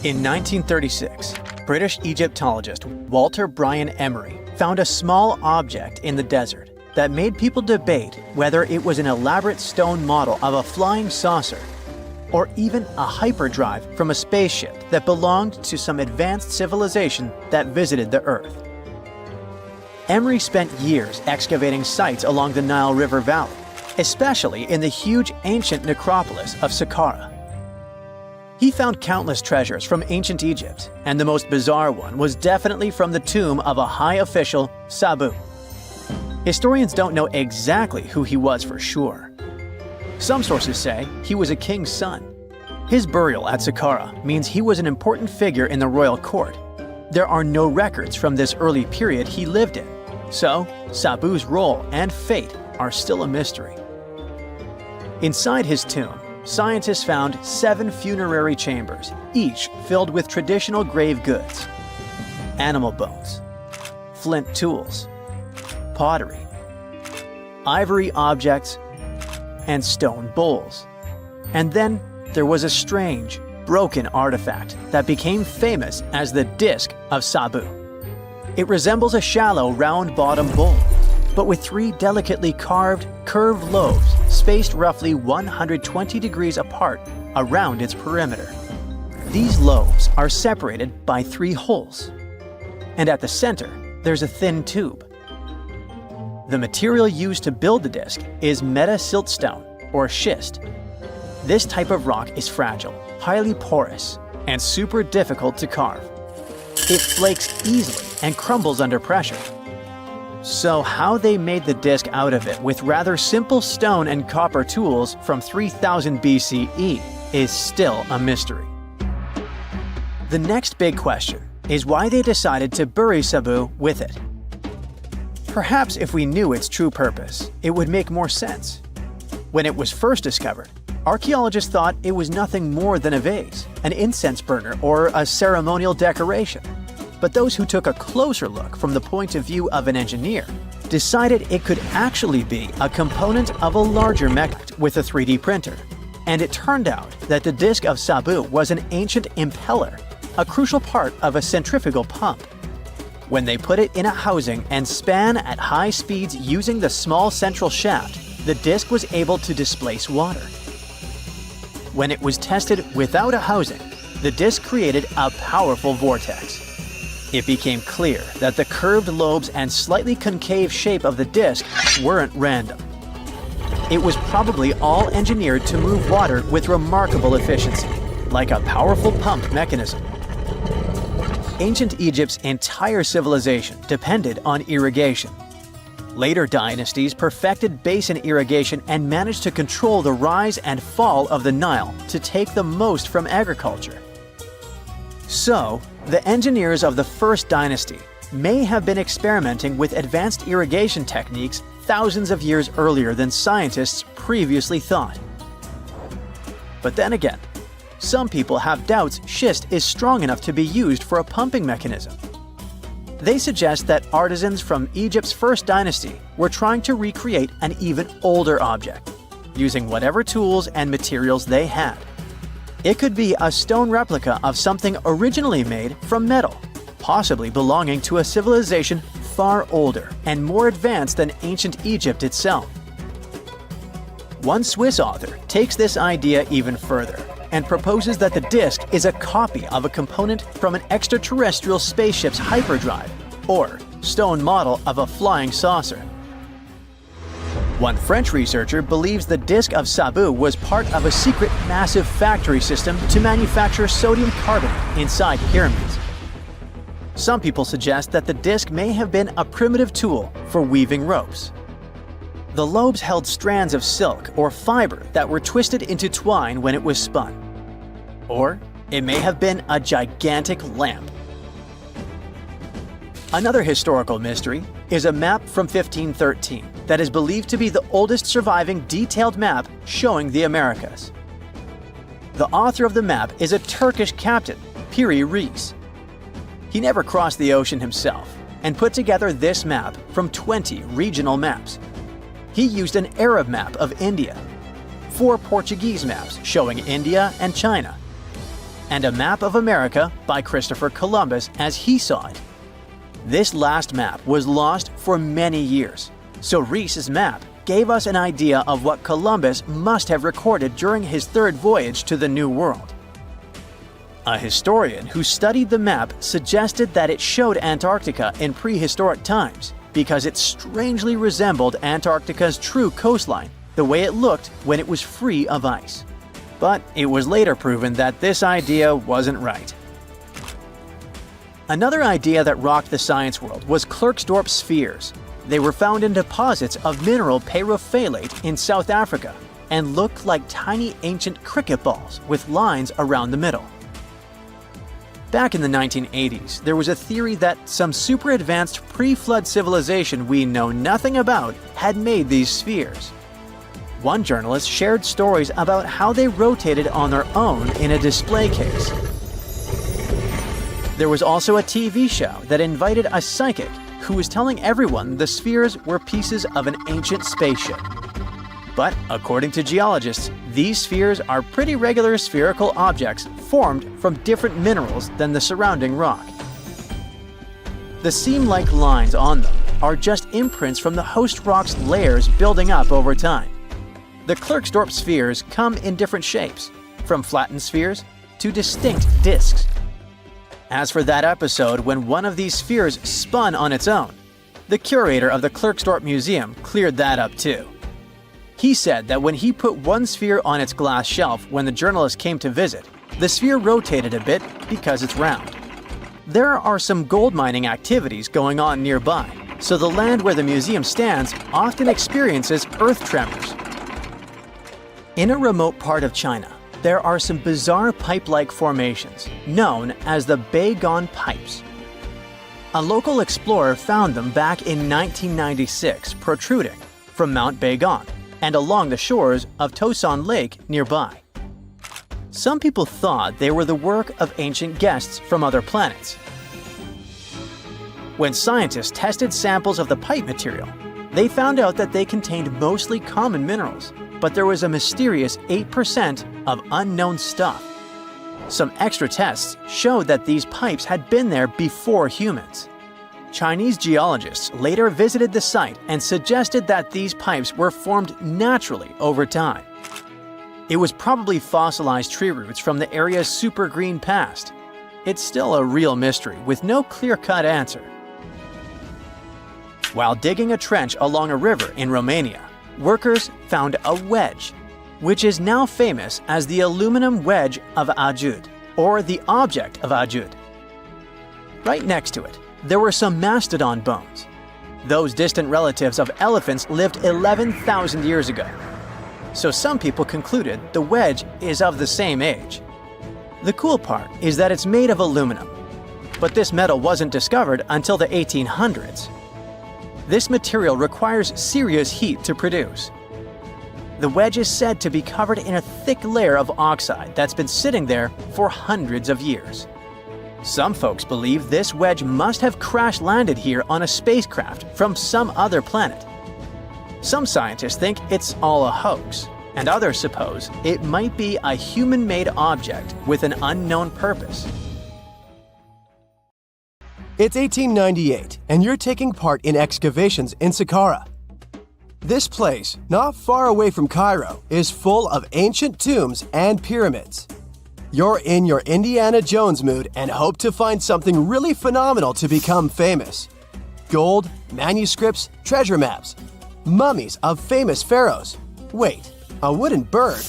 In 1936, British Egyptologist Walter Bryan Emery found a small object in the desert that made people debate whether it was an elaborate stone model of a flying saucer or even a hyperdrive from a spaceship that belonged to some advanced civilization that visited the Earth. Emery spent years excavating sites along the Nile River Valley, especially in the huge ancient necropolis of Saqqara. He found countless treasures from ancient Egypt, and the most bizarre one was definitely from the tomb of a high official, Sabu. Historians don't know exactly who he was for sure. Some sources say he was a king's son. His burial at Saqqara means he was an important figure in the royal court. There are no records from this early period he lived in, so Sabu's role and fate are still a mystery. Inside his tomb, scientists found 7 funerary chambers, each filled with traditional grave goods: animal bones, flint tools, pottery, ivory objects, and stone bowls. And then there was a strange, broken artifact that became famous as the Disc of Sabu. It resembles a shallow, round-bottomed bowl, but with 3 delicately carved, curved lobes spaced roughly 120 degrees apart around its perimeter. These lobes are separated by 3 holes, and at the center, there's a thin tube. The material used to build the disc is meta-siltstone, or schist. This type of rock is fragile, highly porous, and super difficult to carve. It flakes easily and crumbles under pressure. So how they made the disc out of it with rather simple stone and copper tools from 3000 BCE is still a mystery. The next big question is why they decided to bury Sabu with it. Perhaps if we knew its true purpose, it would make more sense. When it was first discovered, archaeologists thought it was nothing more than a vase, an incense burner, or a ceremonial decoration. But those who took a closer look from the point of view of an engineer decided it could actually be a component of a larger mech with a 3D printer. And it turned out that the disc of Sabu was an ancient impeller, a crucial part of a centrifugal pump. When they put it in a housing and span at high speeds using the small central shaft, the disc was able to displace water. When it was tested without a housing, the disc created a powerful vortex. It became clear that the curved lobes and slightly concave shape of the disc weren't random. It was probably all engineered to move water with remarkable efficiency, like a powerful pump mechanism. Ancient Egypt's entire civilization depended on irrigation. Later dynasties perfected basin irrigation and managed to control the rise and fall of the Nile to take the most from agriculture. So, the engineers of the first dynasty may have been experimenting with advanced irrigation techniques thousands of years earlier than scientists previously thought. But then again, some people have doubts schist is strong enough to be used for a pumping mechanism. They suggest that artisans from Egypt's first dynasty were trying to recreate an even older object, using whatever tools and materials they had. It could be a stone replica of something originally made from metal, possibly belonging to a civilization far older and more advanced than ancient Egypt itself. One Swiss author takes this idea even further and proposes that the disc is a copy of a component from an extraterrestrial spaceship's hyperdrive, or stone model of a flying saucer. One French researcher believes the disc of Sabu was part of a secret massive factory system to manufacture sodium carbonate inside pyramids. Some people suggest that the disc may have been a primitive tool for weaving ropes. The lobes held strands of silk or fiber that were twisted into twine when it was spun. Or it may have been a gigantic lamp. Another historical mystery is a map from 1513 that is believed to be the oldest surviving detailed map showing the Americas. The author of the map is a Turkish captain, Piri Reis. He never crossed the ocean himself and put together this map from 20 regional maps. He used an Arab map of India, 4 Portuguese maps showing India and China, and a map of America by Christopher Columbus as he saw it. This last map was lost for many years, so Reis's map gave us an idea of what Columbus must have recorded during his third voyage to the New World. A historian who studied the map suggested that it showed Antarctica in prehistoric times because it strangely resembled Antarctica's true coastline, the way it looked when it was free of ice. But it was later proven that this idea wasn't right. Another idea that rocked the science world was Klerksdorp spheres. They were found in deposits of mineral pyrophyllite in South Africa and looked like tiny ancient cricket balls with lines around the middle. Back in the 1980s, there was a theory that some super advanced pre-flood civilization we know nothing about had made these spheres. One journalist shared stories about how they rotated on their own in a display case. There was also a TV show that invited a psychic who was telling everyone the spheres were pieces of an ancient spaceship. But according to geologists, these spheres are pretty regular spherical objects formed from different minerals than the surrounding rock. The seam-like lines on them are just imprints from the host rock's layers building up over time. The Klerksdorp spheres come in different shapes, from flattened spheres to distinct discs. As for that episode when one of these spheres spun on its own, the curator of the Klerksdorp Museum cleared that up too. He said that when he put one sphere on its glass shelf when the journalist came to visit, the sphere rotated a bit because it's round. There are some gold mining activities going on nearby, so the land where the museum stands often experiences earth tremors. In a remote part of China, there are some bizarre pipe-like formations known as the Baigong pipes. A local explorer found them back in 1996 protruding from Mount Baigong and along the shores of Tosan Lake nearby. Some people thought they were the work of ancient guests from other planets. When scientists tested samples of the pipe material, they found out that they contained mostly common minerals, but there was a mysterious 8% of unknown stuff. Some extra tests showed that these pipes had been there before humans. Chinese geologists later visited the site and suggested that these pipes were formed naturally over time. It was probably fossilized tree roots from the area's super green past. It's still a real mystery with no clear-cut answer. While digging a trench along a river in Romania, workers found a wedge, which is now famous as the aluminum wedge of Aiud, or the object of Aiud. Right next to it, there were some mastodon bones. Those distant relatives of elephants lived 11,000 years ago. So some people concluded the wedge is of the same age. The cool part is that it's made of aluminum, but this metal wasn't discovered until the 1800s. This material requires serious heat to produce. The wedge is said to be covered in a thick layer of oxide that's been sitting there for hundreds of years. Some folks believe this wedge must have crash-landed here on a spacecraft from some other planet. Some scientists think it's all a hoax, and others suppose it might be a human-made object with an unknown purpose. It's 1898, and you're taking part in excavations in Saqqara. This place, not far away from Cairo, is full of ancient tombs and pyramids. You're in your Indiana Jones mood and hope to find something really phenomenal to become famous. Gold, manuscripts, treasure maps, mummies of famous pharaohs. Wait, a wooden bird?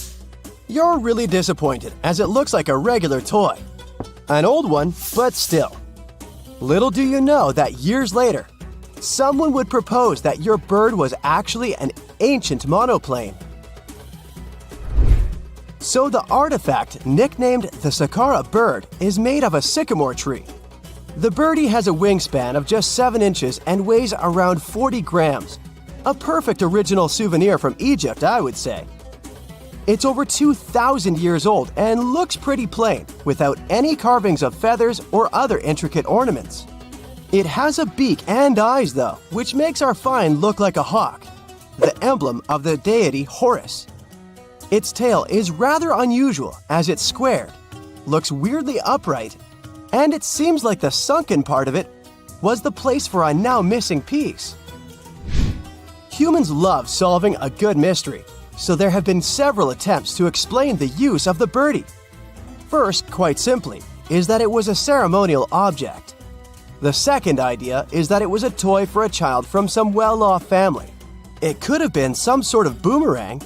You're really disappointed as it looks like a regular toy. An old one, but still. Little do you know that years later, someone would propose that your bird was actually an ancient monoplane. So the artifact, nicknamed the Saqqara bird, is made of a sycamore tree. The birdie has a wingspan of just 7 inches and weighs around 40 grams. A perfect original souvenir from Egypt, I would say. It's over 2,000 years old and looks pretty plain, without any carvings of feathers or other intricate ornaments. It has a beak and eyes though, which makes our find look like a hawk, the emblem of the deity Horus. Its tail is rather unusual as it's squared, looks weirdly upright, and it seems like the sunken part of it was the place for a now missing piece. Humans love solving a good mystery, so there have been several attempts to explain the use of the birdie. First, quite simply, is that it was a ceremonial object. The second idea is that it was a toy for a child from some well-off family. It could have been some sort of boomerang,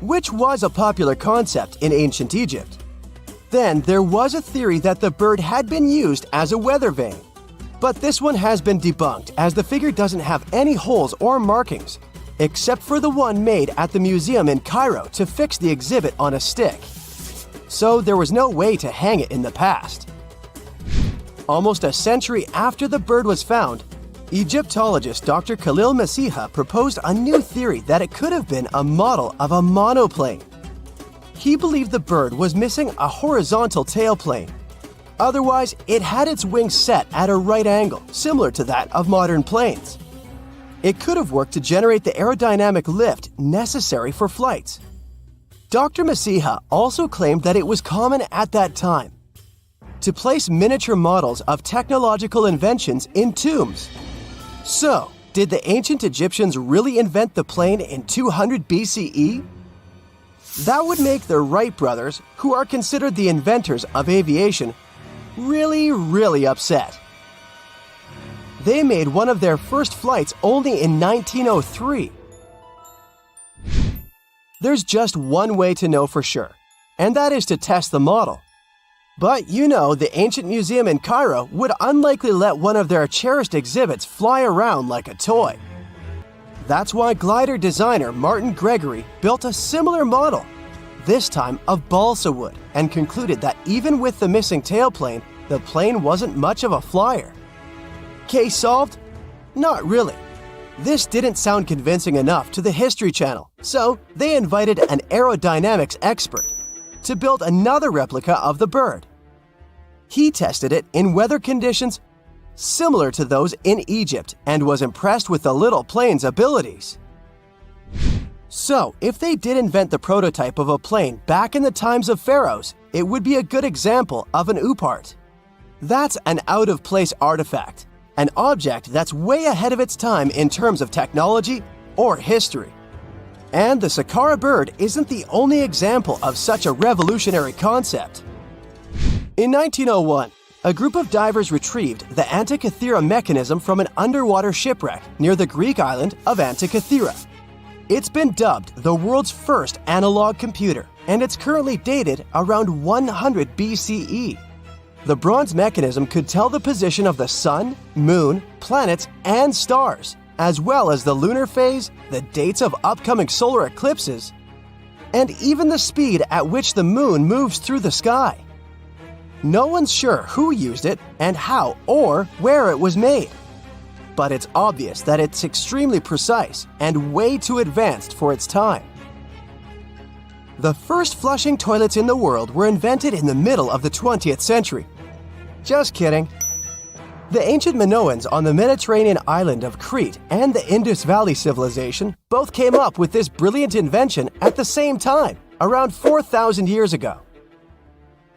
which was a popular concept in ancient Egypt. Then there was a theory that the bird had been used as a weather vane. But this one has been debunked as the figure doesn't have any holes or markings, except for the one made at the museum in Cairo to fix the exhibit on a stick. So there was no way to hang it in the past. Almost a century after the bird was found, Egyptologist Dr. Khalil Masiha proposed a new theory that it could have been a model of a monoplane. He believed the bird was missing a horizontal tailplane. Otherwise, it had its wings set at a right angle, similar to that of modern planes. It could have worked to generate the aerodynamic lift necessary for flights. Dr. Masiha also claimed that it was common at that time to place miniature models of technological inventions in tombs. So, did the ancient Egyptians really invent the plane in 200 BCE? That would make the Wright brothers, who are considered the inventors of aviation, really upset. They made one of their first flights only in 1903. There's just one way to know for sure, and that is to test the model. But you know, the ancient museum in Cairo would unlikely let one of their cherished exhibits fly around like a toy. That's why glider designer Martin Gregory built a similar model, this time of balsa wood, and concluded that even with the missing tailplane, the plane wasn't much of a flyer. Case solved? Not really. This didn't sound convincing enough to the History Channel, so they invited an aerodynamics expert to build another replica of the bird. He tested it in weather conditions similar to those in Egypt and was impressed with the little plane's abilities. So, if they did invent the prototype of a plane back in the times of pharaohs, it would be a good example of an oopart. That's an out-of-place artifact, an object that's way ahead of its time in terms of technology or history. And the Saqqara bird isn't the only example of such a revolutionary concept. In 1901, a group of divers retrieved the Antikythera mechanism from an underwater shipwreck near the Greek island of Antikythera. It's been dubbed the world's first analog computer, and it's currently dated around 100 BCE. The bronze mechanism could tell the position of the sun, moon, planets, and stars, as well as the lunar phase, the dates of upcoming solar eclipses, and even the speed at which the moon moves through the sky. No one's sure who used it and how or where it was made, but it's obvious that it's extremely precise and way too advanced for its time. The first flushing toilets in the world were invented in the middle of the 20th century. Just kidding. The ancient Minoans on the Mediterranean island of Crete and the Indus Valley civilization both came up with this brilliant invention at the same time, around 4,000 years ago.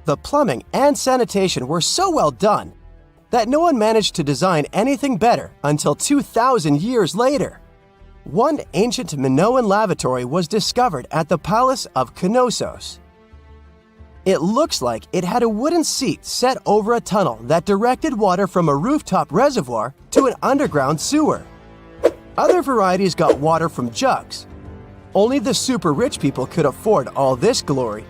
The plumbing and sanitation were so well done that no one managed to design anything better until 2,000 years later. One ancient Minoan lavatory was discovered at the Palace of Knossos. It looks like it had a wooden seat set over a tunnel that directed water from a rooftop reservoir to an underground sewer. Other varieties got water from jugs. Only the super rich people could afford all this glory.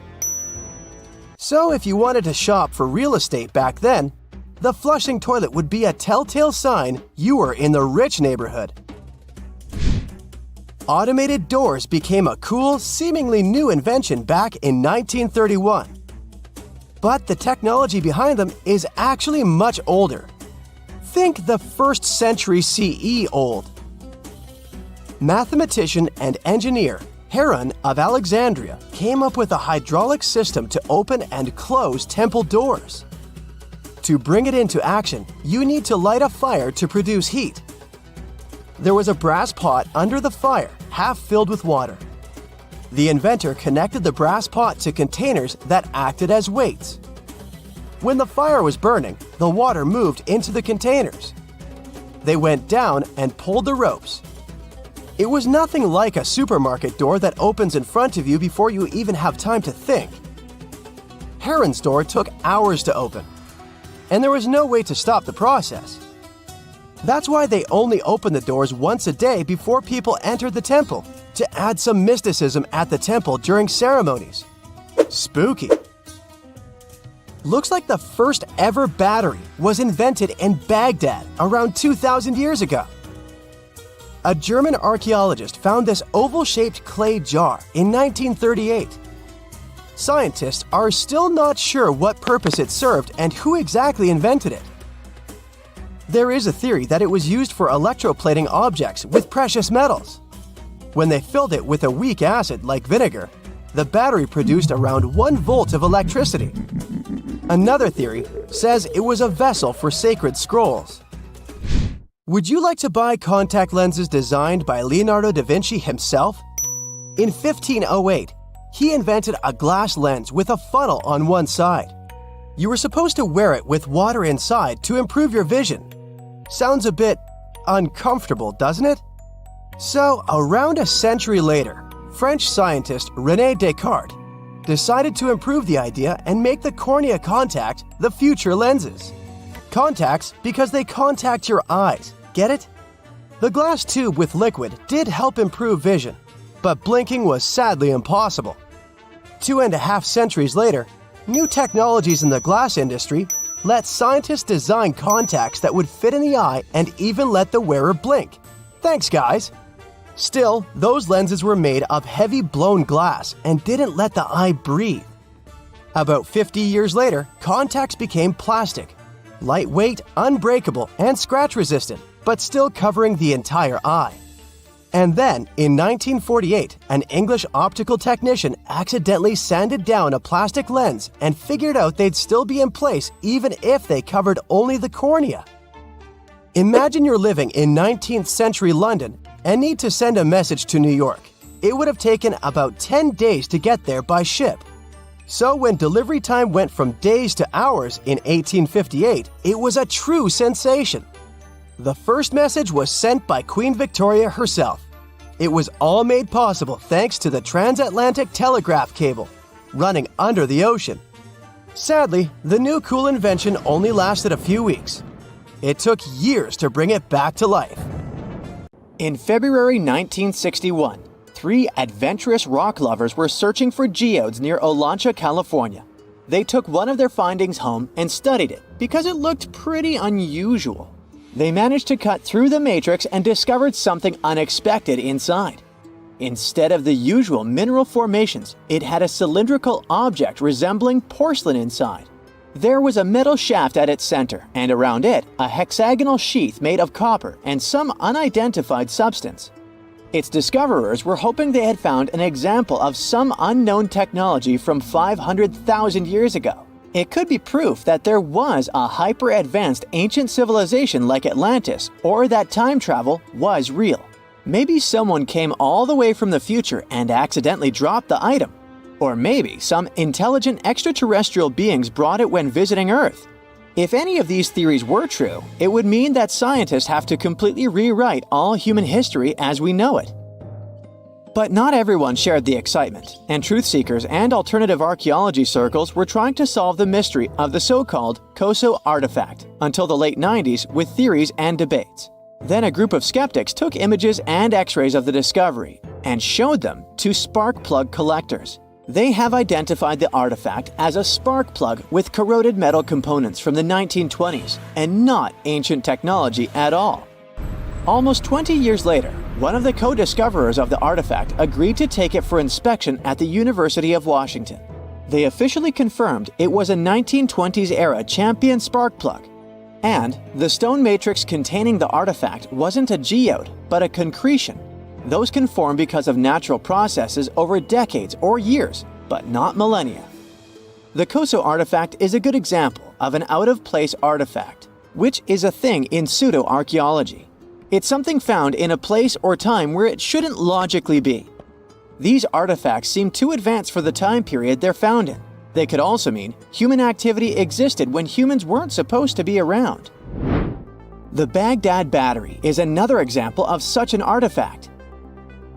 So if you wanted to shop for real estate back then, the flushing toilet would be a telltale sign you were in the rich neighborhood. Automated doors became a cool, seemingly new invention back in 1931. But the technology behind them is actually much older. Think the 1st century CE old. Mathematician and engineer Heron of Alexandria came up with a hydraulic system to open and close temple doors. To bring it into action, you need to light a fire to produce heat. There was a brass pot under the fire, half filled with water. The inventor connected the brass pot to containers that acted as weights. When the fire was burning, the water moved into the containers. They went down and pulled the ropes. It was nothing like a supermarket door that opens in front of you before you even have time to think. Heron's door took hours to open, and there was no way to stop the process. That's why they only opened the doors once a day before people entered the temple, to add some mysticism at the temple during ceremonies. Spooky. Looks like the first ever battery was invented in Baghdad around 2,000 years ago. A German archaeologist found this oval-shaped clay jar in 1938. Scientists are still not sure what purpose it served and who exactly invented it. There is a theory that it was used for electroplating objects with precious metals. When they filled it with a weak acid like vinegar, the battery produced around 1 volt of electricity. Another theory says it was a vessel for sacred scrolls. Would you like to buy contact lenses designed by Leonardo da Vinci himself? In 1508, he invented a glass lens with a funnel on one side. You were supposed to wear it with water inside to improve your vision. Sounds a bit uncomfortable, doesn't it? So, around a century later, French scientist René Descartes decided to improve the idea and make the cornea contact the future lenses. Contacts because they contact your eyes, get it? The glass tube with liquid did help improve vision, but blinking was sadly impossible. 2.5 centuries later, new technologies in the glass industry let scientists design contacts that would fit in the eye and even let the wearer blink. Thanks, guys! Still, those lenses were made of heavy blown glass and didn't let the eye breathe. About 50 years later, contacts became plastic, lightweight, unbreakable, and scratch-resistant, but still covering the entire eye. And then, in 1948, an English optical technician accidentally sanded down a plastic lens and figured out they'd still be in place even if they covered only the cornea. Imagine you're living in 19th century London and need to send a message to New York. It would have taken about 10 days to get there by ship. So when delivery time went from days to hours in 1858, it was a true sensation. The first message was sent by Queen Victoria herself. It was all made possible thanks to the Transatlantic telegraph cable, running under the ocean. Sadly, the new cool invention only lasted a few weeks. It took years to bring it back to life. In February 1961, 3 adventurous rock lovers were searching for geodes near Olancha, California. They took one of their findings home and studied it because it looked pretty unusual. They managed to cut through the matrix and discovered something unexpected inside. Instead of the usual mineral formations, it had a cylindrical object resembling porcelain inside. There was a metal shaft at its center, and around it, a hexagonal sheath made of copper and some unidentified substance. Its discoverers were hoping they had found an example of some unknown technology from 500,000 years ago. It could be proof that there was a hyper-advanced ancient civilization like Atlantis, or that time travel was real. Maybe someone came all the way from the future and accidentally dropped the item. Or maybe some intelligent extraterrestrial beings brought it when visiting Earth. If any of these theories were true, it would mean that scientists have to completely rewrite all human history as we know it. But not everyone shared the excitement, and truth seekers and alternative archaeology circles were trying to solve the mystery of the so-called Koso artifact until the late 90s with theories and debates. Then a group of skeptics took images and x-rays of the discovery and showed them to spark plug collectors. They have identified the artifact as a spark plug with corroded metal components from the 1920s and not ancient technology at all. Almost 20 years later, one of the co-discoverers of the artifact agreed to take it for inspection at the University of Washington. They officially confirmed it was a 1920s-era champion spark plug. And the stone matrix containing the artifact wasn't a geode, but a concretion. Those can form because of natural processes over decades or years, but not millennia. The Koso artifact is a good example of an out-of-place artifact, which is a thing in pseudo-archaeology. It's something found in a place or time where it shouldn't logically be. These artifacts seem too advanced for the time period they're found in, They could also mean human activity existed when humans weren't supposed to be around. The Baghdad battery is another example of such an artifact.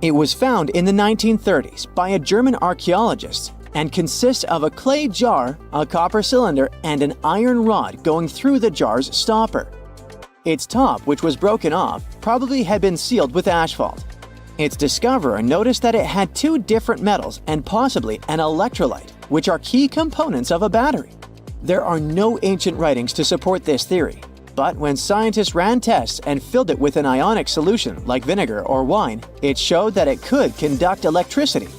It was found in the 1930s by a German archaeologist and consists of a clay jar, a copper cylinder, and an iron rod going through the jar's stopper. Its top, which was broken off, probably had been sealed with asphalt. Its discoverer noticed that it had two different metals and possibly an electrolyte, which are key components of a battery. There are no ancient writings to support this theory, but when scientists ran tests and filled it with an ionic solution like vinegar or wine, it showed that it could conduct electricity.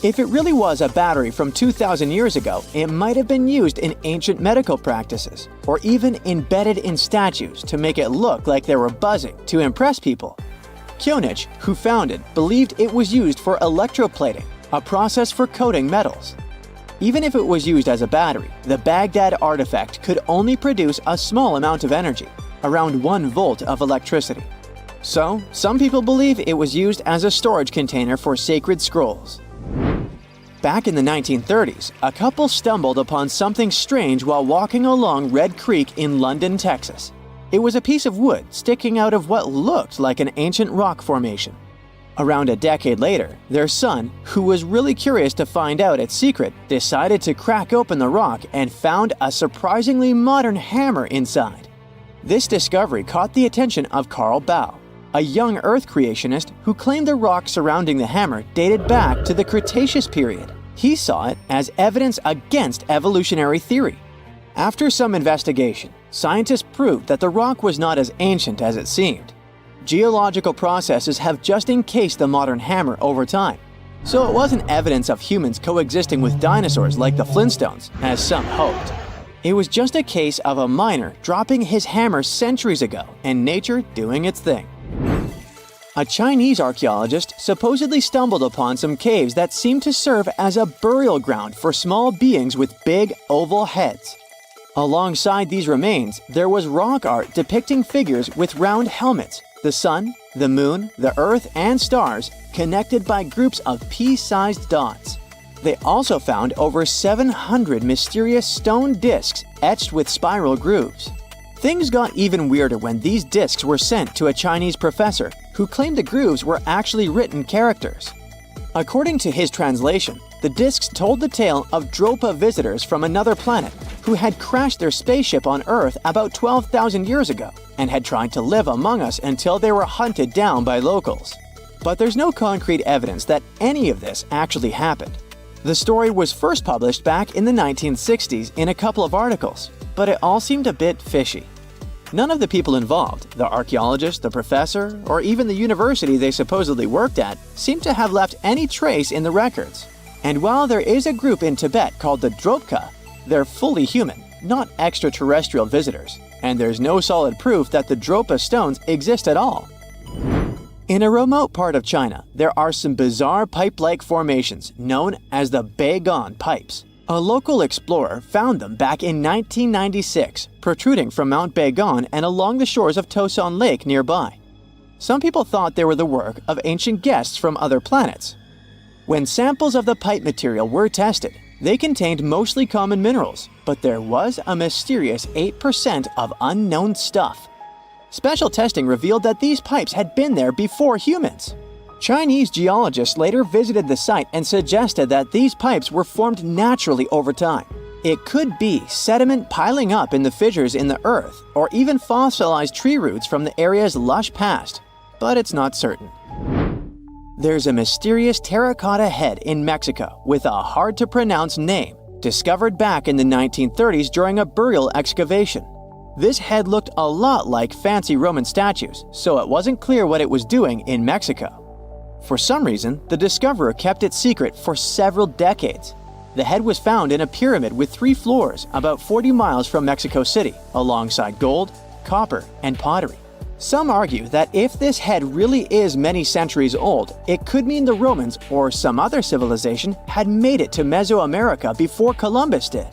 If it really was a battery from 2,000 years ago, it might have been used in ancient medical practices, or even embedded in statues to make it look like they were buzzing to impress people. Kionich, who found it, believed it was used for electroplating, a process for coating metals. Even if it was used as a battery, the Baghdad artifact could only produce a small amount of energy, around 1 volt of electricity. So, some people believe it was used as a storage container for sacred scrolls. Back in the 1930s, a couple stumbled upon something strange while walking along Red Creek in London, Texas. It was a piece of wood sticking out of what looked like an ancient rock formation. Around a decade later, their son, who was really curious to find out its secret, decided to crack open the rock and found a surprisingly modern hammer inside. This discovery caught the attention of Carl Bau, a young Earth creationist who claimed the rock surrounding the hammer dated back to the Cretaceous period. He saw it as evidence against evolutionary theory. After some investigation, scientists proved that the rock was not as ancient as it seemed. Geological processes have just encased the modern hammer over time, so it wasn't evidence of humans coexisting with dinosaurs like the Flintstones, as some hoped. It was just a case of a miner dropping his hammer centuries ago and nature doing its thing. A Chinese archaeologist supposedly stumbled upon some caves that seemed to serve as a burial ground for small beings with big, oval heads. Alongside these remains, there was rock art depicting figures with round helmets, the sun, the moon, the earth, and stars connected by groups of pea-sized dots. They also found over 700 mysterious stone discs etched with spiral grooves. Things got even weirder when these discs were sent to a Chinese professor who claimed the grooves were actually written characters. According to his translation, the discs told the tale of Dropa visitors from another planet who had crashed their spaceship on Earth about 12,000 years ago and had tried to live among us until they were hunted down by locals. But there's no concrete evidence that any of this actually happened. The story was first published back in the 1960s in a couple of articles, but it all seemed a bit fishy. None of the people involved, the archaeologist, the professor, or even the university they supposedly worked at, seemed to have left any trace in the records. And while there is a group in Tibet called the Dropa, they're fully human, not extraterrestrial visitors, and there's no solid proof that the Dropa stones exist at all. In a remote part of China, there are some bizarre pipe-like formations known as the Baigong pipes. A local explorer found them back in 1996, protruding from Mount Baigong and along the shores of Tosan Lake nearby. Some people thought they were the work of ancient guests from other planets. When samples of the pipe material were tested, they contained mostly common minerals, but there was a mysterious 8% of unknown stuff. Special testing revealed that these pipes had been there before humans. Chinese geologists later visited the site and suggested that these pipes were formed naturally over time. It could be sediment piling up in the fissures in the earth, or even fossilized tree roots from the area's lush past, but it's not certain. There's a mysterious terracotta head in Mexico with a hard-to-pronounce name, discovered back in the 1930s during a burial excavation. This head looked a lot like fancy Roman statues, so it wasn't clear what it was doing in Mexico. For some reason, the discoverer kept it secret for several decades. The head was found in a pyramid with 3 floors about 40 miles from Mexico City, alongside gold, copper, and pottery. Some argue that if this head really is many centuries old, it could mean the Romans or some other civilization had made it to Mesoamerica before Columbus did.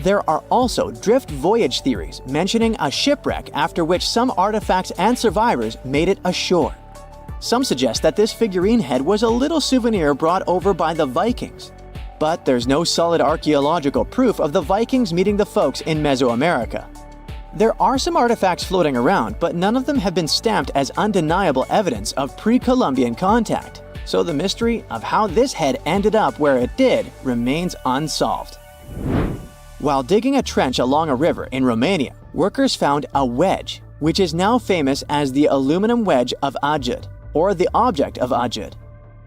There are also drift voyage theories mentioning a shipwreck after which some artifacts and survivors made it ashore. Some suggest that this figurine head was a little souvenir brought over by the Vikings. But there's no solid archaeological proof of the Vikings meeting the folks in Mesoamerica. There are some artifacts floating around, but none of them have been stamped as undeniable evidence of pre-Columbian contact. So the mystery of how this head ended up where it did remains unsolved. While digging a trench along a river in Romania, workers found a wedge, which is now famous as the aluminum wedge of Aiud, or the object of Aiud.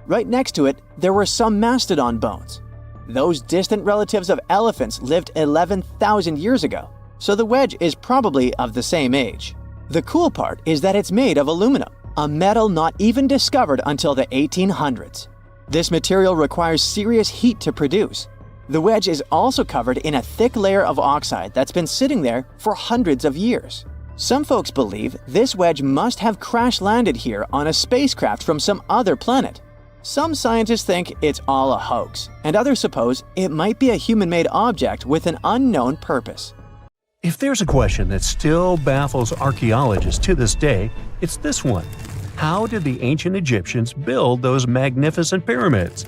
Right next to it, there were some mastodon bones. Those distant relatives of elephants lived 11,000 years ago, so the wedge is probably of the same age. The cool part is that it's made of aluminum, a metal not even discovered until the 1800s. This material requires serious heat to produce. The wedge is also covered in a thick layer of oxide that's been sitting there for hundreds of years. Some folks believe this wedge must have crash-landed here on a spacecraft from some other planet. Some scientists think it's all a hoax, and others suppose it might be a human-made object with an unknown purpose. If there's a question that still baffles archaeologists to this day, it's this one. How did the ancient Egyptians build those magnificent pyramids?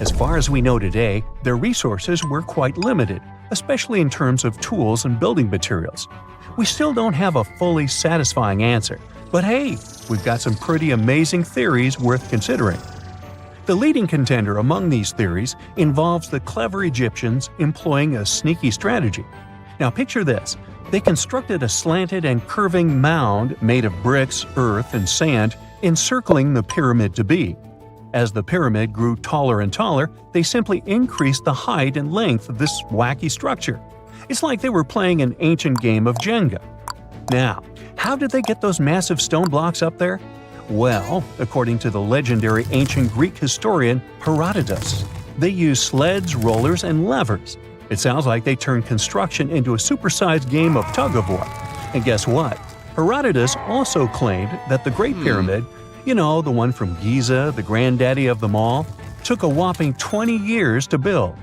As far as we know today, their resources were quite limited, especially in terms of tools and building materials. We still don't have a fully satisfying answer, but hey, we've got some pretty amazing theories worth considering. The leading contender among these theories involves the clever Egyptians employing a sneaky strategy. Now picture this. They constructed a slanted and curving mound made of bricks, earth, and sand encircling the pyramid to be. As the pyramid grew taller and taller, they simply increased the height and length of this wacky structure. It's like they were playing an ancient game of Jenga. Now, how did they get those massive stone blocks up there? Well, according to the legendary ancient Greek historian Herodotus, they used sleds, rollers, and levers. It sounds like they turned construction into a supersized game of tug-of-war. And guess what? Herodotus also claimed that the Great Pyramid, the one from Giza, the granddaddy of them all, took a whopping 20 years to build.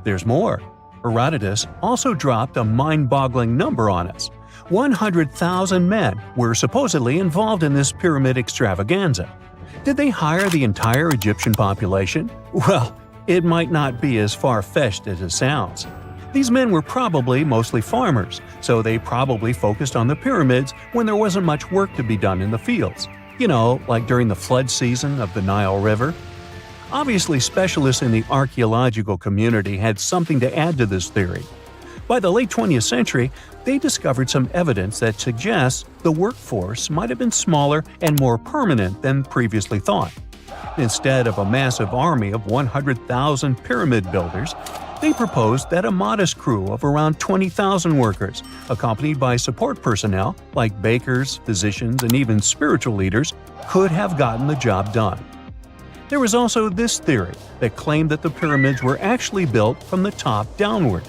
There's more. Herodotus also dropped a mind-boggling number on us. 100,000 men were supposedly involved in this pyramid extravaganza. Did they hire the entire Egyptian population? Well, it might not be as far-fetched as it sounds. These men were probably mostly farmers, so they probably focused on the pyramids when there wasn't much work to be done in the fields. Like during the flood season of the Nile River. Obviously, specialists in the archaeological community had something to add to this theory. By the late 20th century, they discovered some evidence that suggests the workforce might have been smaller and more permanent than previously thought. Instead of a massive army of 100,000 pyramid builders, they proposed that a modest crew of around 20,000 workers, accompanied by support personnel like bakers, physicians, and even spiritual leaders, could have gotten the job done. There was also this theory that claimed that the pyramids were actually built from the top downward.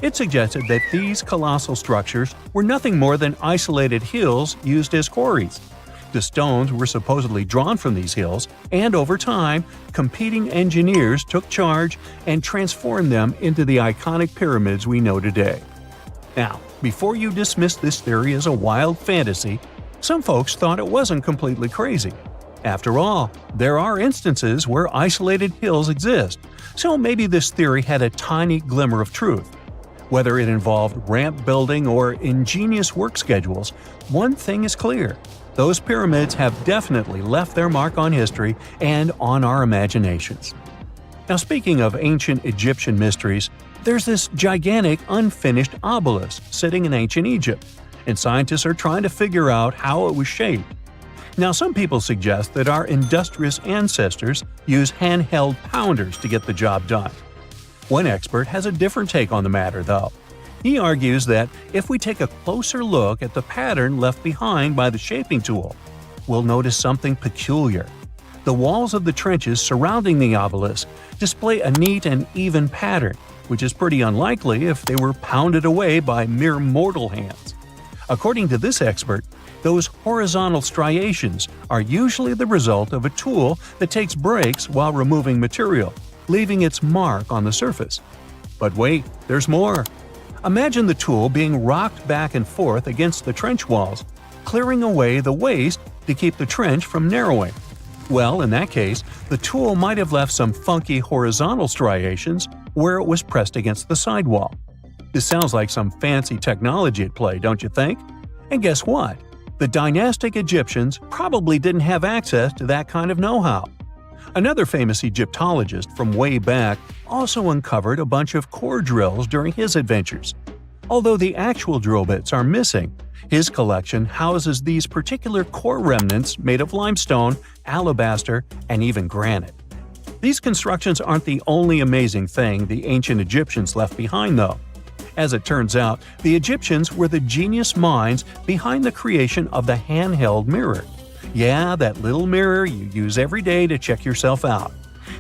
It suggested that these colossal structures were nothing more than isolated hills used as quarries. The stones were supposedly drawn from these hills, and over time, competing engineers took charge and transformed them into the iconic pyramids we know today. Now, before you dismiss this theory as a wild fantasy, some folks thought it wasn't completely crazy. After all, there are instances where isolated hills exist, so maybe this theory had a tiny glimmer of truth. Whether it involved ramp building or ingenious work schedules, one thing is clear. Those pyramids have definitely left their mark on history and on our imaginations. Now, speaking of ancient Egyptian mysteries, there's this gigantic unfinished obelisk sitting in ancient Egypt, and scientists are trying to figure out how it was shaped. Now, some people suggest that our industrious ancestors used handheld pounders to get the job done. One expert has a different take on the matter, though. He argues that if we take a closer look at the pattern left behind by the shaping tool, we'll notice something peculiar. The walls of the trenches surrounding the obelisk display a neat and even pattern, which is pretty unlikely if they were pounded away by mere mortal hands. According to this expert, those horizontal striations are usually the result of a tool that takes breaks while removing material, leaving its mark on the surface. But wait, there's more. Imagine the tool being rocked back and forth against the trench walls, clearing away the waste to keep the trench from narrowing. Well, in that case, the tool might have left some funky horizontal striations where it was pressed against the sidewall. This sounds like some fancy technology at play, don't you think? And guess what? The dynastic Egyptians probably didn't have access to that kind of know-how. Another famous Egyptologist from way back also uncovered a bunch of core drills during his adventures. Although the actual drill bits are missing, his collection houses these particular core remnants made of limestone, alabaster, and even granite. These constructions aren't the only amazing thing the ancient Egyptians left behind, though. As it turns out, the Egyptians were the genius minds behind the creation of the handheld mirror. Yeah, that little mirror you use every day to check yourself out.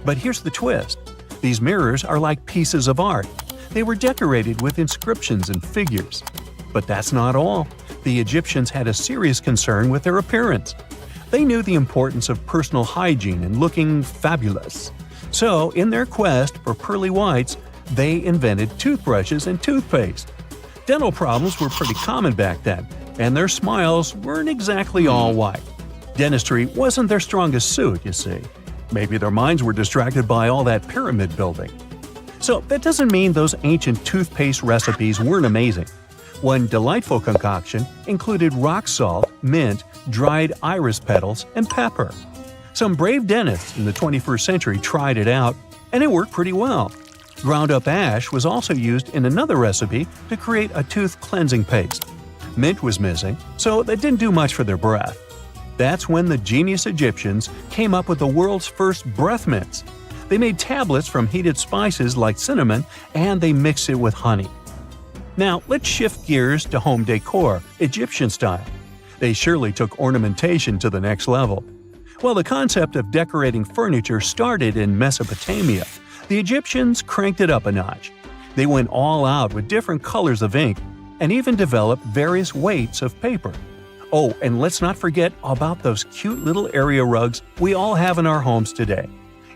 But here's the twist. These mirrors are like pieces of art. They were decorated with inscriptions and figures. But that's not all. The Egyptians had a serious concern with their appearance. They knew the importance of personal hygiene and looking fabulous. So, in their quest for pearly whites, they invented toothbrushes and toothpaste. Dental problems were pretty common back then, and their smiles weren't exactly all white. Dentistry wasn't their strongest suit, you see. Maybe their minds were distracted by all that pyramid building. So that doesn't mean those ancient toothpaste recipes weren't amazing. One delightful concoction included rock salt, mint, dried iris petals, and pepper. Some brave dentists in the 21st century tried it out, and it worked pretty well. Ground-up ash was also used in another recipe to create a tooth cleansing paste. Mint was missing, so that didn't do much for their breath. That's when the genius Egyptians came up with the world's first breath mints. They made tablets from heated spices like cinnamon, and they mixed it with honey. Now, let's shift gears to home decor, Egyptian style. They surely took ornamentation to the next level. While the concept of decorating furniture started in Mesopotamia, the Egyptians cranked it up a notch. They went all out with different colors of ink and even developed various weights of paper. Oh, and let's not forget about those cute little area rugs we all have in our homes today.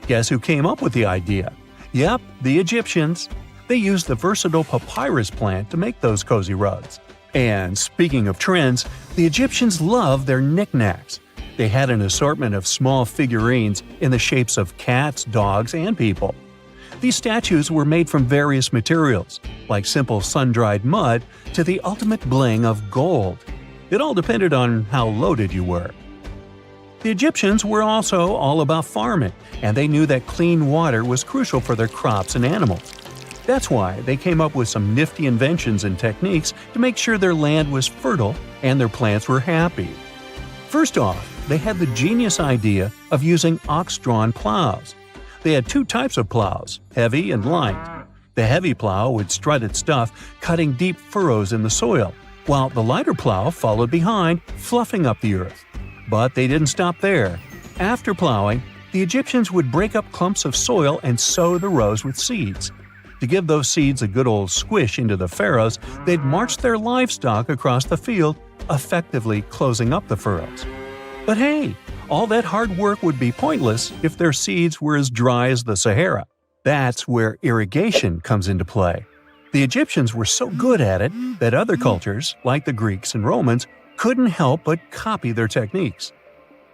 Guess who came up with the idea? Yep, the Egyptians. They used the versatile papyrus plant to make those cozy rugs. And speaking of trends, the Egyptians loved their knickknacks. They had an assortment of small figurines in the shapes of cats, dogs, and people. These statues were made from various materials, like simple sun-dried mud to the ultimate bling of gold. It all depended on how loaded you were. The Egyptians were also all about farming, and they knew that clean water was crucial for their crops and animals. That's why they came up with some nifty inventions and techniques to make sure their land was fertile and their plants were happy. First off, they had the genius idea of using ox-drawn plows. They had two types of plows, heavy and light. The heavy plow would strut its stuff, cutting deep furrows in the soil, while the lighter plow followed behind, fluffing up the earth. But they didn't stop there. After plowing, the Egyptians would break up clumps of soil and sow the rows with seeds. To give those seeds a good old squish into the furrows, they'd march their livestock across the field, effectively closing up the furrows. But hey, all that hard work would be pointless if their seeds were as dry as the Sahara. That's where irrigation comes into play. The Egyptians were so good at it that other cultures, like the Greeks and Romans, couldn't help but copy their techniques.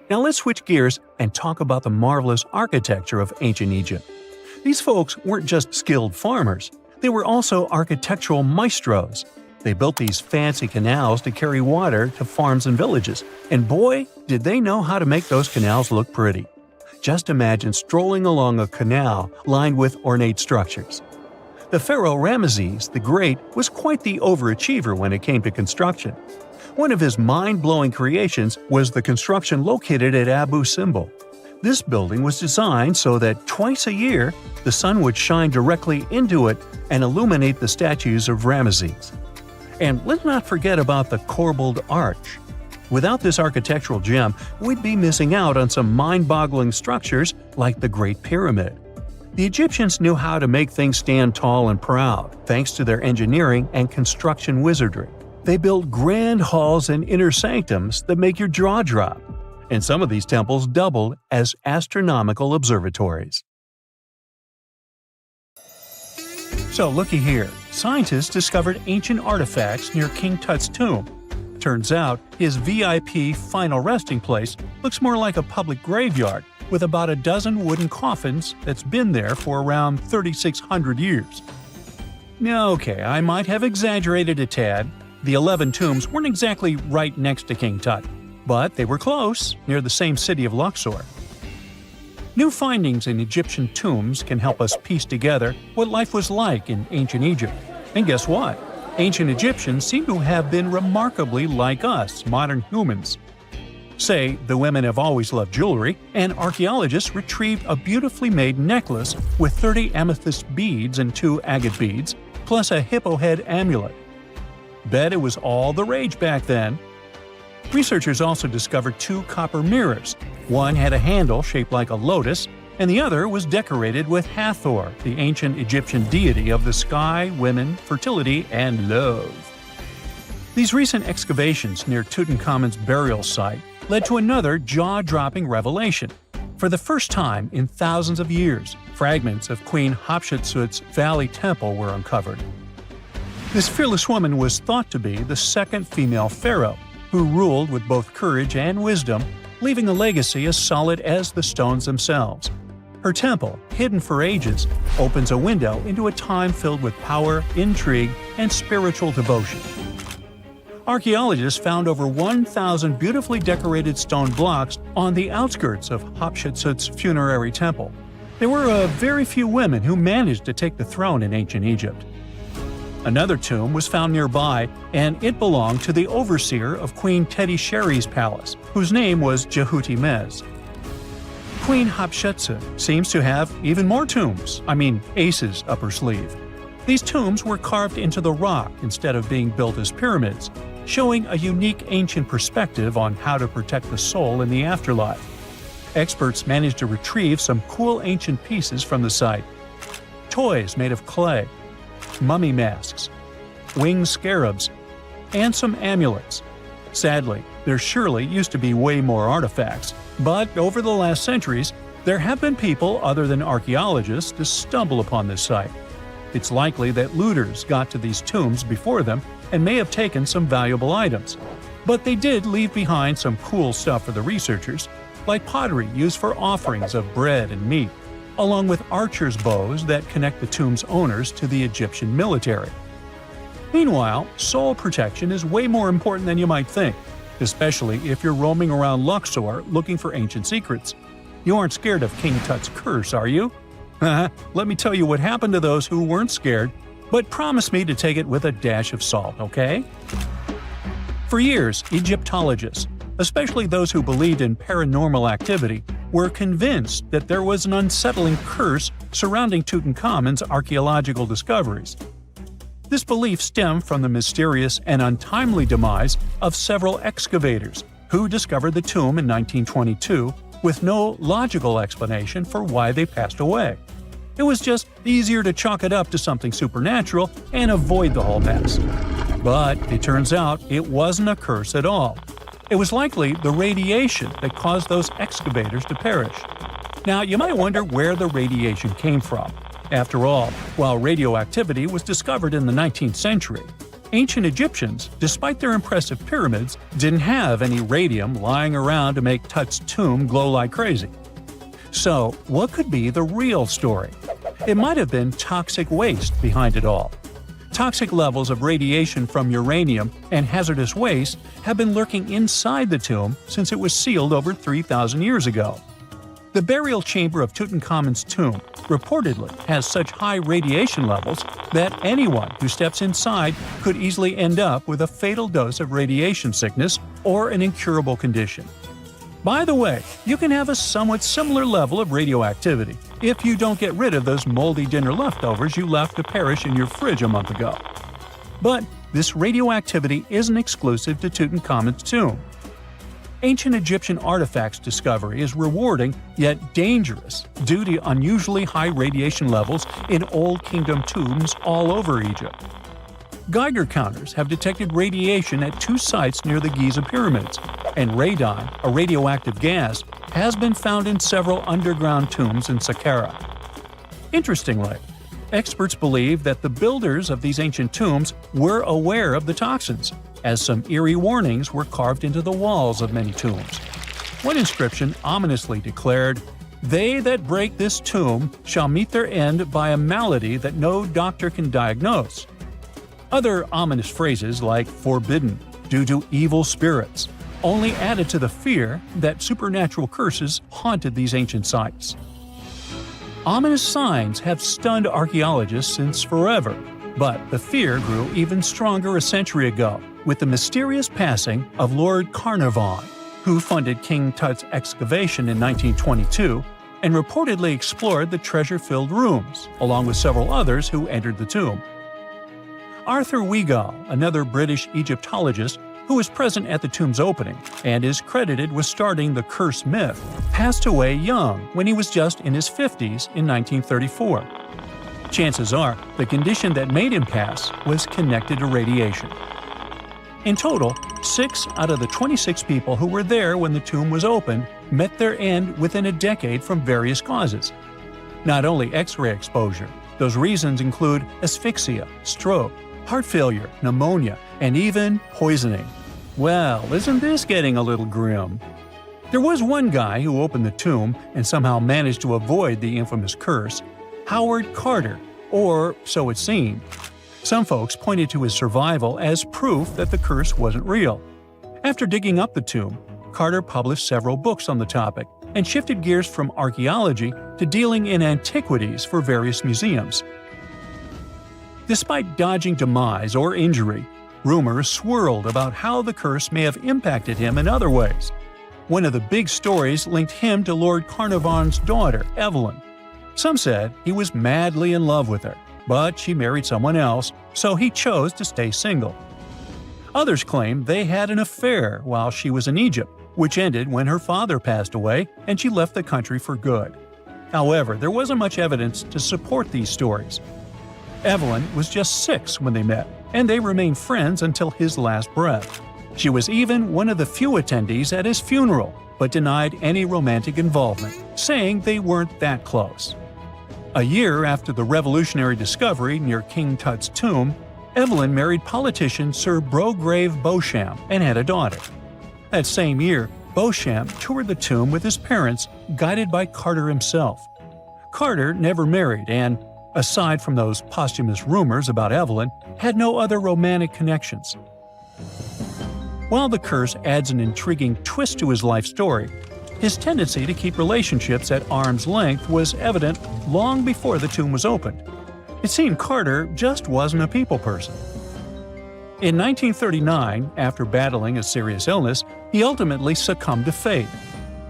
Now let's switch gears and talk about the marvelous architecture of ancient Egypt. These folks weren't just skilled farmers, they were also architectural maestros. They built these fancy canals to carry water to farms and villages, and boy, did they know how to make those canals look pretty. Just imagine strolling along a canal lined with ornate structures. The pharaoh Ramesses the Great was quite the overachiever when it came to construction. One of his mind-blowing creations was the construction located at Abu Simbel. This building was designed so that twice a year, the sun would shine directly into it and illuminate the statues of Ramesses. And let's not forget about the corbelled arch. Without this architectural gem, we'd be missing out on some mind-boggling structures like the Great Pyramid. The Egyptians knew how to make things stand tall and proud, thanks to their engineering and construction wizardry. They built grand halls and inner sanctums that make your jaw drop. And some of these temples doubled as astronomical observatories. So looky here, scientists discovered ancient artifacts near King Tut's tomb. Turns out, his VIP final resting place looks more like a public graveyard, with about a dozen wooden coffins that's been there for around 3,600 years. Okay, I might have exaggerated a tad. The 11 tombs weren't exactly right next to King Tut, but they were close, near the same city of Luxor. New findings in Egyptian tombs can help us piece together what life was like in ancient Egypt. And guess what? Ancient Egyptians seem to have been remarkably like us, modern humans. Say, the women have always loved jewelry, and archaeologists retrieved a beautifully made necklace with 30 amethyst beads and 2 agate beads, plus a hippo head amulet. Bet it was all the rage back then. Researchers also discovered 2 copper mirrors. One had a handle shaped like a lotus, and the other was decorated with Hathor, the ancient Egyptian deity of the sky, women, fertility, and love. These recent excavations near Tutankhamun's burial site led to another jaw-dropping revelation. For the first time in thousands of years, fragments of Queen Hatshepsut's Valley Temple were uncovered. This fearless woman was thought to be the second female pharaoh, who ruled with both courage and wisdom, leaving a legacy as solid as the stones themselves. Her temple, hidden for ages, opens a window into a time filled with power, intrigue, and spiritual devotion. Archaeologists found over 1,000 beautifully decorated stone blocks on the outskirts of Hatshepsut's funerary temple. There were very few women who managed to take the throne in ancient Egypt. Another tomb was found nearby, and it belonged to the overseer of Queen Teti Sheri's palace, whose name was Jehuti-Mez. Queen Hatshepsut seems to have even more tombs, aces up her sleeve. These tombs were carved into the rock instead of being built as pyramids, showing a unique ancient perspective on how to protect the soul in the afterlife. Experts managed to retrieve some cool ancient pieces from the site. Toys made of clay, mummy masks, winged scarabs, and some amulets. Sadly, there surely used to be way more artifacts, but over the last centuries, there have been people other than archaeologists to stumble upon this site. It's likely that looters got to these tombs before them and may have taken some valuable items. But they did leave behind some cool stuff for the researchers, like pottery used for offerings of bread and meat, along with archers' bows that connect the tomb's owners to the Egyptian military. Meanwhile, soul protection is way more important than you might think, especially if you're roaming around Luxor looking for ancient secrets. You aren't scared of King Tut's curse, are you? Let me tell you what happened to those who weren't scared, but promise me to take it with a dash of salt, okay? For years, Egyptologists, especially those who believed in paranormal activity, were convinced that there was an unsettling curse surrounding Tutankhamun's archaeological discoveries. This belief stemmed from the mysterious and untimely demise of several excavators who discovered the tomb in 1922 with no logical explanation for why they passed away. It was just easier to chalk it up to something supernatural and avoid the whole mess. But it turns out it wasn't a curse at all. It was likely the radiation that caused those excavators to perish. Now, you might wonder where the radiation came from. After all, while radioactivity was discovered in the 19th century, ancient Egyptians, despite their impressive pyramids, didn't have any radium lying around to make Tut's tomb glow like crazy. So, what could be the real story? It might have been toxic waste behind it all. Toxic levels of radiation from uranium and hazardous waste have been lurking inside the tomb since it was sealed over 3,000 years ago. The burial chamber of Tutankhamun's tomb reportedly has such high radiation levels that anyone who steps inside could easily end up with a fatal dose of radiation sickness or an incurable condition. By the way, you can have a somewhat similar level of radioactivity if you don't get rid of those moldy dinner leftovers you left to perish in your fridge a month ago. But this radioactivity isn't exclusive to Tutankhamun's tomb. Ancient Egyptian artifacts discovery is rewarding yet dangerous due to unusually high radiation levels in Old Kingdom tombs all over Egypt. Geiger counters have detected radiation at 2 sites near the Giza pyramids, and radon, a radioactive gas, has been found in several underground tombs in Saqqara. Interestingly, experts believe that the builders of these ancient tombs were aware of the toxins, as some eerie warnings were carved into the walls of many tombs. One inscription ominously declared, "They that break this tomb shall meet their end by a malady that no doctor can diagnose." Other ominous phrases like "forbidden," "due to evil spirits," only added to the fear that supernatural curses haunted these ancient sites. Ominous signs have stunned archaeologists since forever, but the fear grew even stronger a century ago with the mysterious passing of Lord Carnarvon, who funded King Tut's excavation in 1922 and reportedly explored the treasure-filled rooms, along with several others who entered the tomb. Arthur Weigall, another British Egyptologist who was present at the tomb's opening and is credited with starting the curse myth, passed away young when he was just in his 50s in 1934. Chances are the condition that made him pass was connected to radiation. In total, 6 out of the 26 people who were there when the tomb was opened met their end within a decade from various causes. Not only X-ray exposure, those reasons include asphyxia, stroke, heart failure, pneumonia, and even poisoning. Well, isn't this getting a little grim? There was one guy who opened the tomb and somehow managed to avoid the infamous curse, Howard Carter, or so it seemed. Some folks pointed to his survival as proof that the curse wasn't real. After digging up the tomb, Carter published several books on the topic and shifted gears from archaeology to dealing in antiquities for various museums. Despite dodging demise or injury, rumors swirled about how the curse may have impacted him in other ways. One of the big stories linked him to Lord Carnarvon's daughter, Evelyn. Some said he was madly in love with her, but she married someone else, so he chose to stay single. Others claimed they had an affair while she was in Egypt, which ended when her father passed away and she left the country for good. However, there wasn't much evidence to support these stories. Evelyn was just 6 when they met, and they remained friends until his last breath. She was even one of the few attendees at his funeral, but denied any romantic involvement, saying they weren't that close. A year after the revolutionary discovery near King Tut's tomb, Evelyn married politician Sir Brograve Beauchamp and had a daughter. That same year, Beauchamp toured the tomb with his parents, guided by Carter himself. Carter never married and, aside from those posthumous rumors about Evelyn, had no other romantic connections. While the curse adds an intriguing twist to his life story, his tendency to keep relationships at arm's length was evident long before the tomb was opened. It seemed Carter just wasn't a people person. In 1939, after battling a serious illness, he ultimately succumbed to fate.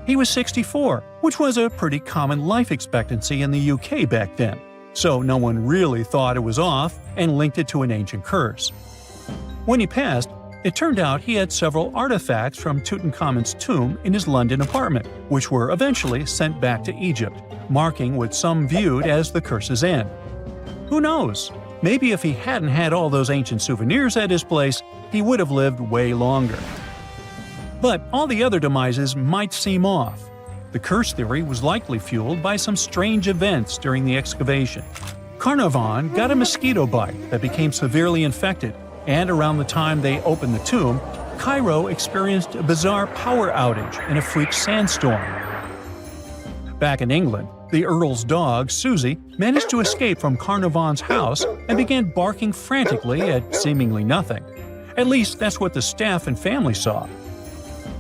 He was 64, which was a pretty common life expectancy in the UK back then, so no one really thought it was off and linked it to an ancient curse. When he passed, it turned out he had several artifacts from Tutankhamun's tomb in his London apartment, which were eventually sent back to Egypt, marking what some viewed as the curse's end. Who knows? Maybe if he hadn't had all those ancient souvenirs at his place, he would have lived way longer. But all the other demises might seem off. The curse theory was likely fueled by some strange events during the excavation. Carnarvon got a mosquito bite that became severely infected, and around the time they opened the tomb, Cairo experienced a bizarre power outage and a freak sandstorm. Back in England, the Earl's dog, Susie, managed to escape from Carnarvon's house and began barking frantically at seemingly nothing. At least that's what the staff and family saw.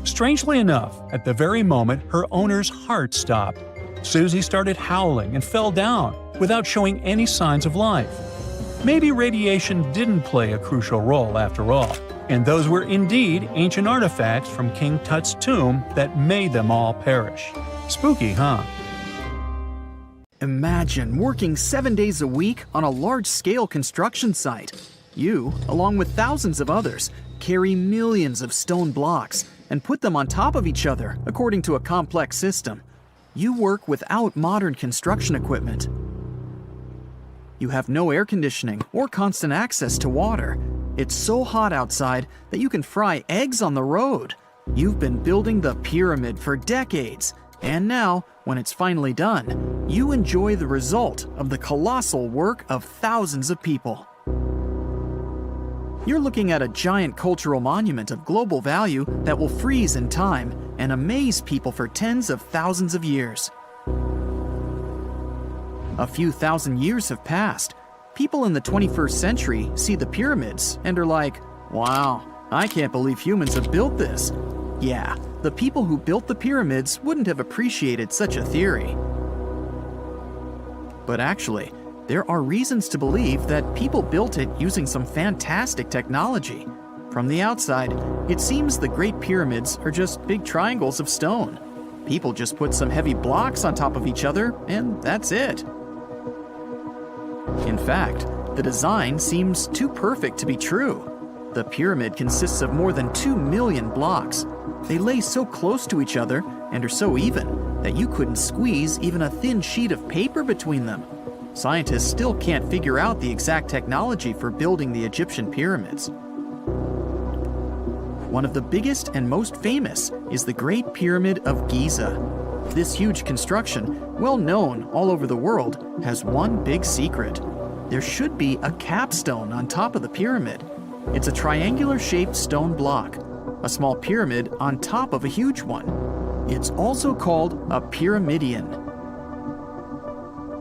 Strangely enough, at the very moment her owner's heart stopped, Susie started howling and fell down without showing any signs of life. Maybe radiation didn't play a crucial role after all, and those were indeed ancient artifacts from King Tut's tomb that made them all perish. Spooky, huh? Imagine working 7 days a week on a large-scale construction site. You, along with thousands of others, carry millions of stone blocks and put them on top of each other according to a complex system. You work without modern construction equipment. You have no air conditioning or constant access to water. It's so hot outside that you can fry eggs on the road. You've been building the pyramid for decades, and now, when it's finally done, you enjoy the result of the colossal work of thousands of people. You're looking at a giant cultural monument of global value that will freeze in time and amaze people for tens of thousands of years. A few thousand years have passed. People in the 21st century see the pyramids and are like, wow, I can't believe humans have built this. Yeah, the people who built the pyramids wouldn't have appreciated such a theory. But actually, there are reasons to believe that people built it using some fantastic technology. From the outside, it seems the Great Pyramids are just big triangles of stone. People just put some heavy blocks on top of each other, and that's it. In fact, the design seems too perfect to be true. The pyramid consists of more than 2 million blocks. They lay so close to each other and are so even that you couldn't squeeze even a thin sheet of paper between them. Scientists still can't figure out the exact technology for building the Egyptian pyramids. One of the biggest and most famous is the Great Pyramid of Giza. This huge construction, well known all over the world, has one big secret. There should be a capstone on top of the pyramid. It's a triangular-shaped stone block, a small pyramid on top of a huge one. It's also called a pyramidion.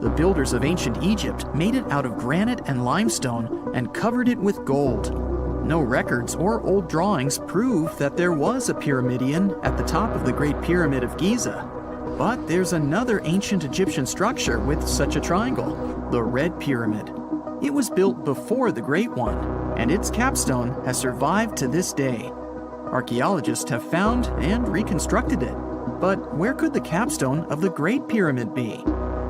The builders of ancient Egypt made it out of granite and limestone and covered it with gold. No records or old drawings prove that there was a pyramidion at the top of the Great Pyramid of Giza. But there's another ancient Egyptian structure with such a triangle, the Red Pyramid. It was built before the Great One, and its capstone has survived to this day. Archaeologists have found and reconstructed it. But where could the capstone of the Great Pyramid be?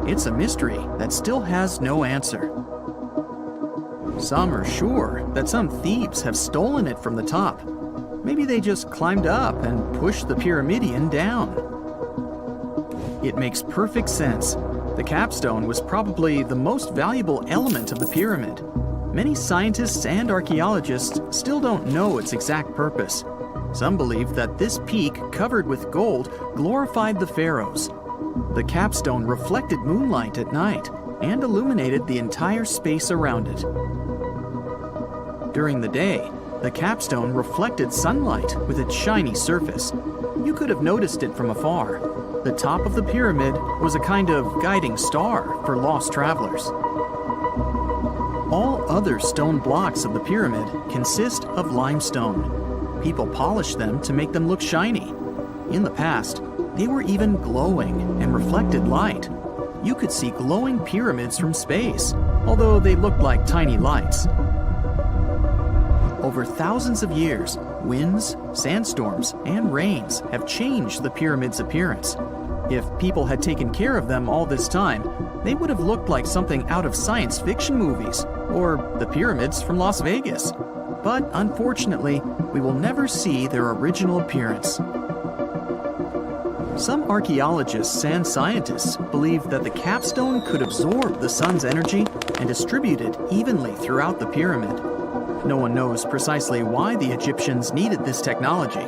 It's a mystery that still has no answer. Some are sure that some thieves have stolen it from the top. Maybe they just climbed up and pushed the pyramidion down. It makes perfect sense. The capstone was probably the most valuable element of the pyramid. Many scientists and archaeologists still don't know its exact purpose. Some believe that this peak covered with gold glorified the pharaohs. The capstone reflected moonlight at night and illuminated the entire space around it. During the day, the capstone reflected sunlight with its shiny surface. You could have noticed it from afar. The top of the pyramid was a kind of guiding star for lost travelers. All other stone blocks of the pyramid consist of limestone. People polished them to make them look shiny. In the past, they were even glowing and reflected light. You could see glowing pyramids from space, although they looked like tiny lights. Over thousands of years, winds, sandstorms, and rains have changed the pyramid's appearance. If people had taken care of them all this time, they would have looked like something out of science fiction movies, or the pyramids from Las Vegas. But unfortunately, we will never see their original appearance. Some archaeologists and scientists believe that the capstone could absorb the sun's energy and distribute it evenly throughout the pyramid. No one knows precisely why the Egyptians needed this technology.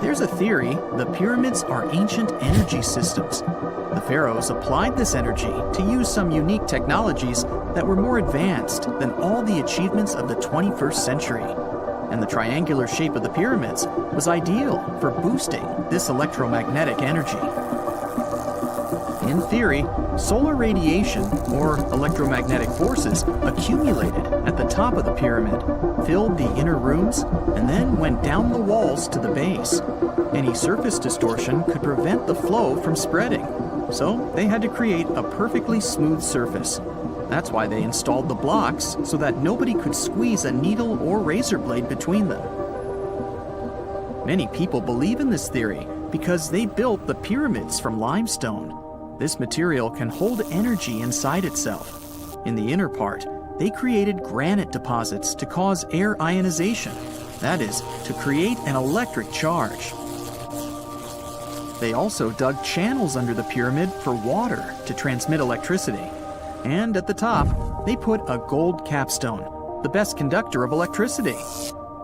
There's a theory the pyramids are ancient energy systems. The pharaohs applied this energy to use some unique technologies that were more advanced than all the achievements of the 21st century. And the triangular shape of the pyramids was ideal for boosting this electromagnetic energy. In theory, solar radiation, or electromagnetic forces, accumulated at the top of the pyramid, filled the inner rooms, and then went down the walls to the base. Any surface distortion could prevent the flow from spreading, so they had to create a perfectly smooth surface. That's why they installed the blocks so that nobody could squeeze a needle or razor blade between them. Many people believe in this theory because they built the pyramids from limestone. This material can hold energy inside itself. In the inner part, they created granite deposits to cause air ionization, that is, to create an electric charge. They also dug channels under the pyramid for water to transmit electricity. And at the top, they put a gold capstone, the best conductor of electricity.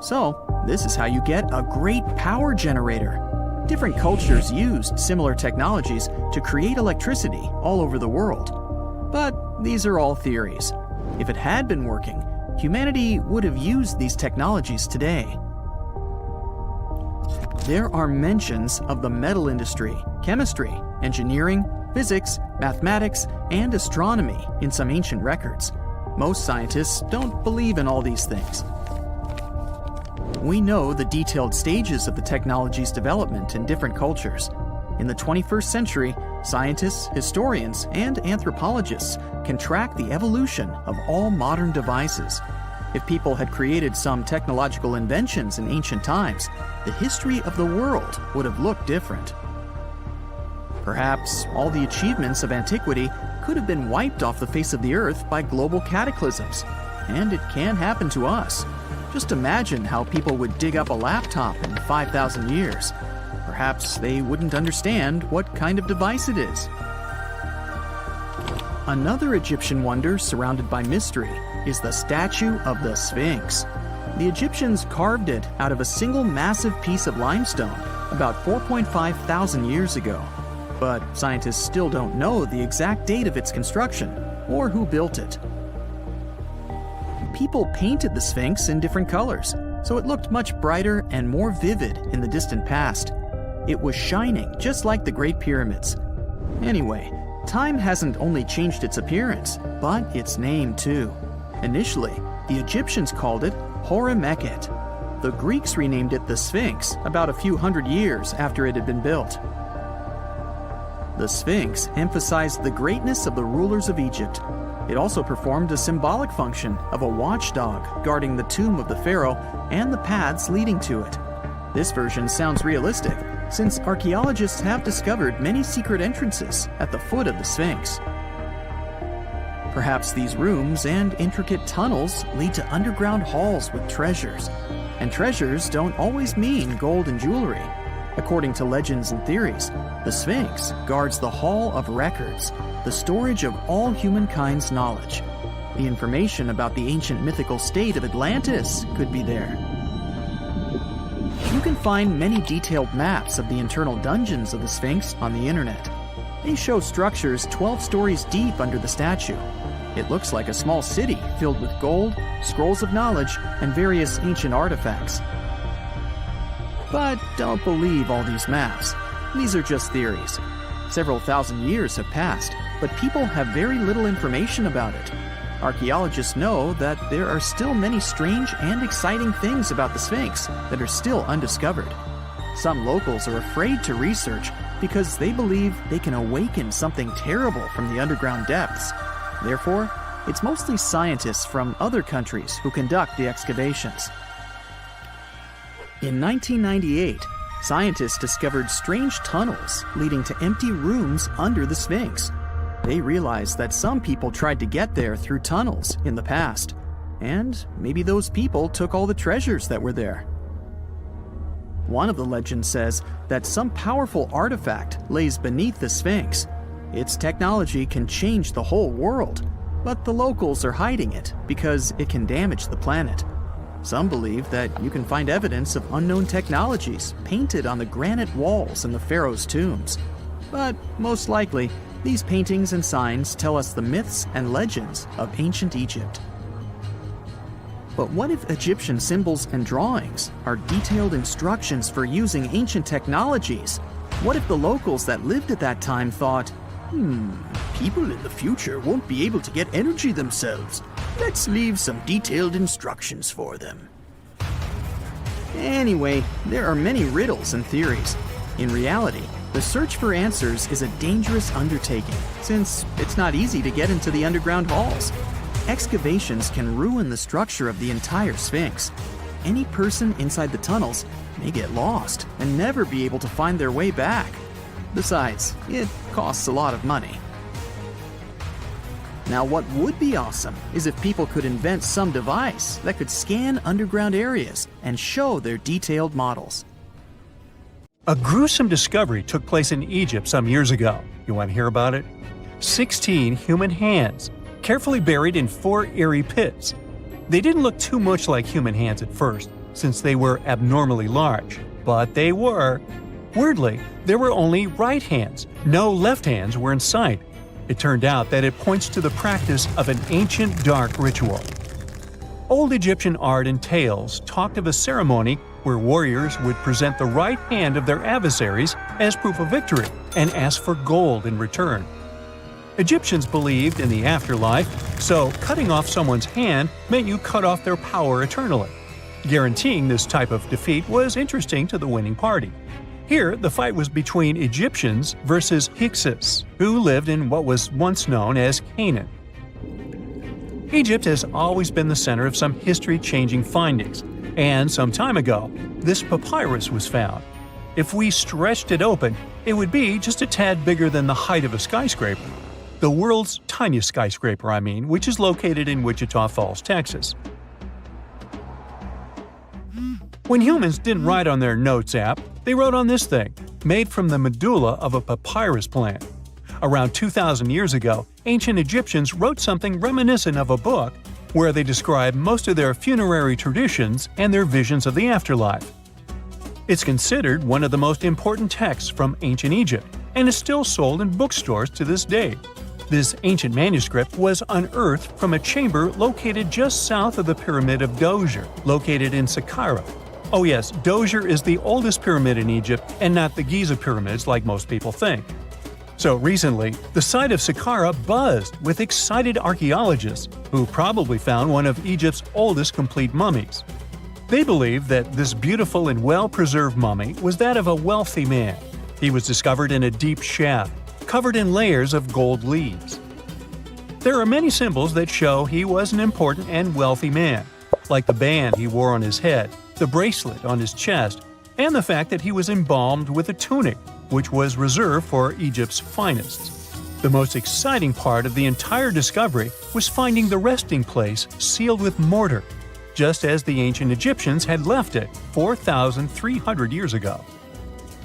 So, this is how you get a great power generator. Different cultures used similar technologies to create electricity all over the world. But these are all theories. If it had been working, humanity would have used these technologies today. There are mentions of the metal industry, chemistry, engineering, physics, mathematics, and astronomy in some ancient records. Most scientists don't believe in all these things. We know the detailed stages of the technology's development in different cultures. In the 21st century, scientists, historians, and anthropologists can track the evolution of all modern devices. If people had created some technological inventions in ancient times, the history of the world would have looked different. Perhaps all the achievements of antiquity could have been wiped off the face of the earth by global cataclysms. And it can happen to us. Just imagine how people would dig up a laptop in 5,000 years. Perhaps they wouldn't understand what kind of device it is. Another Egyptian wonder surrounded by mystery is the statue of the Sphinx. The Egyptians carved it out of a single massive piece of limestone about 4.5 thousand years ago. But scientists still don't know the exact date of its construction or who built it. People painted the Sphinx in different colors, so it looked much brighter and more vivid in the distant past. It was shining just like the Great Pyramids. Anyway, time hasn't only changed its appearance, but its name too. Initially, the Egyptians called it Horemheb. The Greeks renamed it the Sphinx about a few hundred years after it had been built. The Sphinx emphasized the greatness of the rulers of Egypt. It also performed a symbolic function of a watchdog guarding the tomb of the pharaoh and the paths leading to it. This version sounds realistic, since archaeologists have discovered many secret entrances at the foot of the Sphinx. Perhaps these rooms and intricate tunnels lead to underground halls with treasures. And treasures don't always mean gold and jewelry. According to legends and theories, the Sphinx guards the Hall of Records, the storage of all humankind's knowledge. The information about the ancient mythical state of Atlantis could be there. You can find many detailed maps of the internal dungeons of the Sphinx on the internet. They show structures 12 stories deep under the statue. It looks like a small city filled with gold, scrolls of knowledge, and various ancient artifacts. But don't believe all these maps. These are just theories. Several thousand years have passed, but people have very little information about it. Archaeologists know that there are still many strange and exciting things about the Sphinx that are still undiscovered. Some locals are afraid to research because they believe they can awaken something terrible from the underground depths. Therefore, it's mostly scientists from other countries who conduct the excavations. In 1998, scientists discovered strange tunnels leading to empty rooms under the Sphinx. They realized that some people tried to get there through tunnels in the past, and maybe those people took all the treasures that were there. One of the legends says that some powerful artifact lays beneath the Sphinx. Its technology can change the whole world, but the locals are hiding it because it can damage the planet. Some believe that you can find evidence of unknown technologies painted on the granite walls in the pharaoh's tombs. But most likely, these paintings and signs tell us the myths and legends of ancient Egypt. But what if Egyptian symbols and drawings are detailed instructions for using ancient technologies? What if the locals that lived at that time thought, people in the future won't be able to get energy themselves. Let's leave some detailed instructions for them. Anyway, there are many riddles and theories. In reality, the search for answers is a dangerous undertaking, since it's not easy to get into the underground halls. Excavations can ruin the structure of the entire Sphinx. Any person inside the tunnels may get lost and never be able to find their way back. Besides, it costs a lot of money. Now, what would be awesome is if people could invent some device that could scan underground areas and show their detailed models. A gruesome discovery took place in Egypt some years ago. You want to hear about it? 16 human hands, carefully buried in 4 eerie pits. They didn't look too much like human hands at first, since they were abnormally large, but they were. Weirdly, there were only right hands. No left hands were in sight. It turned out that it points to the practice of an ancient dark ritual. Old Egyptian art and tales talked of a ceremony where warriors would present the right hand of their adversaries as proof of victory and asked for gold in return. Egyptians believed in the afterlife, so cutting off someone's hand meant you cut off their power eternally. Guaranteeing this type of defeat was interesting to the winning party. Here, the fight was between Egyptians versus Hyksos, who lived in what was once known as Canaan. Egypt has always been the center of some history-changing findings, and some time ago, this papyrus was found. If we stretched it open, it would be just a tad bigger than the height of a skyscraper. The world's tiniest skyscraper, which is located in Wichita Falls, Texas. When humans didn't write on their Notes app, they wrote on this thing, made from the medulla of a papyrus plant. Around 2,000 years ago, ancient Egyptians wrote something reminiscent of a book where they describe most of their funerary traditions and their visions of the afterlife. It's considered one of the most important texts from ancient Egypt and is still sold in bookstores to this day. This ancient manuscript was unearthed from a chamber located just south of the Pyramid of Djoser, located in Saqqara. Oh yes, Djoser is the oldest pyramid in Egypt and not the Giza pyramids like most people think. So recently, the site of Saqqara buzzed with excited archaeologists who probably found one of Egypt's oldest complete mummies. They believe that this beautiful and well-preserved mummy was that of a wealthy man. He was discovered in a deep shaft, covered in layers of gold leaves. There are many symbols that show he was an important and wealthy man, like the band he wore on his head, the bracelet on his chest, and the fact that he was embalmed with a tunic, which was reserved for Egypt's finest. The most exciting part of the entire discovery was finding the resting place sealed with mortar, just as the ancient Egyptians had left it 4,300 years ago.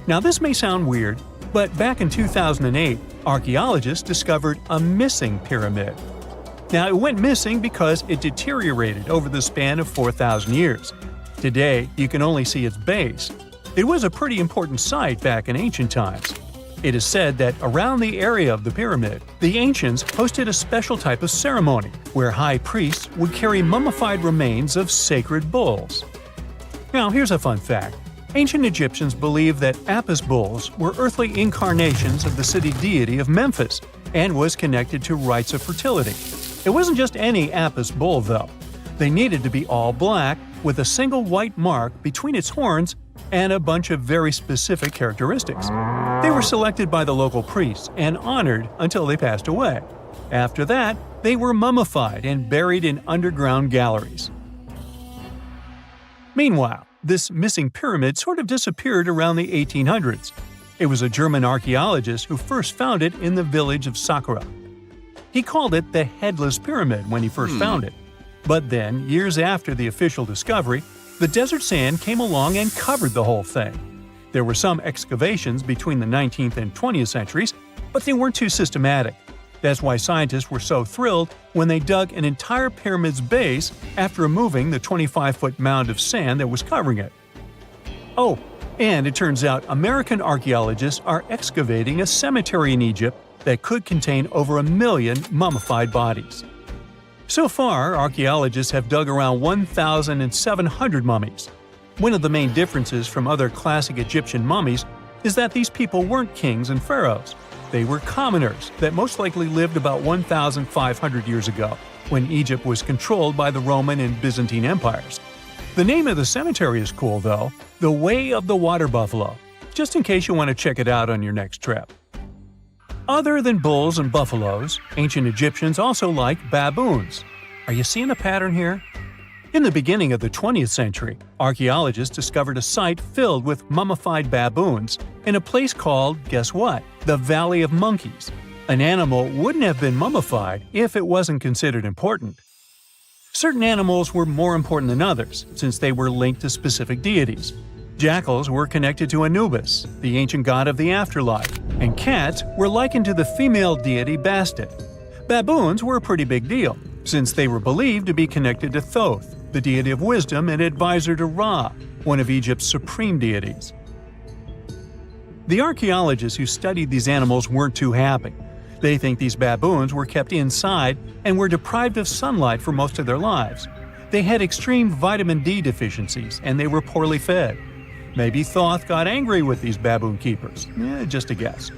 Now this may sound weird, but back in 2008, archaeologists discovered a missing pyramid. Now it went missing because it deteriorated over the span of 4,000 years. Today, you can only see its base. It was a pretty important site back in ancient times. It is said that around the area of the pyramid, the ancients hosted a special type of ceremony where high priests would carry mummified remains of sacred bulls. Now here's a fun fact. Ancient Egyptians believed that Apis bulls were earthly incarnations of the city deity of Memphis and was connected to rites of fertility. It wasn't just any Apis bull though. They needed to be all black with a single white mark between its horns and a bunch of very specific characteristics. They were selected by the local priests and honored until they passed away. After that, they were mummified and buried in underground galleries. Meanwhile, this missing pyramid sort of disappeared around the 1800s. It was a German archaeologist who first found it in the village of Saqqara. He called it the Headless Pyramid when he first found it. But then, years after the official discovery, the desert sand came along and covered the whole thing. There were some excavations between the 19th and 20th centuries, but they weren't too systematic. That's why scientists were so thrilled when they dug an entire pyramid's base after removing the 25-foot mound of sand that was covering it. Oh, and it turns out American archaeologists are excavating a cemetery in Egypt that could contain over 1 million mummified bodies. So far, archaeologists have dug around 1,700 mummies. One of the main differences from other classic Egyptian mummies is that these people weren't kings and pharaohs. They were commoners that most likely lived about 1,500 years ago, when Egypt was controlled by the Roman and Byzantine empires. The name of the cemetery is cool though, the Way of the Water Buffalo, just in case you want to check it out on your next trip. Other than bulls and buffaloes, ancient Egyptians also liked baboons. Are you seeing a pattern here? In the beginning of the 20th century, archaeologists discovered a site filled with mummified baboons in a place called, guess what? The Valley of Monkeys. An animal wouldn't have been mummified if it wasn't considered important. Certain animals were more important than others, since they were linked to specific deities. Jackals were connected to Anubis, the ancient god of the afterlife, and cats were likened to the female deity Bastet. Baboons were a pretty big deal, since they were believed to be connected to Thoth, the deity of wisdom and advisor to Ra, one of Egypt's supreme deities. The archaeologists who studied these animals weren't too happy. They think these baboons were kept inside and were deprived of sunlight for most of their lives. They had extreme vitamin D deficiencies and they were poorly fed. Maybe Thoth got angry with these baboon keepers. Just a guess.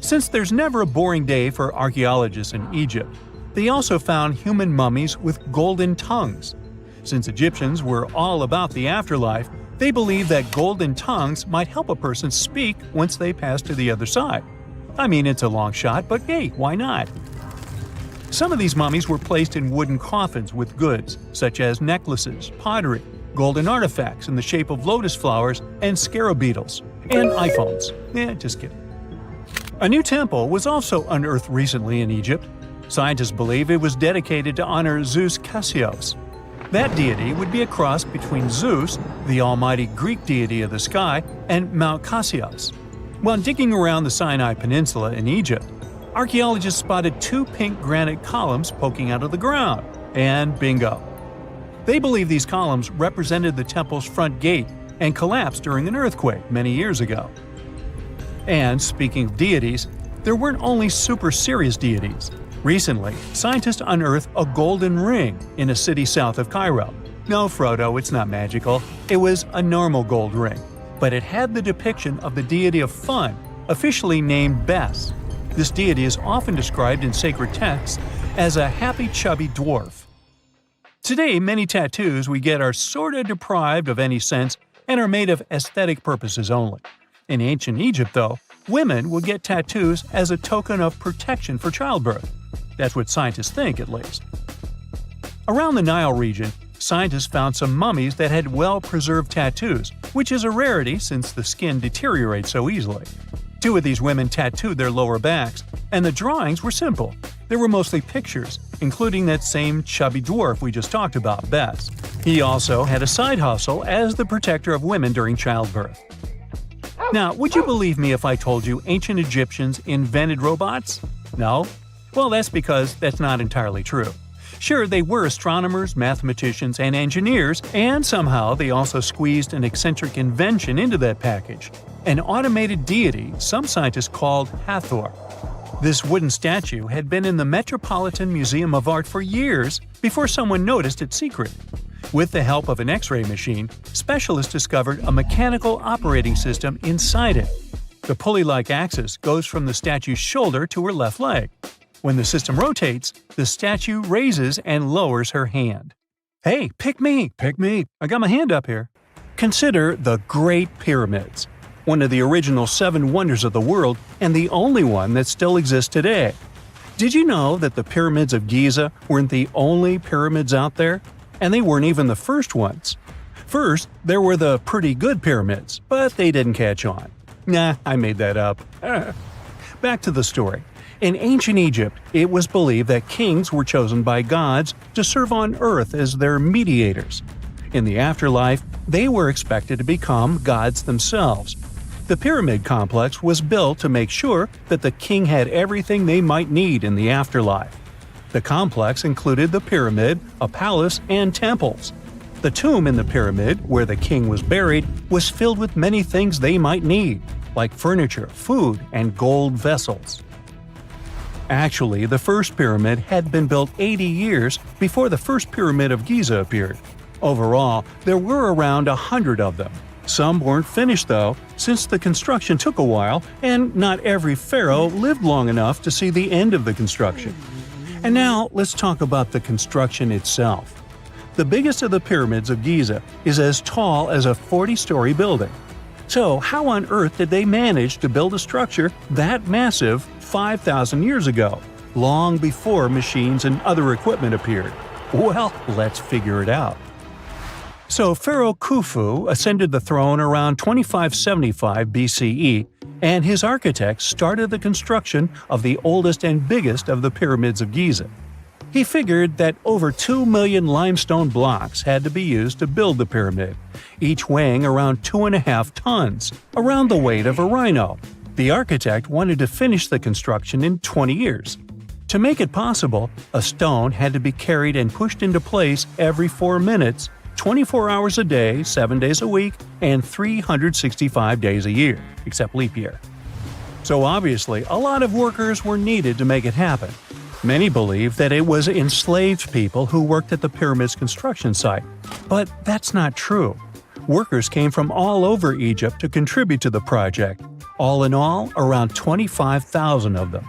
Since there's never a boring day for archaeologists in Egypt, they also found human mummies with golden tongues. Since Egyptians were all about the afterlife, they believed that golden tongues might help a person speak once they pass to the other side. I mean, it's a long shot, but hey, why not? Some of these mummies were placed in wooden coffins with goods, such as necklaces, pottery, golden artifacts in the shape of lotus flowers and scarab beetles, and iPhones. Just kidding. A new temple was also unearthed recently in Egypt. Scientists believe it was dedicated to honor Zeus Cassios. That deity would be a cross between Zeus, the almighty Greek deity of the sky, and Mount Cassios. While digging around the Sinai Peninsula in Egypt, archaeologists spotted 2 pink granite columns poking out of the ground, and bingo. They believe these columns represented the temple's front gate and collapsed during an earthquake many years ago. And speaking of deities, there weren't only super serious deities. Recently, scientists unearthed a golden ring in a city south of Cairo. No, Frodo, it's not magical. It was a normal gold ring, but it had the depiction of the deity of fun, officially named Bes. This deity is often described in sacred texts as a happy chubby dwarf. Today, many tattoos we get are sorta deprived of any sense and are made of aesthetic purposes only. In ancient Egypt, though, women would get tattoos as a token of protection for childbirth. That's what scientists think, at least. Around the Nile region, scientists found some mummies that had well-preserved tattoos, which is a rarity since the skin deteriorates so easily. 2 of these women tattooed their lower backs, and the drawings were simple. They were mostly pictures, including that same chubby dwarf we just talked about, Bes. He also had a side hustle as the protector of women during childbirth. Now, would you believe me if I told you ancient Egyptians invented robots? No? Well, that's because that's not entirely true. Sure, they were astronomers, mathematicians, and engineers, and somehow they also squeezed an eccentric invention into that package. An automated deity some scientists called Hathor. This wooden statue had been in the Metropolitan Museum of Art for years before someone noticed its secret. With the help of an X-ray machine, specialists discovered a mechanical operating system inside it. The pulley-like axis goes from the statue's shoulder to her left leg. When the system rotates, the statue raises and lowers her hand. Hey, pick me! I got my hand up here. Consider the Great Pyramids, one of the original 7 wonders of the world and the only one that still exists today. Did you know that the pyramids of Giza weren't the only pyramids out there? And they weren't even the first ones. First, there were the pretty good pyramids, but they didn't catch on. Nah, I made that up. Back to the story. In ancient Egypt, it was believed that kings were chosen by gods to serve on earth as their mediators. In the afterlife, they were expected to become gods themselves. The pyramid complex was built to make sure that the king had everything they might need in the afterlife. The complex included the pyramid, a palace, and temples. The tomb in the pyramid, where the king was buried, was filled with many things they might need, like furniture, food, and gold vessels. Actually, the first pyramid had been built 80 years before the first pyramid of Giza appeared. Overall, there were around 100 of them. Some weren't finished though, since the construction took a while and not every pharaoh lived long enough to see the end of the construction. And now let's talk about the construction itself. The biggest of the pyramids of Giza is as tall as a 40-story building. So how on earth did they manage to build a structure that massive 5,000 years ago, long before machines and other equipment appeared? Well, let's figure it out. So Pharaoh Khufu ascended the throne around 2575 BCE, and his architects started the construction of the oldest and biggest of the pyramids of Giza. He figured that over 2 million limestone blocks had to be used to build the pyramid, each weighing around 2.5 tons, around the weight of a rhino. The architect wanted to finish the construction in 20 years. To make it possible, a stone had to be carried and pushed into place every 4 minutes, 24 hours a day, 7 days a week, and 365 days a year, except leap year. So obviously, a lot of workers were needed to make it happen. Many believe that it was enslaved people who worked at the pyramid's construction site, but that's not true. Workers came from all over Egypt to contribute to the project. All in all, around 25,000 of them.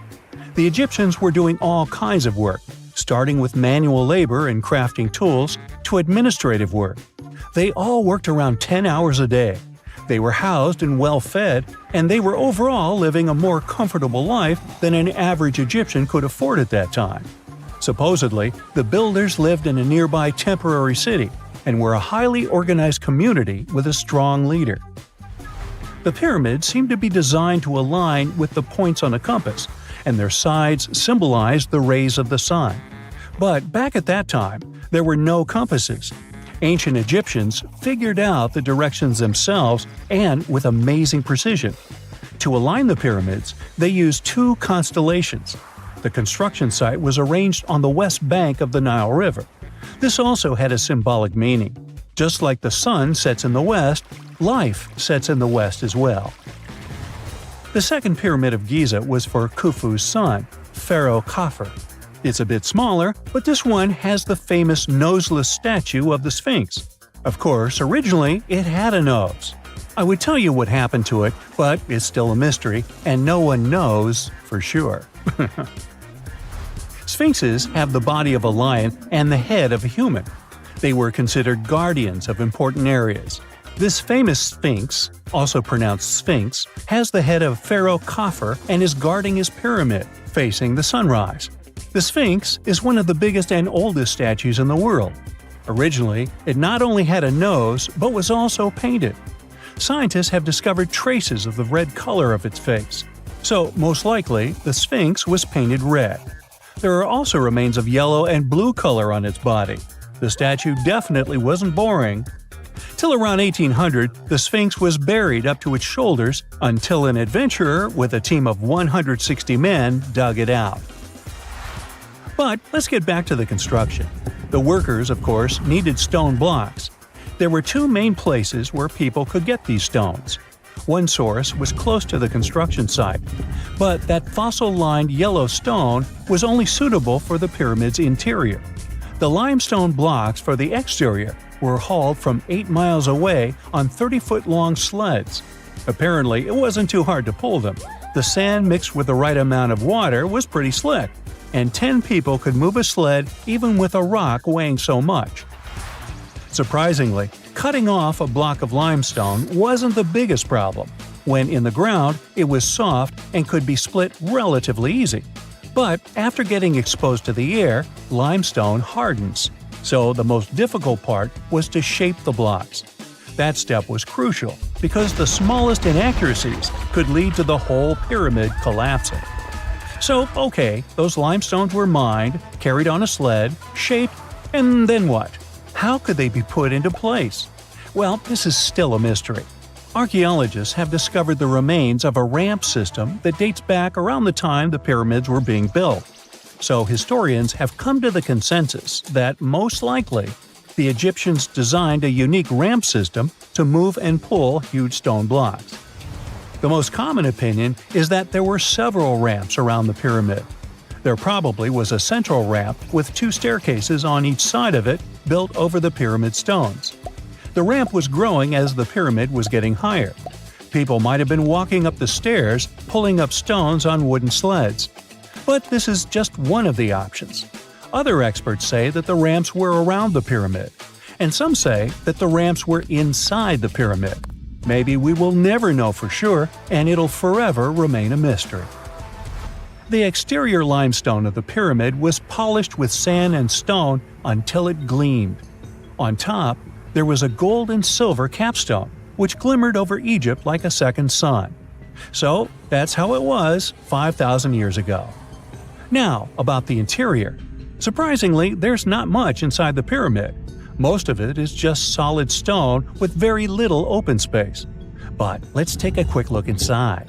The Egyptians were doing all kinds of work, starting with manual labor and crafting tools to administrative work. They all worked around 10 hours a day. They were housed and well fed, and they were overall living a more comfortable life than an average Egyptian could afford at that time. Supposedly, the builders lived in a nearby temporary city and were a highly organized community with a strong leader. The pyramids seemed to be designed to align with the points on a compass, and their sides symbolized the rays of the sun. But back at that time, there were no compasses. Ancient Egyptians figured out the directions themselves and with amazing precision. To align the pyramids, they used two constellations. The construction site was arranged on the west bank of the Nile River. This also had a symbolic meaning. Just like the sun sets in the west, life sets in the west as well. The second pyramid of Giza was for Khufu's son, Pharaoh Khafre. It's a bit smaller, but this one has the famous noseless statue of the Sphinx. Of course, originally it had a nose. I would tell you what happened to it, but it's still a mystery, and no one knows for sure. Sphinxes have the body of a lion and the head of a human. They were considered guardians of important areas. This famous Sphinx, also pronounced Sphinx, has the head of Pharaoh Khafre and is guarding his pyramid, facing the sunrise. The Sphinx is one of the biggest and oldest statues in the world. Originally, it not only had a nose, but was also painted. Scientists have discovered traces of the red color of its face. So, most likely, the Sphinx was painted red. There are also remains of yellow and blue color on its body. The statue definitely wasn't boring. Till around 1800, the Sphinx was buried up to its shoulders until an adventurer with a team of 160 men dug it out. But let's get back to the construction. The workers, of course, needed stone blocks. There were two main places where people could get these stones. One source was close to the construction site, but that fossil-lined yellow stone was only suitable for the pyramid's interior. The limestone blocks for the exterior were hauled from 8 miles away on 30-foot-long sleds. Apparently, it wasn't too hard to pull them. The sand mixed with the right amount of water was pretty slick, and 10 people could move a sled even with a rock weighing so much. Surprisingly, cutting off a block of limestone wasn't the biggest problem. When in the ground, it was soft and could be split relatively easy. But after getting exposed to the air, limestone hardens. So the most difficult part was to shape the blocks. That step was crucial because the smallest inaccuracies could lead to the whole pyramid collapsing. So, okay, those limestones were mined, carried on a sled, shaped, and then what? How could they be put into place? Well, this is still a mystery. Archaeologists have discovered the remains of a ramp system that dates back around the time the pyramids were being built. So historians have come to the consensus that, most likely, the Egyptians designed a unique ramp system to move and pull huge stone blocks. The most common opinion is that there were several ramps around the pyramid. There probably was a central ramp with 2 staircases on each side of it built over the pyramid stones. The ramp was growing as the pyramid was getting higher. People might have been walking up the stairs, pulling up stones on wooden sleds. But this is just one of the options. Other experts say that the ramps were around the pyramid, and some say that the ramps were inside the pyramid. Maybe we will never know for sure, and it'll forever remain a mystery. The exterior limestone of the pyramid was polished with sand and stone until it gleamed. On top, there was a gold and silver capstone, which glimmered over Egypt like a second sun. So, that's how it was 5,000 years ago. Now, about the interior. Surprisingly, there's not much inside the pyramid. Most of it is just solid stone with very little open space. But let's take a quick look inside.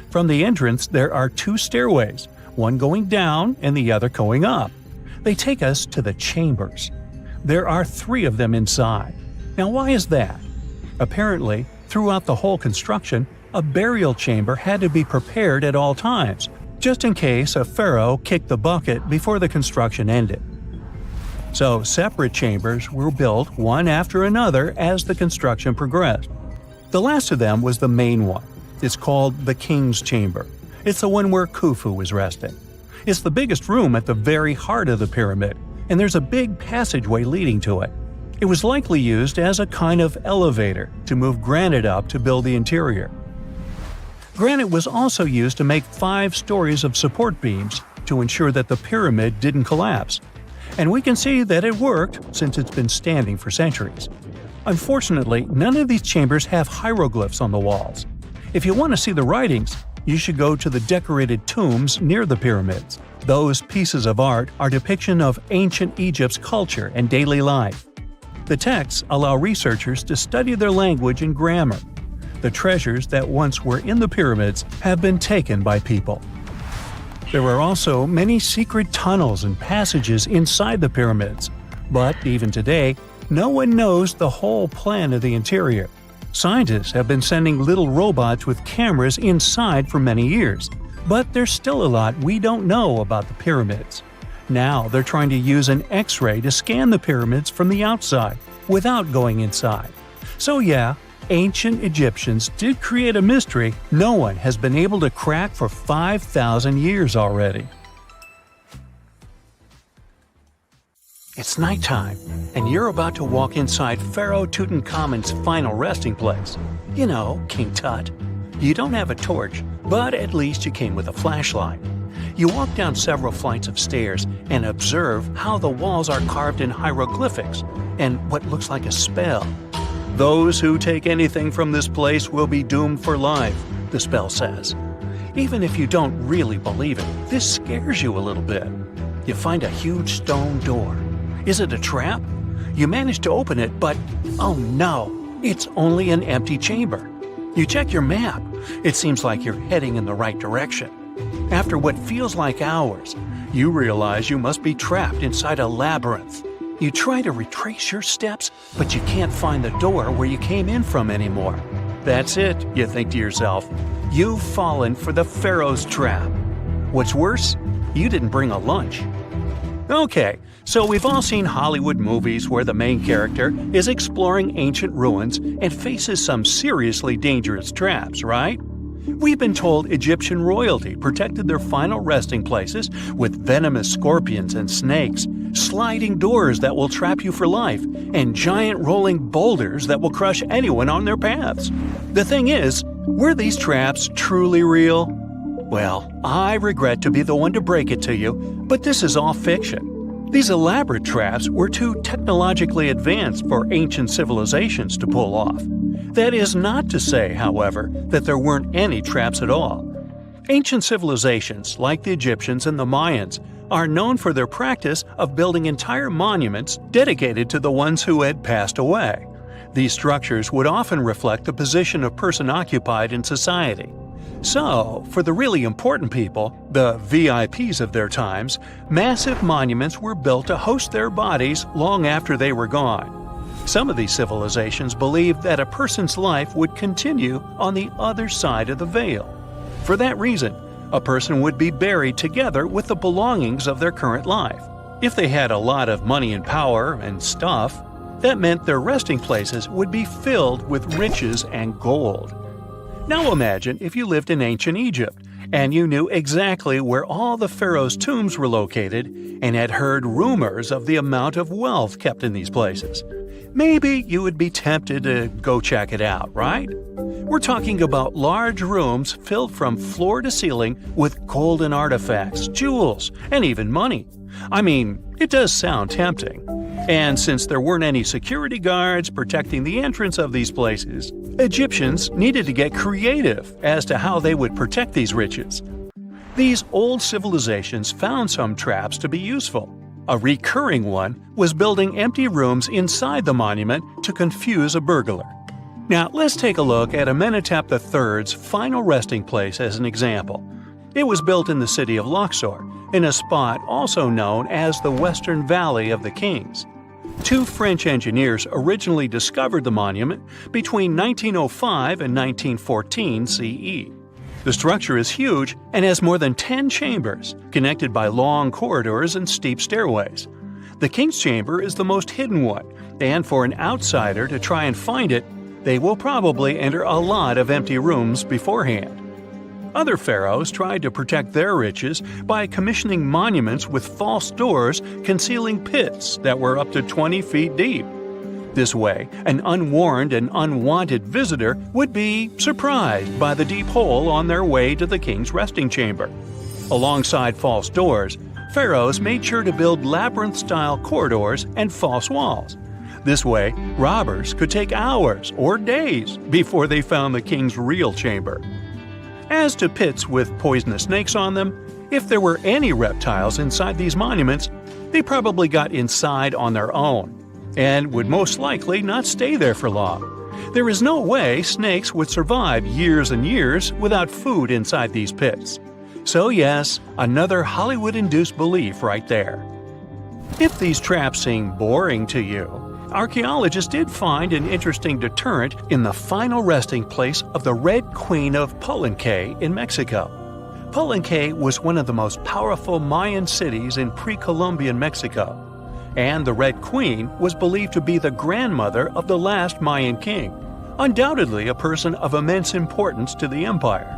From the entrance, there are 2 stairways, one going down and the other going up. They take us to the chambers. There are 3 of them inside. Now, why is that? Apparently, throughout the whole construction, a burial chamber had to be prepared at all times, just in case a pharaoh kicked the bucket before the construction ended. So separate chambers were built one after another as the construction progressed. The last of them was the main one. It's called the King's Chamber. It's the one where Khufu was resting. It's the biggest room at the very heart of the pyramid, and there's a big passageway leading to it. It was likely used as a kind of elevator to move granite up to build the interior. Granite was also used to make 5 stories of support beams to ensure that the pyramid didn't collapse. And we can see that it worked since it's been standing for centuries. Unfortunately, none of these chambers have hieroglyphs on the walls. If you want to see the writings, you should go to the decorated tombs near the pyramids. Those pieces of art are depiction of ancient Egypt's culture and daily life. The texts allow researchers to study their language and grammar. The treasures that once were in the pyramids have been taken by people. There are also many secret tunnels and passages inside the pyramids, but even today, no one knows the whole plan of the interior. Scientists have been sending little robots with cameras inside for many years, but there's still a lot we don't know about the pyramids. Now they're trying to use an X-ray to scan the pyramids from the outside, without going inside. So yeah, ancient Egyptians did create a mystery no one has been able to crack for 5,000 years already. It's nighttime, and you're about to walk inside Pharaoh Tutankhamun's final resting place. You know, King Tut. You don't have a torch, but at least you came with a flashlight. You walk down several flights of stairs and observe how the walls are carved in hieroglyphics and what looks like a spell. Those who take anything from this place will be doomed for life, the spell says. Even if you don't really believe it, this scares you a little bit. You find a huge stone door. Is it a trap? You manage to open it, but oh no, it's only an empty chamber. You check your map. It seems like you're heading in the right direction. After what feels like hours, you realize you must be trapped inside a labyrinth. You try to retrace your steps, but you can't find the door where you came in from anymore. That's it, you think to yourself. You've fallen for the Pharaoh's trap. What's worse, you didn't bring a lunch. Okay, so we've all seen Hollywood movies where the main character is exploring ancient ruins and faces some seriously dangerous traps, right? We've been told Egyptian royalty protected their final resting places with venomous scorpions and snakes, sliding doors that will trap you for life, and giant rolling boulders that will crush anyone on their paths. The thing is, were these traps truly real? Well, I regret to be the one to break it to you, but this is all fiction. These elaborate traps were too technologically advanced for ancient civilizations to pull off. That is not to say, however, that there weren't any traps at all. Ancient civilizations, like the Egyptians and the Mayans, are known for their practice of building entire monuments dedicated to the ones who had passed away. These structures would often reflect the position of person occupied in society. So, for the really important people, the VIPs of their times, massive monuments were built to host their bodies long after they were gone. Some of these civilizations believed that a person's life would continue on the other side of the veil. For that reason, a person would be buried together with the belongings of their current life. If they had a lot of money and power and stuff, that meant their resting places would be filled with riches and gold. Now imagine if you lived in ancient Egypt and you knew exactly where all the pharaohs' tombs were located and had heard rumors of the amount of wealth kept in these places. Maybe you would be tempted to go check it out, right? We're talking about large rooms filled from floor to ceiling with golden artifacts, jewels, and even money. I mean, it does sound tempting. And since there weren't any security guards protecting the entrance of these places, Egyptians needed to get creative as to how they would protect these riches. These old civilizations found some traps to be useful. A recurring one was building empty rooms inside the monument to confuse a burglar. Now, let's take a look at Amenhotep III's final resting place as an example. It was built in the city of Luxor, in a spot also known as the Western Valley of the Kings. 2 French engineers originally discovered the monument between 1905 and 1914 CE. The structure is huge and has more than 10 chambers, connected by long corridors and steep stairways. The king's chamber is the most hidden one, and for an outsider to try and find it, they will probably enter a lot of empty rooms beforehand. Other pharaohs tried to protect their riches by commissioning monuments with false doors concealing pits that were up to 20 feet deep. This way, an unwarned and unwanted visitor would be surprised by the deep hole on their way to the king's resting chamber. Alongside false doors, pharaohs made sure to build labyrinth-style corridors and false walls. This way, robbers could take hours or days before they found the king's real chamber. As to pits with poisonous snakes on them, if there were any reptiles inside these monuments, they probably got inside on their own, and would most likely not stay there for long. There is no way snakes would survive years and years without food inside these pits. So yes, another Hollywood-induced belief right there. If these traps seem boring to you, archaeologists did find an interesting deterrent in the final resting place of the Red Queen of Palenque in Mexico. Palenque was one of the most powerful Mayan cities in pre-Columbian Mexico, and the Red Queen was believed to be the grandmother of the last Mayan king, undoubtedly a person of immense importance to the empire.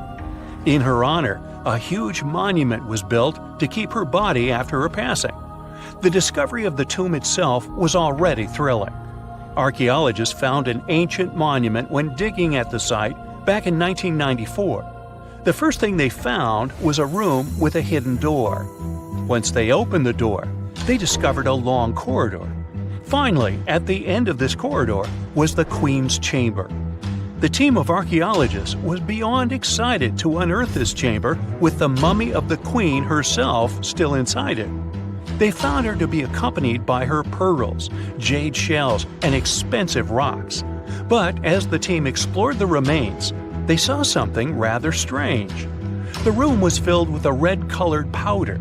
In her honor, a huge monument was built to keep her body after her passing. The discovery of the tomb itself was already thrilling. Archaeologists found an ancient monument when digging at the site back in 1994. The first thing they found was a room with a hidden door. Once they opened the door, they discovered a long corridor. Finally, at the end of this corridor was the Queen's chamber. The team of archaeologists was beyond excited to unearth this chamber with the mummy of the Queen herself still inside it. They found her to be accompanied by her pearls, jade shells, and expensive rocks. But as the team explored the remains, they saw something rather strange. The room was filled with a red-colored powder.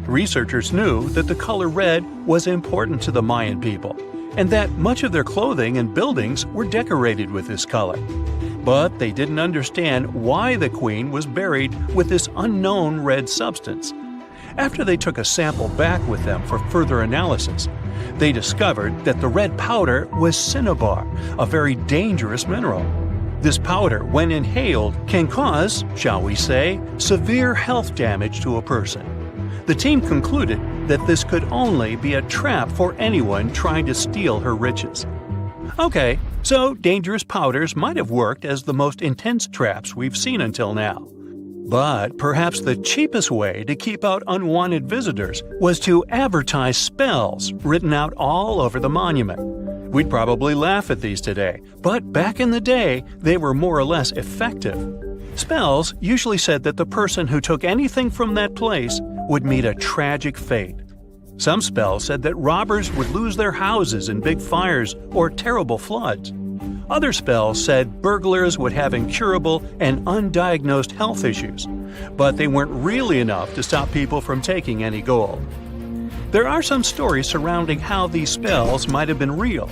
Researchers knew that the color red was important to the Mayan people, and that much of their clothing and buildings were decorated with this color. But they didn't understand why the queen was buried with this unknown red substance. After they took a sample back with them for further analysis, they discovered that the red powder was cinnabar, a very dangerous mineral. This powder, when inhaled, can cause, shall we say, severe health damage to a person. The team concluded that this could only be a trap for anyone trying to steal her riches. Okay, so dangerous powders might have worked as the most intense traps we've seen until now. But perhaps the cheapest way to keep out unwanted visitors was to advertise spells written out all over the monument. We'd probably laugh at these today, but back in the day, they were more or less effective. Spells usually said that the person who took anything from that place would meet a tragic fate. Some spells said that robbers would lose their houses in big fires or terrible floods. Other spells said burglars would have incurable and undiagnosed health issues, but they weren't really enough to stop people from taking any gold. There are some stories surrounding how these spells might have been real.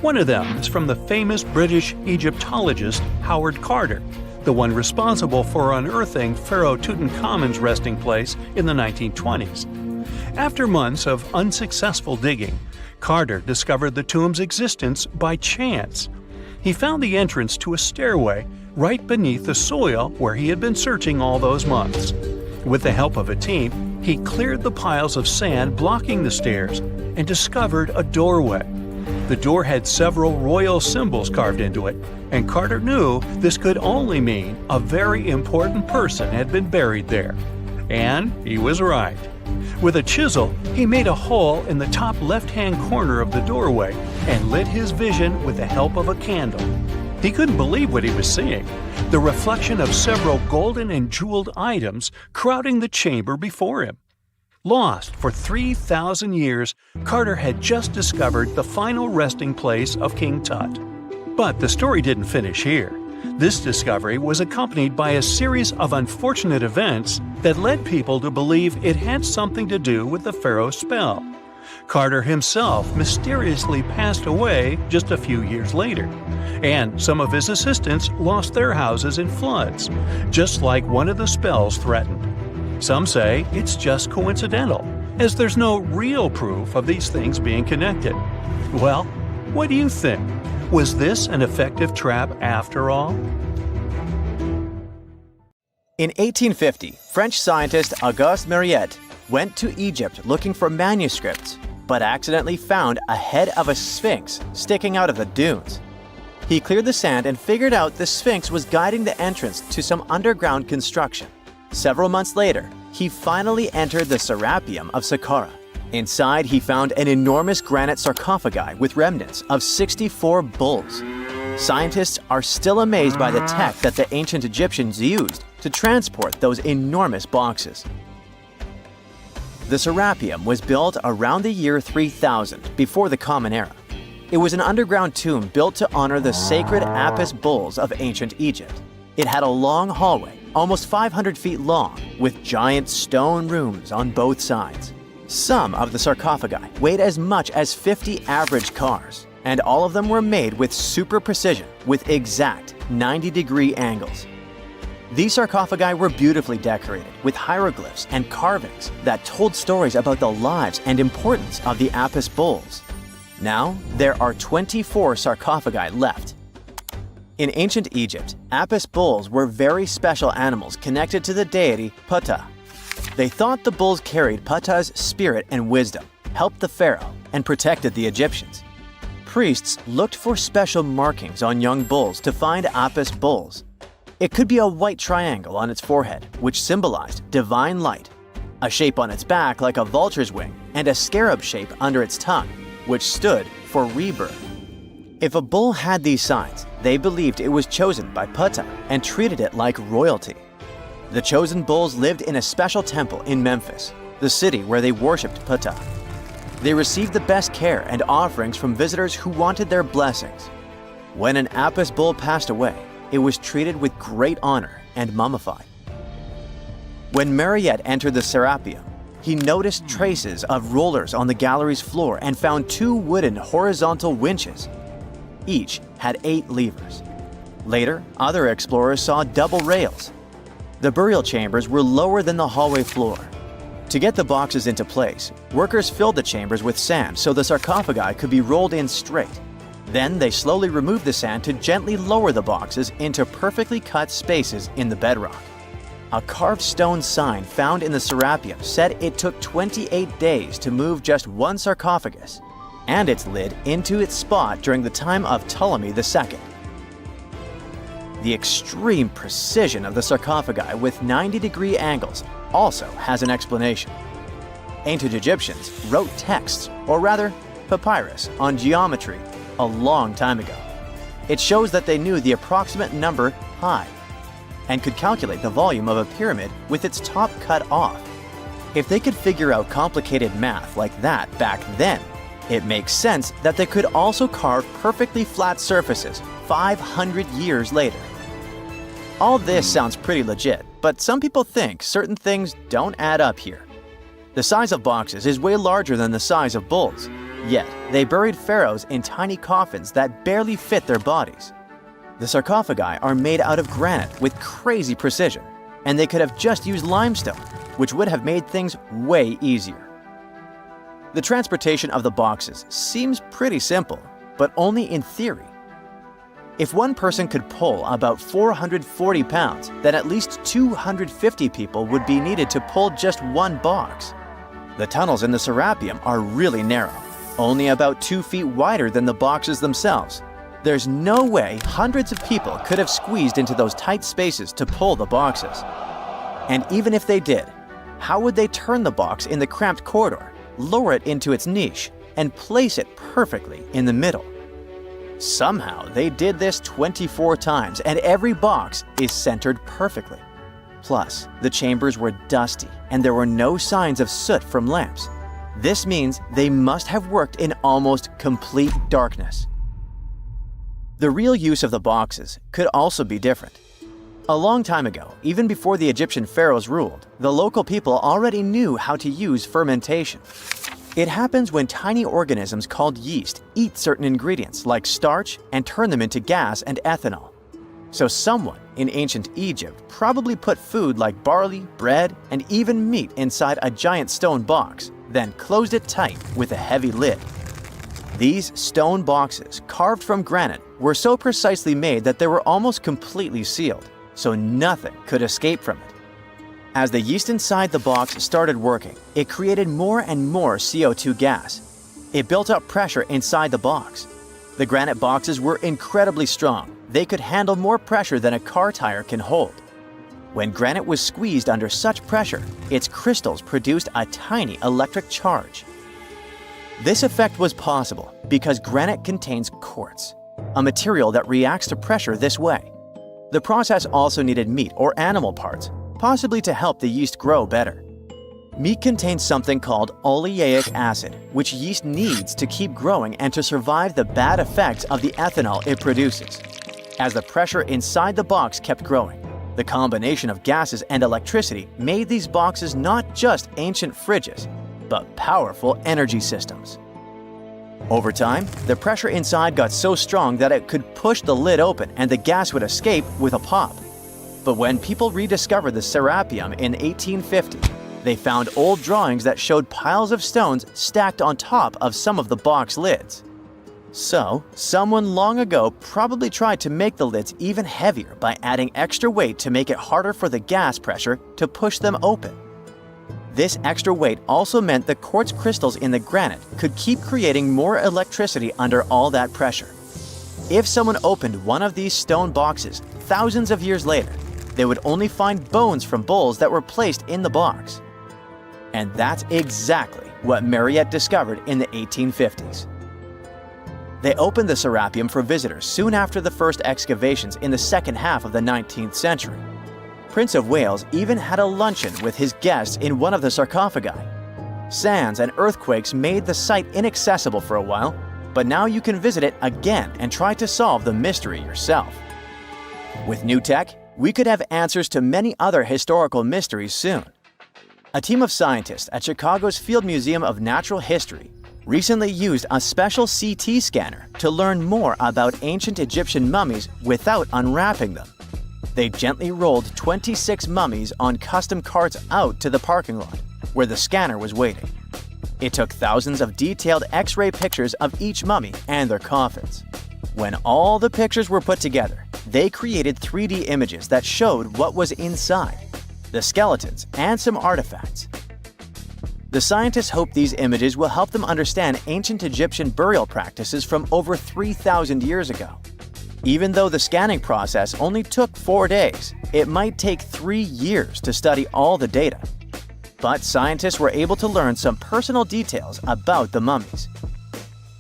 One of them is from the famous British Egyptologist Howard Carter, the one responsible for unearthing Pharaoh Tutankhamun's resting place in the 1920s. After months of unsuccessful digging, Carter discovered the tomb's existence by chance. He found the entrance to a stairway right beneath the soil where he had been searching all those months. With the help of a team, he cleared the piles of sand blocking the stairs and discovered a doorway. The door had several royal symbols carved into it, and Carter knew this could only mean a very important person had been buried there. And he was right. With a chisel, he made a hole in the top left-hand corner of the doorway and lit his vision with the help of a candle. He couldn't believe what he was seeing, the reflection of several golden and jeweled items crowding the chamber before him. Lost for 3,000 years, Carter had just discovered the final resting place of King Tut. But the story didn't finish here. This discovery was accompanied by a series of unfortunate events that led people to believe it had something to do with the pharaoh's spell. Carter himself mysteriously passed away just a few years later, and some of his assistants lost their houses in floods, just like one of the spells threatened. Some say it's just coincidental, as there's no real proof of these things being connected. Well, what do you think? Was this an effective trap after all? In 1850, French scientist Auguste Mariette went to Egypt looking for manuscripts, but accidentally found a head of a sphinx sticking out of the dunes. He cleared the sand and figured out the sphinx was guiding the entrance to some underground construction. Several months later, he finally entered the Sarapium of Saqqara. Inside, he found an enormous granite sarcophagi with remnants of 64 bulls. Scientists are still amazed by the tech that the ancient Egyptians used to transport those enormous boxes. The Sarapium was built around the year 3000 before the Common Era. It was an underground tomb built to honor the sacred Apis bulls of ancient Egypt. It had a long hallway, almost 500 feet long, with giant stone rooms on both sides. Some of the sarcophagi weighed as much as 50 average cars, and all of them were made with super precision with exact 90-degree angles. These sarcophagi were beautifully decorated with hieroglyphs and carvings that told stories about the lives and importance of the Apis bulls. Now, there are 24 sarcophagi left. In ancient Egypt, Apis bulls were very special animals connected to the deity Ptah. They thought the bulls carried Ptah's spirit and wisdom, helped the pharaoh, and protected the Egyptians. Priests looked for special markings on young bulls to find Apis bulls. It could be a white triangle on its forehead, which symbolized divine light, a shape on its back like a vulture's wing, and a scarab shape under its tongue, which stood for rebirth. If a bull had these signs, they believed it was chosen by Ptah and treated it like royalty. The chosen bulls lived in a special temple in Memphis, the city where they worshipped Ptah. They received the best care and offerings from visitors who wanted their blessings. When an Apis bull passed away, it was treated with great honor and mummified. When Mariette entered the Serapeum, he noticed traces of rollers on the gallery's floor and found 2 wooden horizontal winches. Each had 8 levers. Later, other explorers saw double rails. The burial chambers were lower than the hallway floor. To get the boxes into place, workers filled the chambers with sand so the sarcophagi could be rolled in straight. Then they slowly removed the sand to gently lower the boxes into perfectly cut spaces in the bedrock. A carved stone sign found in the Serapeum said it took 28 days to move just one sarcophagus and its lid into its spot during the time of Ptolemy II. The extreme precision of the sarcophagi with 90-degree angles also has an explanation. Ancient Egyptians wrote texts, or rather, papyrus, on geometry a long time ago. It shows that they knew the approximate number pi and could calculate the volume of a pyramid with its top cut off. If they could figure out complicated math like that back then, it makes sense that they could also carve perfectly flat surfaces 500 years later. All this sounds pretty legit, but some people think certain things don't add up here. The size of boxes is way larger than the size of bulls, yet they buried pharaohs in tiny coffins that barely fit their bodies. The sarcophagi are made out of granite with crazy precision, and they could have just used limestone, which would have made things way easier. The transportation of the boxes seems pretty simple, but only in theory. If one person could pull about 440 pounds, then at least 250 people would be needed to pull just one box. The tunnels in the Serapeum are really narrow, only about 2 feet wider than the boxes themselves. There's no way hundreds of people could have squeezed into those tight spaces to pull the boxes. And even if they did, how would they turn the box in the cramped corridor, lower it into its niche, and place it perfectly in the middle? Somehow they did this 24 times, and every box is centered perfectly. Plus, the chambers were dusty, and there were no signs of soot from lamps. This means they must have worked in almost complete darkness. The real use of the boxes could also be different. A long time ago, even before the Egyptian pharaohs ruled, the local people already knew how to use fermentation. It happens when tiny organisms called yeast eat certain ingredients like starch and turn them into gas and ethanol. So someone in ancient Egypt probably put food like barley, bread, and even meat inside a giant stone box, then closed it tight with a heavy lid. These stone boxes, carved from granite, were so precisely made that they were almost completely sealed, so nothing could escape from it. As the yeast inside the box started working, it created more and more CO2 gas. It built up pressure inside the box. The granite boxes were incredibly strong. They could handle more pressure than a car tire can hold. When granite was squeezed under such pressure, its crystals produced a tiny electric charge. This effect was possible because granite contains quartz, a material that reacts to pressure this way. The process also needed meat or animal parts, possibly to help the yeast grow better. Meat contains something called oleic acid, which yeast needs to keep growing and to survive the bad effects of the ethanol it produces. As the pressure inside the box kept growing, the combination of gases and electricity made these boxes not just ancient fridges, but powerful energy systems. Over time, the pressure inside got so strong that it could push the lid open and the gas would escape with a pop. But when people rediscovered the Sarapium in 1850, they found old drawings that showed piles of stones stacked on top of some of the box lids. So, someone long ago probably tried to make the lids even heavier by adding extra weight to make it harder for the gas pressure to push them open. This extra weight also meant the quartz crystals in the granite could keep creating more electricity under all that pressure. If someone opened one of these stone boxes thousands of years later, they would only find bones from bulls that were placed in the box. And that's exactly what Mariette discovered in the 1850s. They opened the Serapeum for visitors soon after the first excavations in the second half of the 19th century. Prince of Wales even had a luncheon with his guests in one of the sarcophagi. Sands and earthquakes made the site inaccessible for a while, but now you can visit it again and try to solve the mystery yourself. With new tech, we could have answers to many other historical mysteries soon. A team of scientists at Chicago's Field Museum of Natural History recently used a special CT scanner to learn more about ancient Egyptian mummies without unwrapping them. They gently rolled 26 mummies on custom carts out to the parking lot, where the scanner was waiting. It took thousands of detailed X-ray pictures of each mummy and their coffins. When all the pictures were put together, they created 3D images that showed what was inside, the skeletons and some artifacts. The scientists hope these images will help them understand ancient Egyptian burial practices from over 3,000 years ago. Even though the scanning process only took 4 days, it might take 3 years to study all the data. But scientists were able to learn some personal details about the mummies.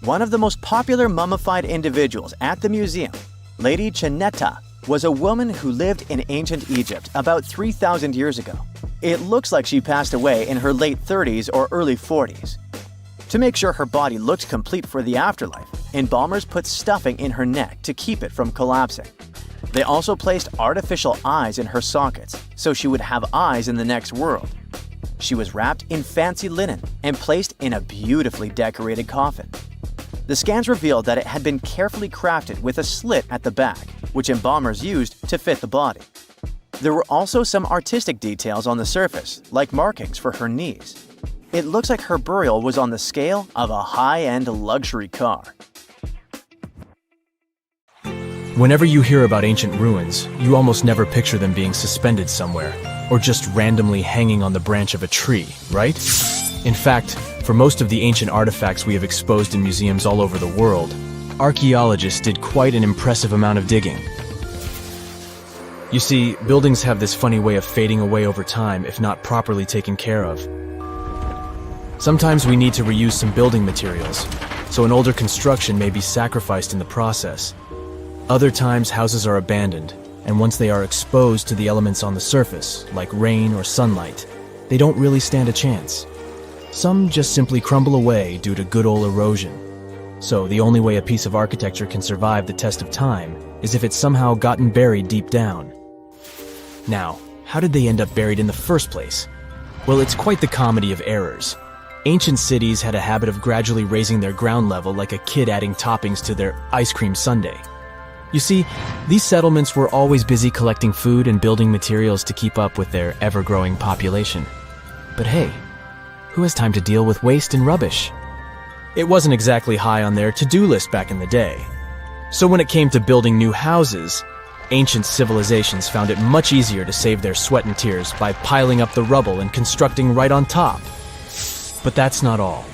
One of the most popular mummified individuals at the museum, Lady Chineta, was a woman who lived in ancient Egypt about 3,000 years ago. It looks like she passed away in her late 30s or early 40s. To make sure her body looked complete for the afterlife, embalmers put stuffing in her neck to keep it from collapsing. They also placed artificial eyes in her sockets, so she would have eyes in the next world. She was wrapped in fancy linen and placed in a beautifully decorated coffin. The scans revealed that it had been carefully crafted with a slit at the back, which embalmers used to fit the body. There were also some artistic details on the surface, like markings for her knees. It looks like her burial was on the scale of a high-end luxury car. Whenever you hear about ancient ruins, you almost never picture them being suspended somewhere, or just randomly hanging on the branch of a tree, right? In fact, for most of the ancient artifacts we have exposed in museums all over the world, archaeologists did quite an impressive amount of digging. You see, buildings have this funny way of fading away over time if not properly taken care of. Sometimes we need to reuse some building materials, so an older construction may be sacrificed in the process. Other times houses are abandoned, and once they are exposed to the elements on the surface, like rain or sunlight, they don't really stand a chance. Some just simply crumble away due to good old erosion. So the only way a piece of architecture can survive the test of time is if it's somehow gotten buried deep down. Now, how did they end up buried in the first place? Well, it's quite the comedy of errors. Ancient cities had a habit of gradually raising their ground level like a kid adding toppings to their ice cream sundae. You see, these settlements were always busy collecting food and building materials to keep up with their ever-growing population. But hey, Who has time to deal with waste and rubbish? It wasn't exactly high on their to-do list back in the day. So when it came to building new houses, ancient civilizations found it much easier to save their sweat and tears by piling up the rubble and constructing right on top. But that's not all.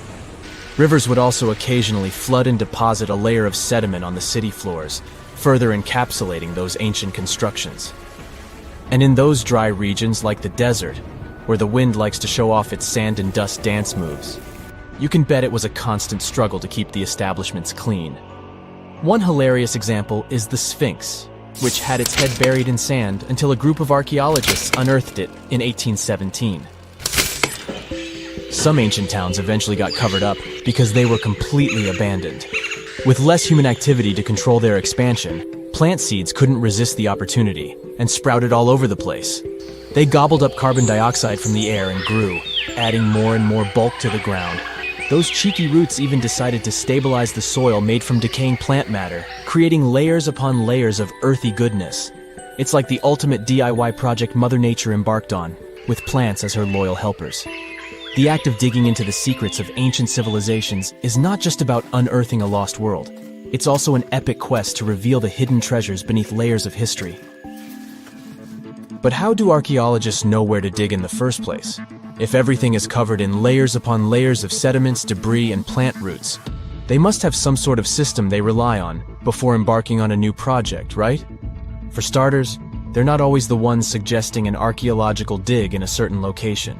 Rivers would also occasionally flood and deposit a layer of sediment on the city floors, further encapsulating those ancient constructions. And in those dry regions like the desert, where the wind likes to show off its sand and dust dance moves, you can bet it was a constant struggle to keep the establishments clean. One hilarious example is the Sphinx, which had its head buried in sand until a group of archaeologists unearthed it in 1817. Some ancient towns eventually got covered up because they were completely abandoned. With less human activity to control their expansion, plant seeds couldn't resist the opportunity and sprouted all over the place. They gobbled up carbon dioxide from the air and grew, adding more and more bulk to the ground. Those cheeky roots even decided to stabilize the soil made from decaying plant matter, creating layers upon layers of earthy goodness. It's like the ultimate DIY project Mother Nature embarked on, with plants as her loyal helpers. The act of digging into the secrets of ancient civilizations is not just about unearthing a lost world. It's also an epic quest to reveal the hidden treasures beneath layers of history. But how do archaeologists know where to dig in the first place? If everything is covered in layers upon layers of sediments, debris, and plant roots, they must have some sort of system they rely on before embarking on a new project, right? For starters, they're not always the ones suggesting an archaeological dig in a certain location.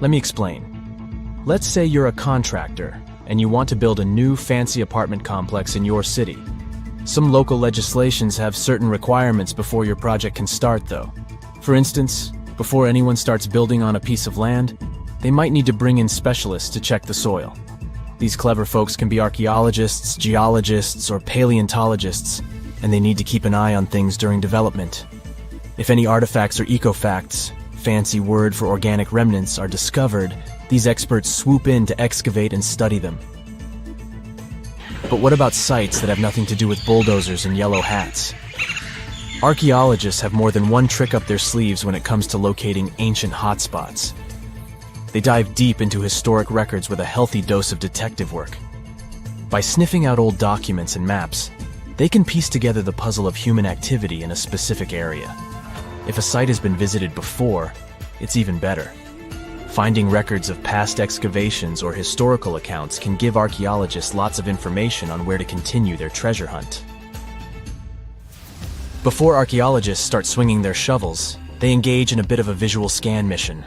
Let me explain. Let's say you're a contractor and you want to build a new fancy apartment complex in your city. Some local legislations have certain requirements before your project can start, though. For instance, before anyone starts building on a piece of land, they might need to bring in specialists to check the soil. These clever folks can be archaeologists, geologists, or paleontologists, and they need to keep an eye on things during development. If any artifacts or ecofacts, fancy word for organic remnants, are discovered, these experts swoop in to excavate and study them. But what about sites that have nothing to do with bulldozers and yellow hats? Archaeologists have more than one trick up their sleeves when it comes to locating ancient hotspots. They dive deep into historic records with a healthy dose of detective work. By sniffing out old documents and maps, they can piece together the puzzle of human activity in a specific area. If a site has been visited before, it's even better. Finding records of past excavations or historical accounts can give archaeologists lots of information on where to continue their treasure hunt. Before archaeologists start swinging their shovels, they engage in a bit of a visual scan mission.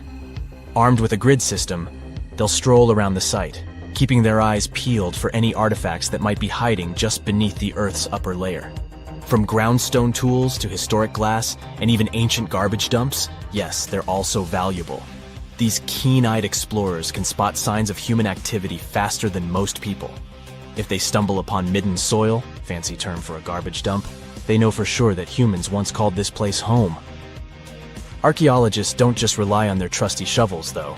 Armed with a grid system, they'll stroll around the site, keeping their eyes peeled for any artifacts that might be hiding just beneath the Earth's upper layer. From groundstone tools to historic glass and even ancient garbage dumps, yes, they're also valuable. These keen-eyed explorers can spot signs of human activity faster than most people. If they stumble upon midden soil, fancy term for a garbage dump, they know for sure that humans once called this place home. Archaeologists don't just rely on their trusty shovels, though.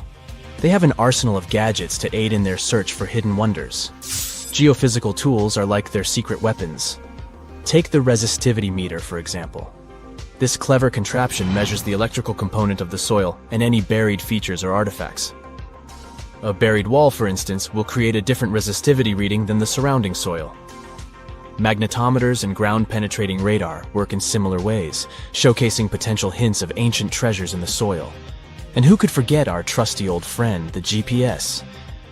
They have an arsenal of gadgets to aid in their search for hidden wonders. Geophysical tools are like their secret weapons. Take the resistivity meter, for example. This clever contraption measures the electrical component of the soil and any buried features or artifacts. A buried wall, for instance, will create a different resistivity reading than the surrounding soil. Magnetometers and ground-penetrating radar work in similar ways, showcasing potential hints of ancient treasures in the soil. And who could forget our trusty old friend, the GPS?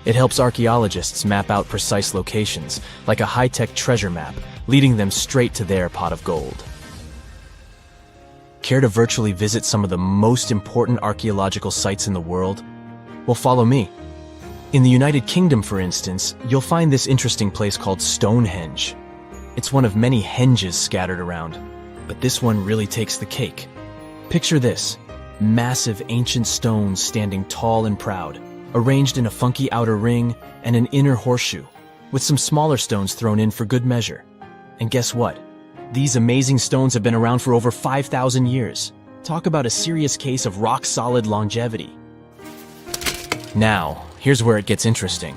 It helps archaeologists map out precise locations, like a high-tech treasure map, leading them straight to their pot of gold. Care to virtually visit some of the most important archaeological sites in the world? Well, follow me. In the United Kingdom, for instance, you'll find this interesting place called Stonehenge. It's one of many henges scattered around, but this one really takes the cake. Picture this: massive ancient stones standing tall and proud, arranged in a funky outer ring and an inner horseshoe, with some smaller stones thrown in for good measure. And guess what? These amazing stones have been around for over 5,000 years. Talk about a serious case of rock-solid longevity. Now, here's where it gets interesting.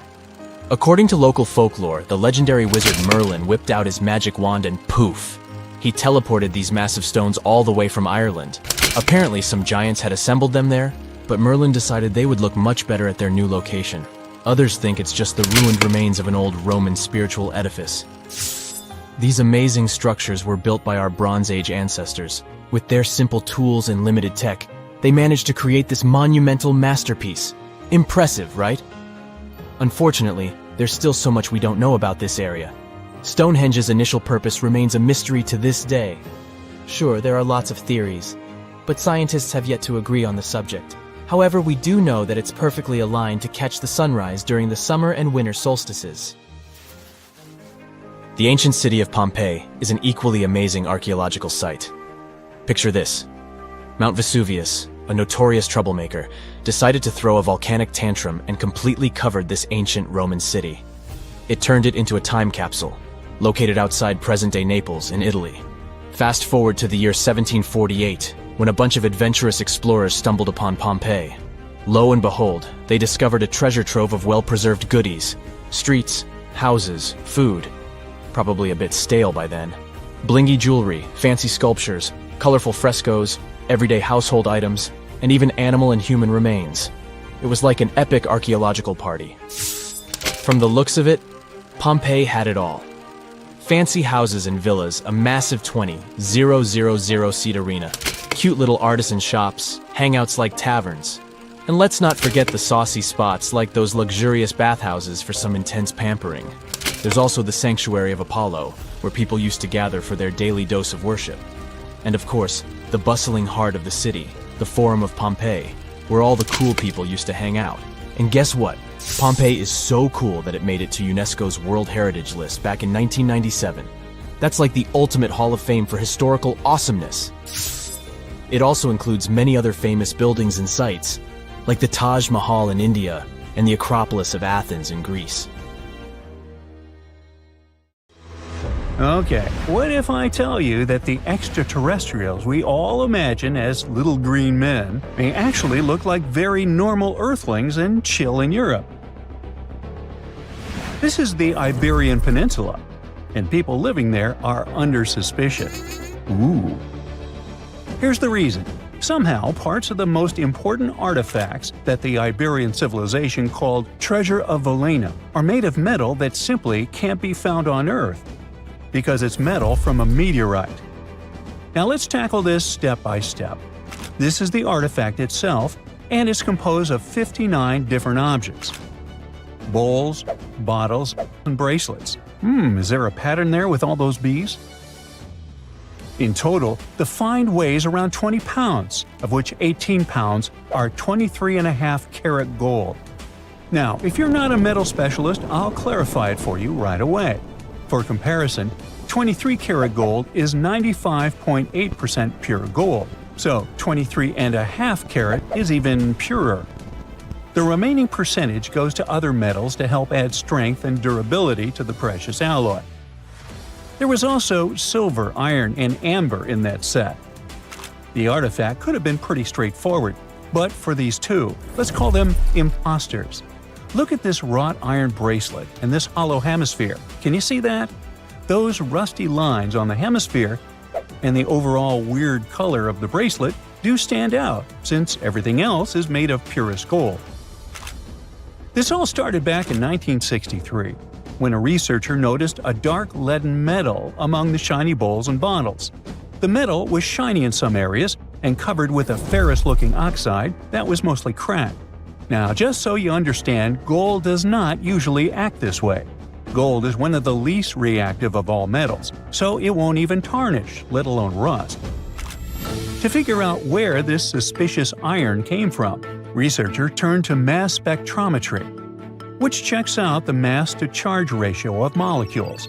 According to local folklore, the legendary wizard Merlin whipped out his magic wand and poof! He teleported these massive stones all the way from Ireland. Apparently, some giants had assembled them there, but Merlin decided they would look much better at their new location. Others think it's just the ruined remains of an old Roman spiritual edifice. These amazing structures were built by our Bronze Age ancestors. With their simple tools and limited tech, they managed to create this monumental masterpiece. Impressive, right? Unfortunately, there's still so much we don't know about this area. Stonehenge's initial purpose remains a mystery to this day. Sure, there are lots of theories, but scientists have yet to agree on the subject. However, we do know that it's perfectly aligned to catch the sunrise during the summer and winter solstices. The ancient city of Pompeii is an equally amazing archaeological site. Picture this. Mount Vesuvius, a notorious troublemaker, decided to throw a volcanic tantrum and completely covered this ancient Roman city. It turned it into a time capsule, located outside present-day Naples in Italy. Fast forward to the year 1748, when a bunch of adventurous explorers stumbled upon Pompeii. Lo and behold, they discovered a treasure trove of well-preserved goodies: streets, houses, food. Probably a bit stale by then. Blingy jewelry, fancy sculptures, colorful frescoes, everyday household items, and even animal and human remains. It was like an epic archaeological party. From the looks of it, Pompeii had it all. Fancy houses and villas, a massive 20,000-seat arena, cute little artisan shops, hangouts like taverns. And let's not forget the saucy spots like those luxurious bathhouses for some intense pampering. There's also the Sanctuary of Apollo, where people used to gather for their daily dose of worship. And of course, the bustling heart of the city, the Forum of Pompeii, where all the cool people used to hang out. And guess what? Pompeii is so cool that it made it to UNESCO's World Heritage List back in 1997. That's like the ultimate Hall of Fame for historical awesomeness. It also includes many other famous buildings and sites, like the Taj Mahal in India and the Acropolis of Athens in Greece. Okay, what if I tell you that the extraterrestrials we all imagine as little green men may actually look like very normal Earthlings and chill in Europe? This is the Iberian Peninsula, and people living there are under suspicion. Ooh. Here's the reason. Somehow, parts of the most important artifacts that the Iberian civilization called Treasure of Valena are made of metal that simply can't be found on Earth, because it's metal from a meteorite. Now let's tackle this step by step. This is the artifact itself, and it's composed of 59 different objects. Bowls, bottles, and bracelets. Is there a pattern there with all those bees? In total, the find weighs around 20 pounds, of which 18 pounds are 23.5 karat gold. Now, if you're not a metal specialist, I'll clarify it for you right away. For comparison, 23 karat gold is 95.8% pure gold, so 23.5 karat is even purer. The remaining percentage goes to other metals to help add strength and durability to the precious alloy. There was also silver, iron, and amber in that set. The artifact could have been pretty straightforward, but for these two, let's call them imposters. Look at this wrought iron bracelet and this hollow hemisphere. Can you see that? Those rusty lines on the hemisphere and the overall weird color of the bracelet do stand out, since everything else is made of purest gold. This all started back in 1963, when a researcher noticed a dark leaden metal among the shiny bowls and bottles. The metal was shiny in some areas and covered with a ferrous-looking oxide that was mostly cracked. Now, just so you understand, gold does not usually act this way. Gold is one of the least reactive of all metals, so it won't even tarnish, let alone rust. To figure out where this suspicious iron came from, researchers turned to mass spectrometry, which checks out the mass-to-charge ratio of molecules.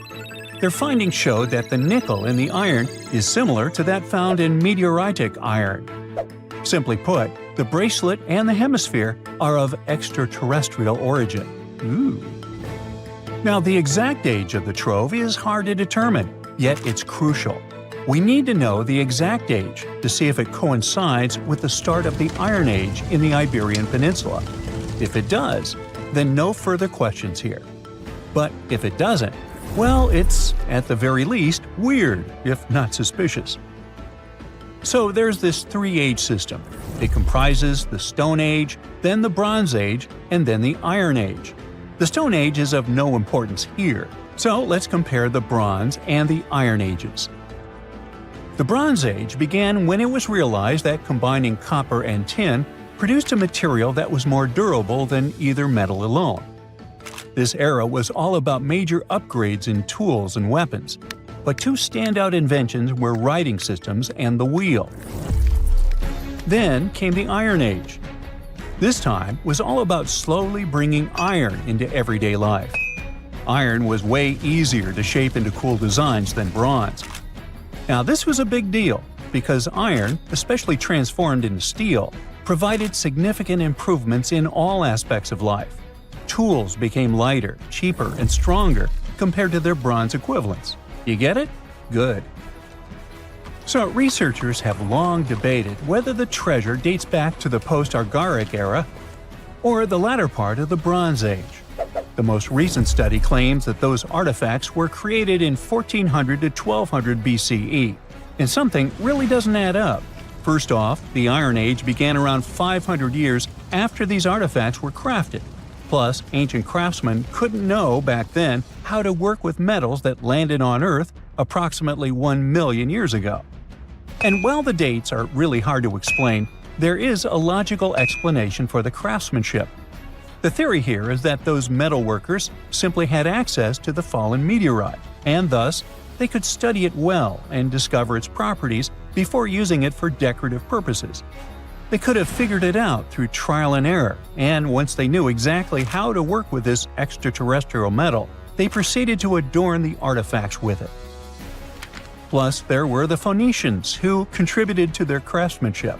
Their findings showed that the nickel in the iron is similar to that found in meteoritic iron. Simply put, the bracelet and the hemisphere are of extraterrestrial origin. Ooh. Now, the exact age of the trove is hard to determine, yet it's crucial. We need to know the exact age to see if it coincides with the start of the Iron Age in the Iberian Peninsula. If it does, then no further questions here. But if it doesn't, well, it's, at the very least, weird, if not suspicious. So there's this three-age system: It comprises the Stone Age, then the Bronze Age, and then the Iron Age. The Stone Age is of no importance here, so let's compare the Bronze and the Iron Ages. The Bronze Age began when it was realized that combining copper and tin produced a material that was more durable than either metal alone. This era was all about major upgrades in tools and weapons, but two standout inventions were writing systems and the wheel. Then came the Iron Age. This time was all about slowly bringing iron into everyday life. Iron was way easier to shape into cool designs than bronze. Now this was a big deal, because iron, especially transformed into steel, provided significant improvements in all aspects of life. Tools became lighter, cheaper, and stronger compared to their bronze equivalents. You get it? Good. So researchers have long debated whether the treasure dates back to the post-Archaic era or the latter part of the Bronze Age. The most recent study claims that those artifacts were created in 1400 to 1200 BCE, and something really doesn't add up. First off, the Iron Age began around 500 years after these artifacts were crafted. Plus, ancient craftsmen couldn't know back then how to work with metals that landed on Earth approximately 1 million years ago. And while the dates are really hard to explain, there is a logical explanation for the craftsmanship. The theory here is that those metal workers simply had access to the fallen meteorite, and thus they could study it well and discover its properties before using it for decorative purposes. They could have figured it out through trial and error, and once they knew exactly how to work with this extraterrestrial metal, they proceeded to adorn the artifacts with it. Plus, there were the Phoenicians, who contributed to their craftsmanship.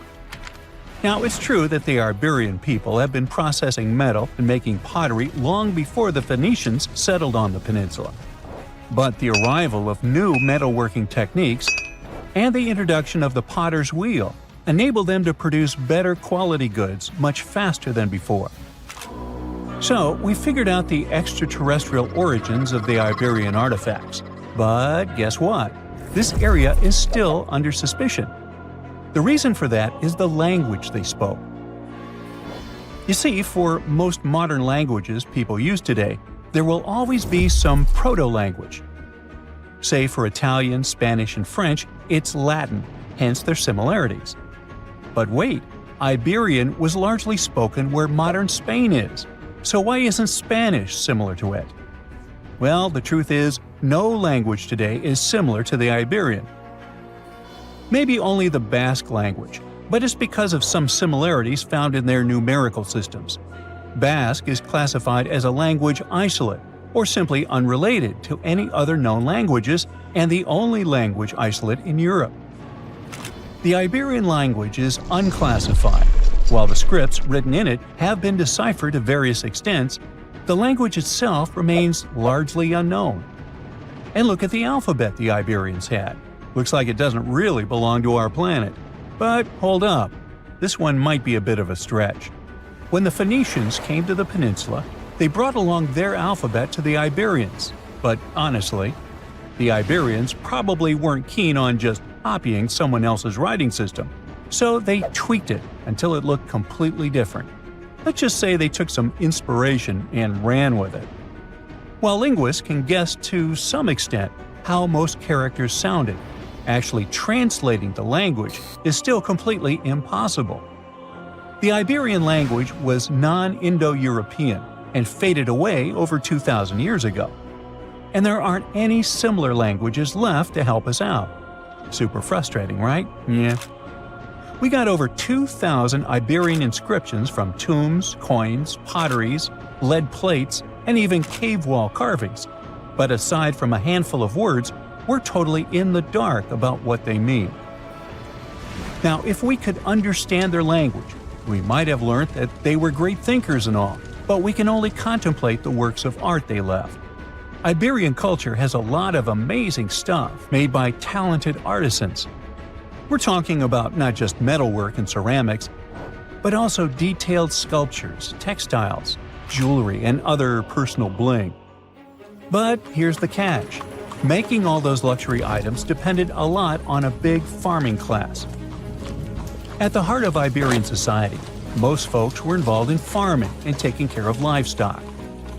Now, it's true that the Iberian people have been processing metal and making pottery long before the Phoenicians settled on the peninsula. But the arrival of new metalworking techniques and the introduction of the potter's wheel enabled them to produce better quality goods much faster than before. So, we figured out the extraterrestrial origins of the Iberian artifacts. But guess what? This area is still under suspicion. The reason for that is the language they spoke. You see, for most modern languages people use today, there will always be some proto-language. Say for Italian, Spanish, and French, it's Latin, hence their similarities. But wait, Iberian was largely spoken where modern Spain is, so why isn't Spanish similar to it? Well, the truth is, no language today is similar to the Iberian. Maybe only the Basque language, but it's because of some similarities found in their numerical systems. Basque is classified as a language isolate, or simply unrelated to any other known languages, and the only language isolate in Europe. The Iberian language is unclassified. While the scripts written in it have been deciphered to various extents, the language itself remains largely unknown. And look at the alphabet the Iberians had. Looks like it doesn't really belong to our planet. But hold up, this one might be a bit of a stretch. When the Phoenicians came to the peninsula, they brought along their alphabet to the Iberians. But honestly, the Iberians probably weren't keen on just copying someone else's writing system, so they tweaked it until it looked completely different. Let's just say they took some inspiration and ran with it. While linguists can guess to some extent how most characters sounded, actually translating the language is still completely impossible. The Iberian language was non-Indo-European and faded away over 2,000 years ago. And there aren't any similar languages left to help us out. Super frustrating, right? Yeah. We got over 2,000 Iberian inscriptions from tombs, coins, potteries, lead plates, and even cave wall carvings. But aside from a handful of words, we're totally in the dark about what they mean. Now, if we could understand their language, we might have learned that they were great thinkers and all, but we can only contemplate the works of art they left. Iberian culture has a lot of amazing stuff made by talented artisans. We're talking about not just metalwork and ceramics, but also detailed sculptures, textiles, jewelry, and other personal bling. But here's the catch. Making all those luxury items depended a lot on a big farming class. At the heart of Iberian society, most folks were involved in farming and taking care of livestock.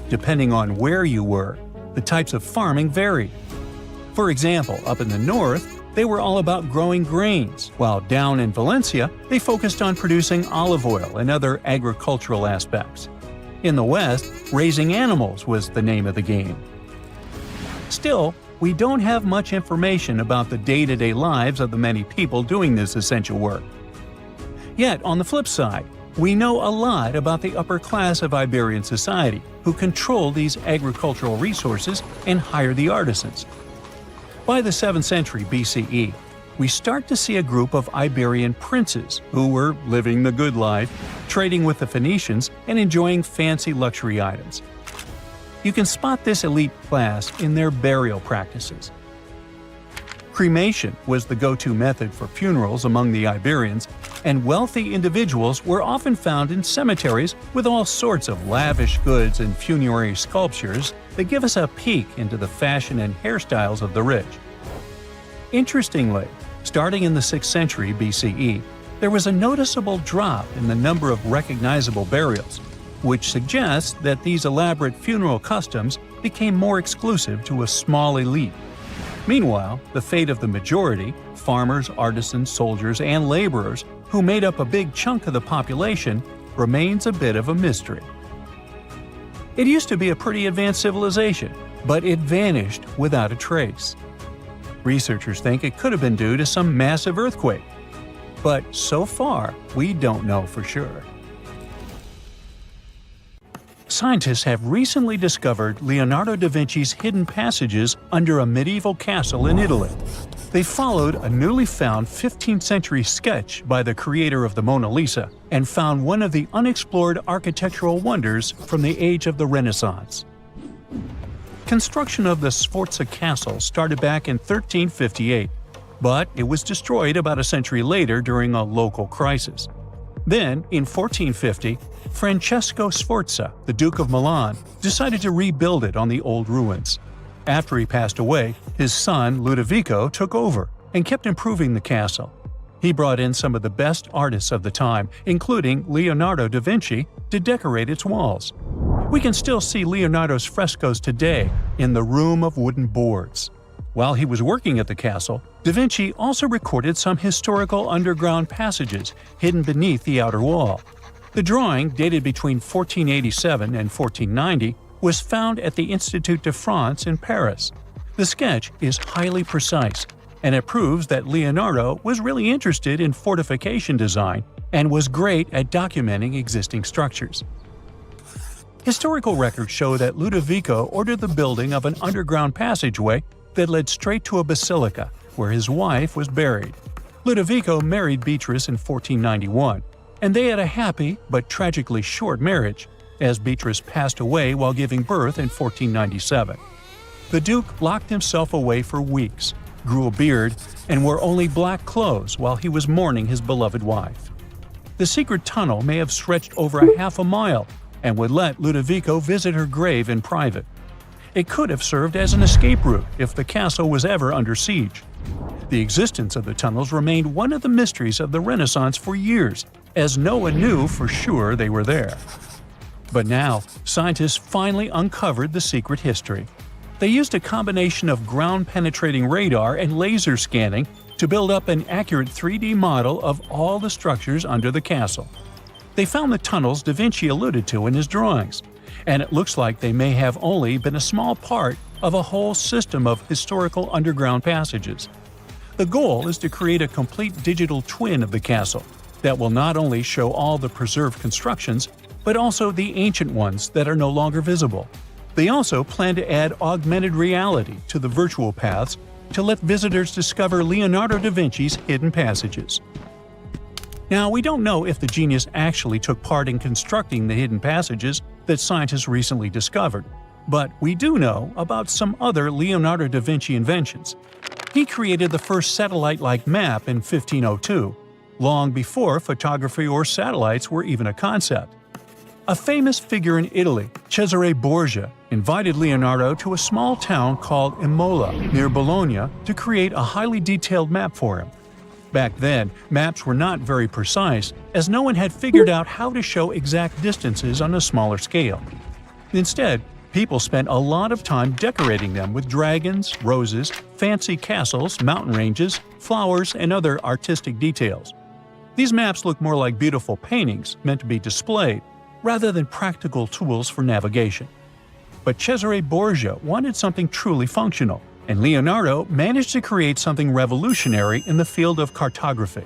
Depending on where you were, the types of farming varied. For example, up in the north, they were all about growing grains, while down in Valencia, they focused on producing olive oil and other agricultural aspects. In the west, raising animals was the name of the game. Still, we don't have much information about the day-to-day lives of the many people doing this essential work. Yet, on the flip side, we know a lot about the upper class of Iberian society, who control these agricultural resources and hire the artisans. By the 7th century BCE, we start to see a group of Iberian princes who were living the good life, trading with the Phoenicians and enjoying fancy luxury items. You can spot this elite class in their burial practices. Cremation was the go-to method for funerals among the Iberians, and wealthy individuals were often found in cemeteries with all sorts of lavish goods and funerary sculptures that give us a peek into the fashion and hairstyles of the rich. Interestingly, starting in the 6th century BCE, there was a noticeable drop in the number of recognizable burials, which suggests that these elaborate funeral customs became more exclusive to a small elite. Meanwhile, the fate of the majority, farmers, artisans, soldiers, and laborers, who made up a big chunk of the population, remains a bit of a mystery. It used to be a pretty advanced civilization, but it vanished without a trace. Researchers think it could have been due to some massive earthquake, but so far, we don't know for sure. Scientists have recently discovered Leonardo da Vinci's hidden passages under a medieval castle in Italy. They followed a newly found 15th century sketch by the creator of the Mona Lisa and found one of the unexplored architectural wonders from the age of the Renaissance. Construction of the Sforza Castle started back in 1358, but it was destroyed about a century later during a local crisis. Then, in 1450, Francesco Sforza, the Duke of Milan, decided to rebuild it on the old ruins. After he passed away, his son Ludovico took over and kept improving the castle. He brought in some of the best artists of the time, including Leonardo da Vinci, to decorate its walls. We can still see Leonardo's frescoes today in the Room of Wooden Boards. While he was working at the castle, da Vinci also recorded some historical underground passages hidden beneath the outer wall. The drawing, dated between 1487 and 1490, was found at the Institut de France in Paris. The sketch is highly precise, and it proves that Leonardo was really interested in fortification design and was great at documenting existing structures. Historical records show that Ludovico ordered the building of an underground passageway that led straight to a basilica, where his wife was buried. Ludovico married Beatrice in 1491, and they had a happy but tragically short marriage, as Beatrice passed away while giving birth in 1497. The Duke locked himself away for weeks, grew a beard, and wore only black clothes while he was mourning his beloved wife. The secret tunnel may have stretched over a half a mile and would let Ludovico visit her grave in private. It could have served as an escape route if the castle was ever under siege. The existence of the tunnels remained one of the mysteries of the Renaissance for years, as no one knew for sure they were there. But now, scientists finally uncovered the secret history. They used a combination of ground-penetrating radar and laser scanning to build up an accurate 3D model of all the structures under the castle. They found the tunnels da Vinci alluded to in his drawings, and it looks like they may have only been a small part of a whole system of historical underground passages. The goal is to create a complete digital twin of the castle that will not only show all the preserved constructions, but also the ancient ones that are no longer visible. They also plan to add augmented reality to the virtual paths to let visitors discover Leonardo da Vinci's hidden passages. Now, we don't know if the genius actually took part in constructing the hidden passages that scientists recently discovered, but we do know about some other Leonardo da Vinci inventions. He created the first satellite-like map in 1502, long before photography or satellites were even a concept. A famous figure in Italy, Cesare Borgia, invited Leonardo to a small town called Imola, near Bologna, to create a highly detailed map for him. Back then, maps were not very precise, as no one had figured out how to show exact distances on a smaller scale. Instead, people spent a lot of time decorating them with dragons, roses, fancy castles, mountain ranges, flowers, and other artistic details. These maps look more like beautiful paintings meant to be displayed, rather than practical tools for navigation. But Cesare Borgia wanted something truly functional, and Leonardo managed to create something revolutionary in the field of cartography.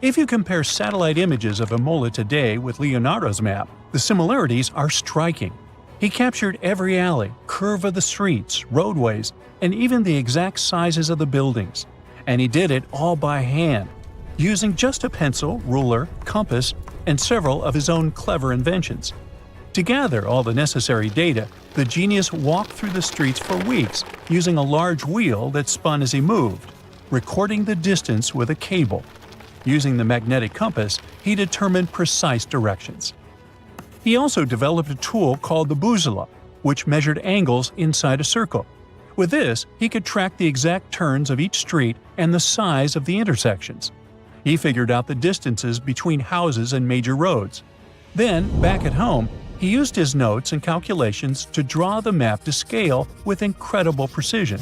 If you compare satellite images of Imola today with Leonardo's map, the similarities are striking. He captured every alley, curve of the streets, roadways, and even the exact sizes of the buildings. And he did it all by hand, using just a pencil, ruler, compass, and several of his own clever inventions. To gather all the necessary data, the genius walked through the streets for weeks using a large wheel that spun as he moved, recording the distance with a cable. Using the magnetic compass, he determined precise directions. He also developed a tool called the bussola, which measured angles inside a circle. With this, he could track the exact turns of each street and the size of the intersections. He figured out the distances between houses and major roads. Then, back at home, he used his notes and calculations to draw the map to scale with incredible precision.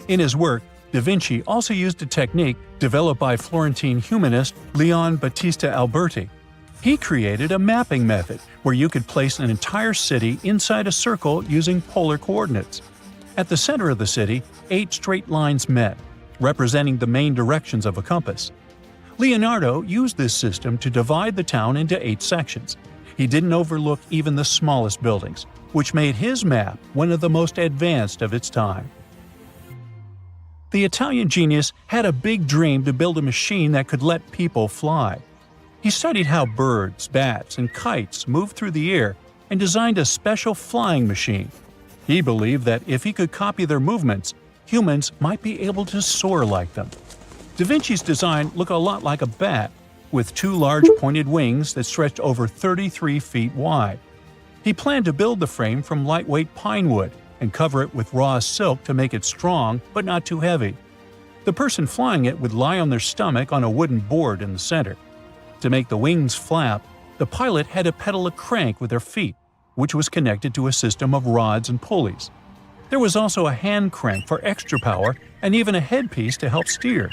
In his work, Da Vinci also used a technique developed by Florentine humanist Leon Battista Alberti. He created a mapping method where you could place an entire city inside a circle using polar coordinates. At the center of the city, 8 straight lines met, representing the main directions of a compass. Leonardo used this system to divide the town into 8 sections. He didn't overlook even the smallest buildings, which made his map one of the most advanced of its time. The Italian genius had a big dream to build a machine that could let people fly. He studied how birds, bats, and kites move through the air and designed a special flying machine. He believed that if he could copy their movements, humans might be able to soar like them. Da Vinci's design looked a lot like a bat, with 2 large pointed wings that stretched over 33 feet wide. He planned to build the frame from lightweight pine wood and cover it with raw silk to make it strong but not too heavy. The person flying it would lie on their stomach on a wooden board in the center. To make the wings flap, the pilot had to pedal a crank with their feet, which was connected to a system of rods and pulleys. There was also a hand crank for extra power and even a headpiece to help steer.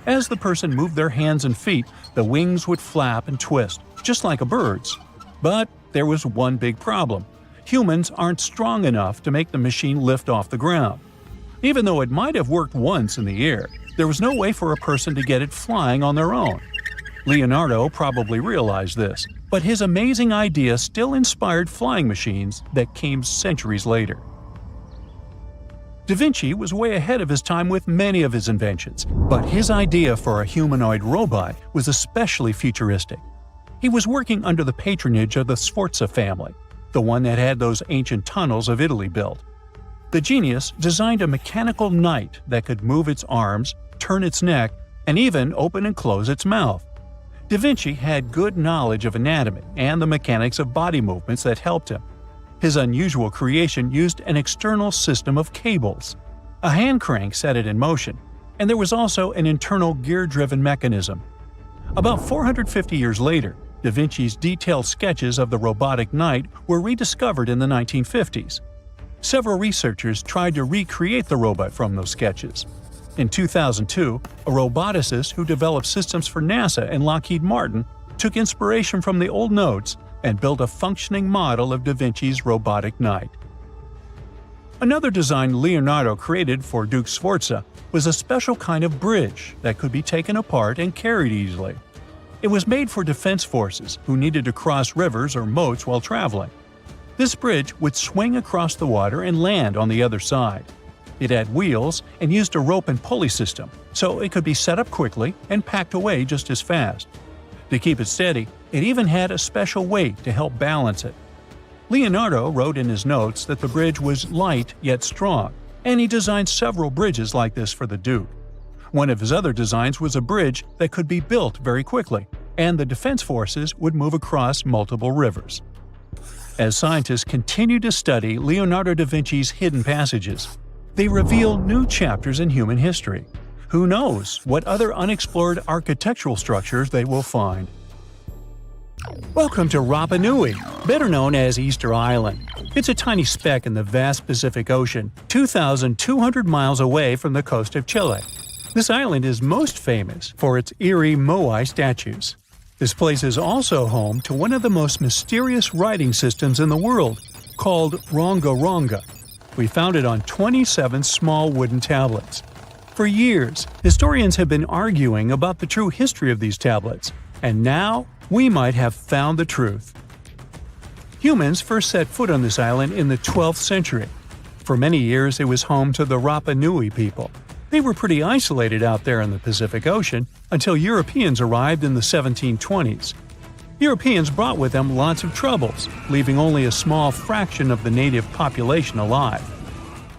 As the person moved their hands and feet, the wings would flap and twist, just like a bird's. But there was one big problem. Humans aren't strong enough to make the machine lift off the ground. Even though it might have worked once in the air, there was no way for a person to get it flying on their own. Leonardo probably realized this, but his amazing idea still inspired flying machines that came centuries later. Da Vinci was way ahead of his time with many of his inventions, but his idea for a humanoid robot was especially futuristic. He was working under the patronage of the Sforza family, the one that had those ancient tunnels of Italy built. The genius designed a mechanical knight that could move its arms, turn its neck, and even open and close its mouth. Da Vinci had good knowledge of anatomy and the mechanics of body movements that helped him. His unusual creation used an external system of cables. A hand crank set it in motion, and there was also an internal gear-driven mechanism. About 450 years later, Da Vinci's detailed sketches of the robotic knight were rediscovered in the 1950s. Several researchers tried to recreate the robot from those sketches. In 2002, a roboticist who developed systems for NASA and Lockheed Martin took inspiration from the old notes and built a functioning model of Da Vinci's robotic knight. Another design Leonardo created for Duke Sforza was a special kind of bridge that could be taken apart and carried easily. It was made for defense forces who needed to cross rivers or moats while traveling. This bridge would swing across the water and land on the other side. It had wheels and used a rope and pulley system, so it could be set up quickly and packed away just as fast. To keep it steady, it even had a special weight to help balance it. Leonardo wrote in his notes that the bridge was light yet strong, and he designed several bridges like this for the Duke. One of his other designs was a bridge that could be built very quickly, and the defense forces would move across multiple rivers. As scientists continue to study Leonardo da Vinci's hidden passages, they reveal new chapters in human history. Who knows what other unexplored architectural structures they will find. Welcome to Rapa Nui, better known as Easter Island. It's a tiny speck in the vast Pacific Ocean, 2,200 miles away from the coast of Chile. This island is most famous for its eerie moai statues. This place is also home to one of the most mysterious writing systems in the world, called Ronga Ronga. We found it on 27 small wooden tablets. For years, historians have been arguing about the true history of these tablets, and now we might have found the truth. Humans first set foot on this island in the 12th century. For many years, it was home to the Rapa Nui people. They were pretty isolated out there in the Pacific Ocean until Europeans arrived in the 1720s. Europeans brought with them lots of troubles, leaving only a small fraction of the native population alive.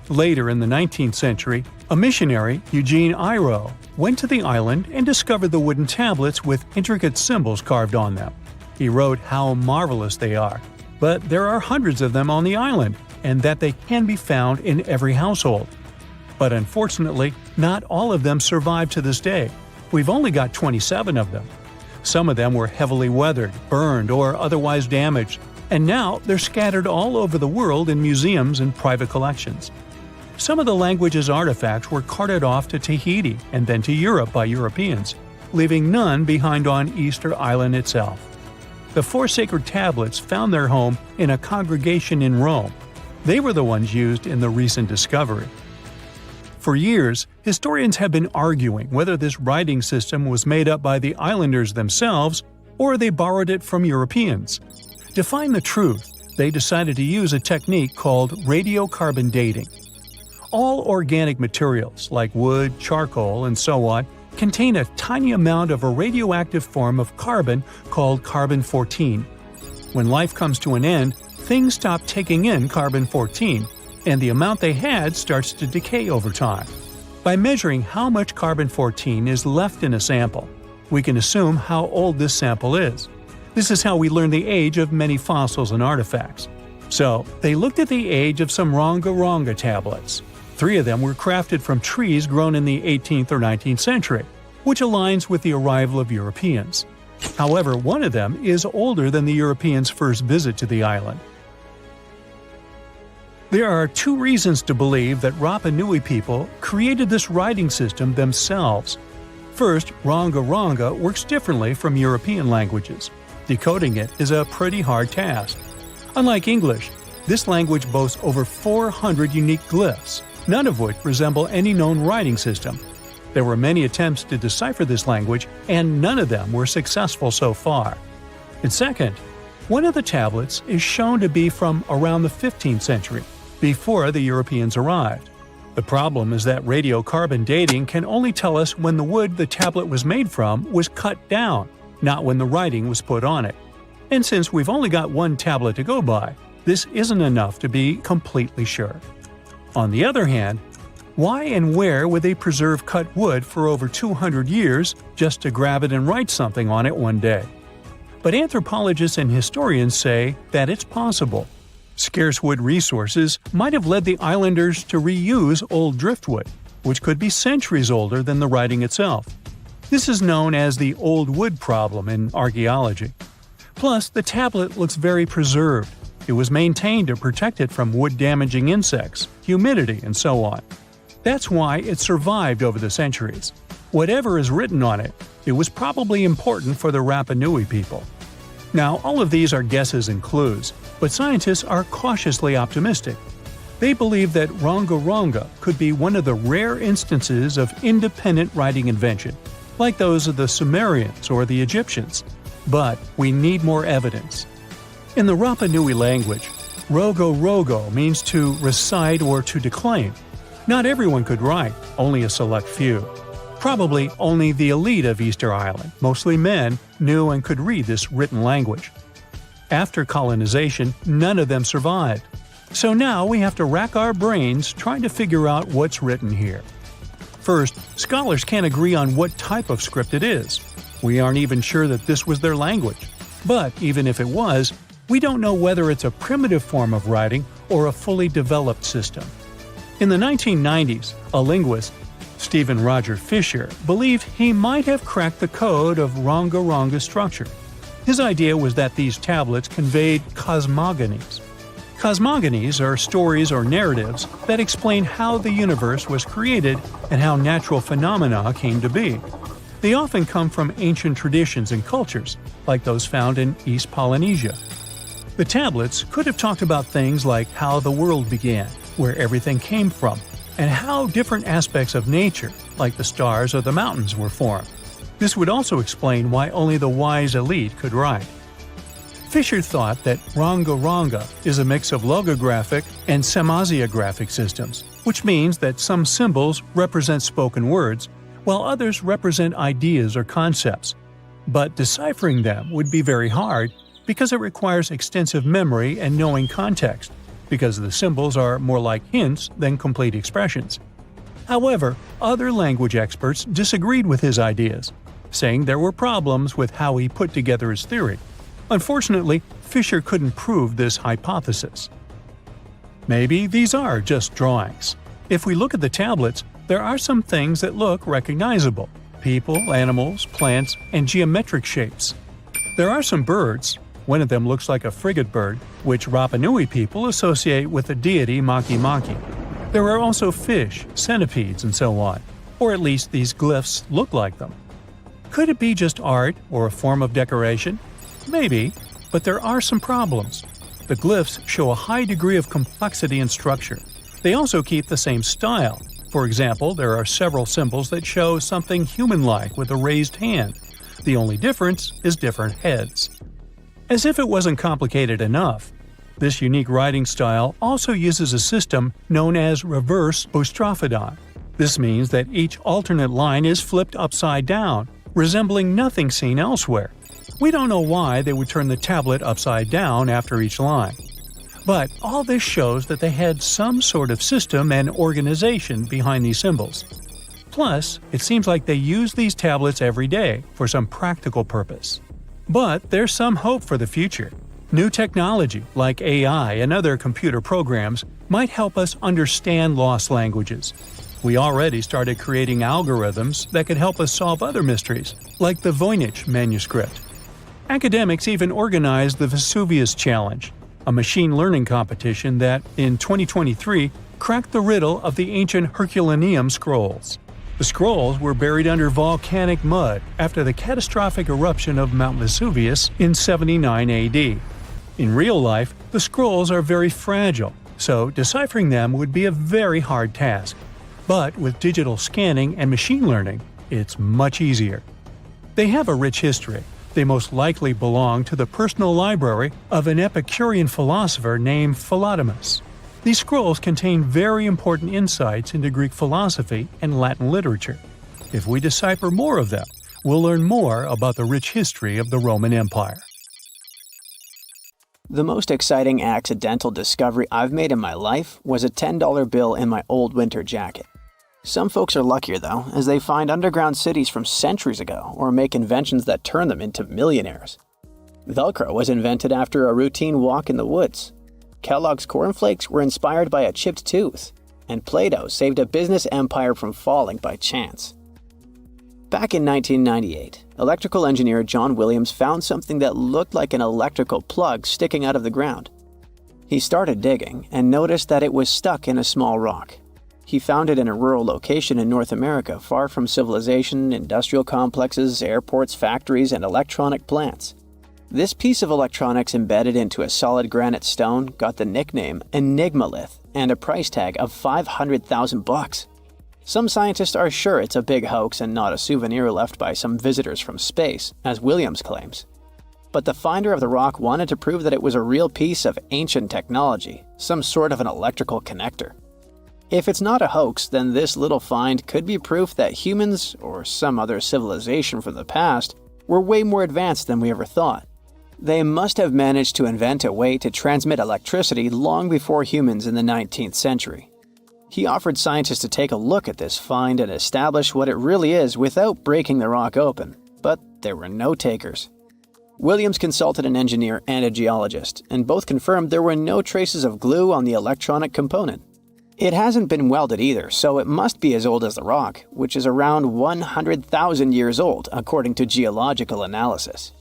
Later in the 19th century, a missionary, Eugene Iro, went to the island and discovered the wooden tablets with intricate symbols carved on them. He wrote how marvelous they are, but there are hundreds of them on the island, and that they can be found in every household. But unfortunately, not all of them survive to this day. We've only got 27 of them. Some of them were heavily weathered, burned, or otherwise damaged, and now they're scattered all over the world in museums and private collections. Some of the language's artifacts were carted off to Tahiti and then to Europe by Europeans, leaving none behind on Easter Island itself. The 4 sacred tablets found their home in a congregation in Rome. They were the ones used in the recent discovery. For years, historians have been arguing whether this writing system was made up by the islanders themselves or they borrowed it from Europeans. To find the truth, they decided to use a technique called radiocarbon dating. All organic materials, like wood, charcoal, and so on, contain a tiny amount of a radioactive form of carbon called carbon-14. When life comes to an end, things stop taking in carbon-14, and the amount they had starts to decay over time. By measuring how much carbon-14 is left in a sample, we can assume how old this sample is. This is how we learn the age of many fossils and artifacts. So, they looked at the age of some Ronga Ronga tablets. 3 of them were crafted from trees grown in the 18th or 19th century, which aligns with the arrival of Europeans. However, one of them is older than the Europeans' first visit to the island. There are 2 reasons to believe that Rapa Nui people created this writing system themselves. First, Ronga Ronga works differently from European languages. Decoding it is a pretty hard task. Unlike English, this language boasts over 400 unique glyphs, none of which resemble any known writing system. There were many attempts to decipher this language, and none of them were successful so far. And second, one of the tablets is shown to be from around the 15th century, before the Europeans arrived. The problem is that radiocarbon dating can only tell us when the wood the tablet was made from was cut down, not when the writing was put on it. And since we've only got one tablet to go by, this isn't enough to be completely sure. On the other hand, why and where would they preserve cut wood for over 200 years just to grab it and write something on it one day? But anthropologists and historians say that it's possible. Scarce wood resources might have led the islanders to reuse old driftwood, which could be centuries older than the writing itself. This is known as the old wood problem in archaeology. Plus, the tablet looks very preserved. It was maintained to protect it from wood-damaging insects, humidity, and so on. That's why it survived over the centuries. Whatever is written on it, it was probably important for the Rapa Nui people. Now, all of these are guesses and clues, but scientists are cautiously optimistic. They believe that Ronga Ronga could be one of the rare instances of independent writing invention, like those of the Sumerians or the Egyptians. But we need more evidence. In the Rapa Nui language, rogo rogo means to recite or to declaim. Not everyone could write, only a select few. Probably only the elite of Easter Island, mostly men, knew and could read this written language. After colonization, none of them survived. So now we have to rack our brains trying to figure out what's written here. First, scholars can't agree on what type of script it is. We aren't even sure that this was their language. But even if it was, we don't know whether it's a primitive form of writing or a fully developed system. In the 1990s, a linguist, Stephen Roger Fisher believed he might have cracked the code of Ronga structure. His idea was that these tablets conveyed cosmogonies. Cosmogonies are stories or narratives that explain how the universe was created and how natural phenomena came to be. They often come from ancient traditions and cultures, like those found in East Polynesia. The tablets could have talked about things like how the world began, where everything came from, and how different aspects of nature, like the stars or the mountains, were formed. This would also explain why only the wise elite could write. Fisher thought that Ronga is a mix of logographic and semasiographic systems, which means that some symbols represent spoken words, while others represent ideas or concepts. But deciphering them would be very hard because it requires extensive memory and knowing context, because the symbols are more like hints than complete expressions. However, other language experts disagreed with his ideas, saying there were problems with how he put together his theory. Unfortunately, Fisher couldn't prove this hypothesis. Maybe these are just drawings. If we look at the tablets, there are some things that look recognizable: people, animals, plants, and geometric shapes. There are some birds. One of them looks like a frigate bird, which Rapa Nui people associate with the deity Maki Maki. There are also fish, centipedes, and so on, or at least these glyphs look like them. Could it be just art or a form of decoration? Maybe, but there are some problems. The glyphs show a high degree of complexity and structure. They also keep the same style. For example, there are several symbols that show something human-like with a raised hand. The only difference is different heads. As if it wasn't complicated enough, this unique writing style also uses a system known as reverse boustrophodon. This means that each alternate line is flipped upside down, resembling nothing seen elsewhere. We don't know why they would turn the tablet upside down after each line. But all this shows that they had some sort of system and organization behind these symbols. Plus, it seems like they use these tablets every day for some practical purpose. But there's some hope for the future. New technology, like AI and other computer programs, might help us understand lost languages. We already started creating algorithms that could help us solve other mysteries, like the Voynich manuscript. Academics even organized the Vesuvius Challenge, a machine learning competition that, in 2023, cracked the riddle of the ancient Herculaneum scrolls. The scrolls were buried under volcanic mud after the catastrophic eruption of Mount Vesuvius in 79 AD. In real life, the scrolls are very fragile, so deciphering them would be a very hard task. But with digital scanning and machine learning, it's much easier. They have a rich history. They most likely belong to the personal library of an Epicurean philosopher named Philodemus. These scrolls contain very important insights into Greek philosophy and Latin literature. If we decipher more of them, we'll learn more about the rich history of the Roman Empire. The most exciting accidental discovery I've made in my life was a $10 bill in my old winter jacket. Some folks are luckier though, as they find underground cities from centuries ago or make inventions that turn them into millionaires. Velcro was invented after a routine walk in the woods. Kellogg's cornflakes were inspired by a chipped tooth, and Play-Doh saved a business empire from falling by chance. Back in 1998, electrical engineer John Williams found something that looked like an electrical plug sticking out of the ground. He started digging and noticed that it was stuck in a small rock. He found it in a rural location in North America, far from civilization, industrial complexes, airports, factories, and electronic plants. This piece of electronics embedded into a solid granite stone got the nickname Enigmalith and a price tag of $500,000. Some scientists are sure it's a big hoax and not a souvenir left by some visitors from space, as Williams claims. But the finder of the rock wanted to prove that it was a real piece of ancient technology, some sort of an electrical connector. If it's not a hoax, then this little find could be proof that humans, or some other civilization from the past, were way more advanced than we ever thought. They must have managed to invent a way to transmit electricity long before humans in the 19th century. He offered scientists to take a look at this find and establish what it really is without breaking the rock open, but there were no takers. Williams consulted an engineer and a geologist, and both confirmed there were no traces of glue on the electronic component. It hasn't been welded either, so it must be as old as the rock, which is around 100,000 years old, according to geological analysis.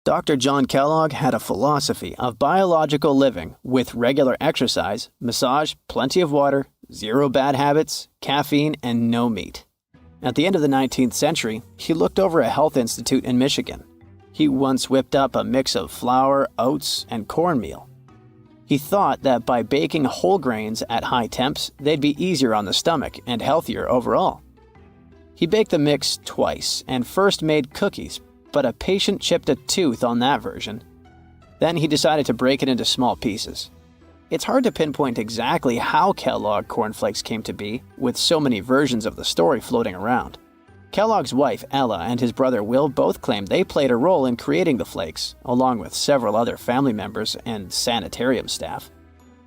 Dr. John Kellogg had a philosophy of biological living with regular exercise, massage, plenty of water, zero bad habits, caffeine, and no meat. At the end of the 19th century, he looked over a health institute in Michigan. He once whipped up a mix of flour, oats, and cornmeal. He thought that by baking whole grains at high temps, they'd be easier on the stomach and healthier overall. He baked the mix twice and first made cookies, but a patient chipped a tooth on that version. Then he decided to break it into small pieces. It's hard to pinpoint exactly how Kellogg cornflakes came to be, with so many versions of the story floating around. Kellogg's wife, Ella, and his brother Will both claimed they played a role in creating the flakes, along with several other family members and sanitarium staff.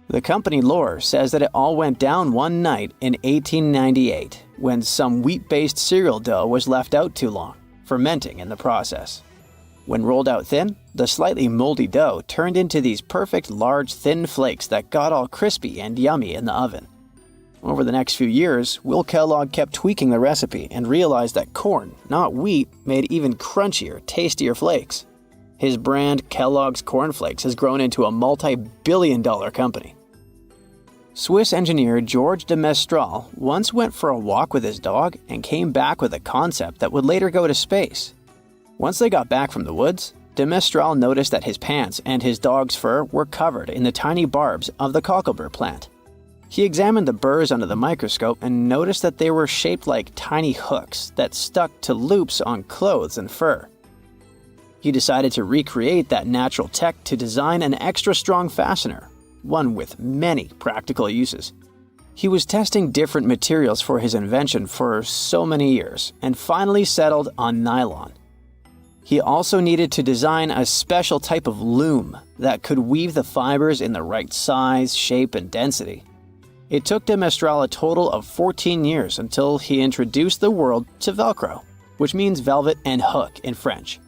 The company lore says that it all went down one night in 1898, when some wheat-based cereal dough was left out too long, fermenting in the process. When rolled out thin, the slightly moldy dough turned into these perfect large thin flakes that got all crispy and yummy in the oven. Over the next few years, Will Kellogg kept tweaking the recipe and realized that corn, not wheat, made even crunchier, tastier flakes. His brand, Kellogg's Corn Flakes, has grown into a multi-billion-dollar company. Swiss engineer George de Mestral once went for a walk with his dog and came back with a concept that would later go to space. Once they got back from the woods, de Mestral noticed that his pants and his dog's fur were covered in the tiny barbs of the cocklebur plant. He examined the burrs under the microscope and noticed that they were shaped like tiny hooks that stuck to loops on clothes and fur. He decided to recreate that natural tech to design an extra strong fastener, one with many practical uses. He was testing different materials for his invention for so many years and finally settled on nylon. He also needed to design a special type of loom that could weave the fibers in the right size, shape, and density. It took de Mestral a total of 14 years until he introduced the world to Velcro, which means velvet and hook in French.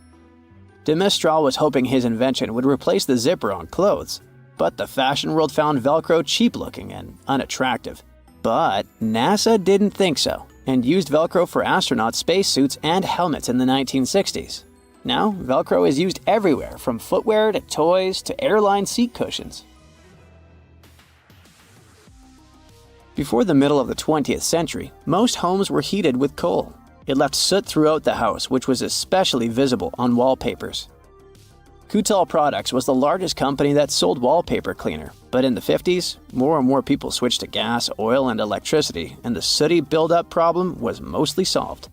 De Mestral was hoping his invention would replace the zipper on clothes, but the fashion world found Velcro cheap-looking and unattractive. But NASA didn't think so, and used Velcro for astronaut spacesuits and helmets in the 1960s. Now, Velcro is used everywhere, from footwear to toys to airline seat cushions. Before the middle of the 20th century, most homes were heated with coal. It left soot throughout the house, which was especially visible on wallpapers. Kutal Products was the largest company that sold wallpaper cleaner, but in the 50s, more and more people switched to gas, oil, and electricity, and the sooty buildup problem was mostly solved.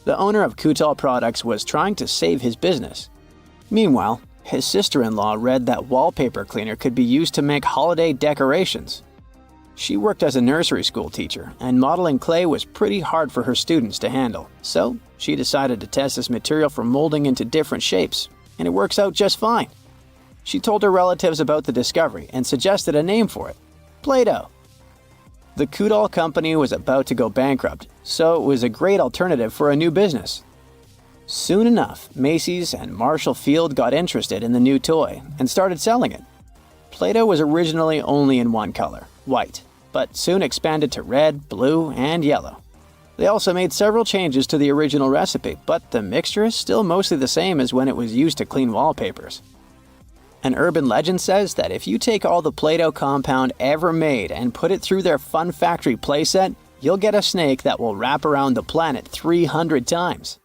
The owner of Kutal Products was trying to save his business. Meanwhile, his sister-in-law read that wallpaper cleaner could be used to make holiday decorations. She worked as a nursery school teacher, and modeling clay was pretty hard for her students to handle, so she decided to test this material for molding into different shapes, and it works out just fine. She told her relatives about the discovery and suggested a name for it: Play-Doh. The Kutal company was about to go bankrupt, so it was a great alternative for a new business. Soon enough, Macy's and Marshall Field got interested in the new toy and started selling it. Play-Doh was originally only in one color, white, but soon expanded to red, blue, and yellow. They also made several changes to the original recipe, but the mixture is still mostly the same as when it was used to clean wallpapers. An urban legend says that if you take all the Play-Doh compound ever made and put it through their Fun Factory playset, you'll get a snake that will wrap around the planet 300 times.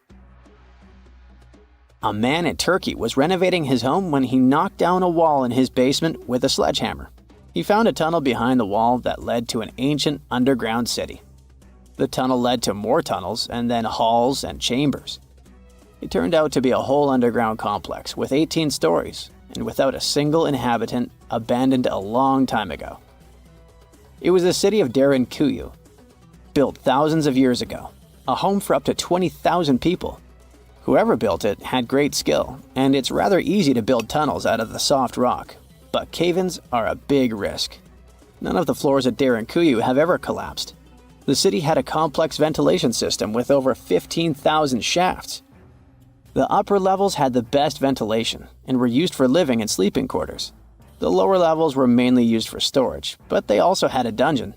A man in Turkey was renovating his home when he knocked down a wall in his basement with a sledgehammer. He found a tunnel behind the wall that led to an ancient underground city. The tunnel led to more tunnels and then halls and chambers. It turned out to be a whole underground complex with 18 stories and without a single inhabitant, abandoned a long time ago. It was the city of Derinkuyu, built thousands of years ago, a home for up to 20,000 people. Whoever built it had great skill, and it's rather easy to build tunnels out of the soft rock, but cave-ins are a big risk. None of the floors at Derinkuyu have ever collapsed. The city had a complex ventilation system with over 15,000 shafts. The upper levels had the best ventilation and were used for living and sleeping quarters. The lower levels were mainly used for storage, but they also had a dungeon.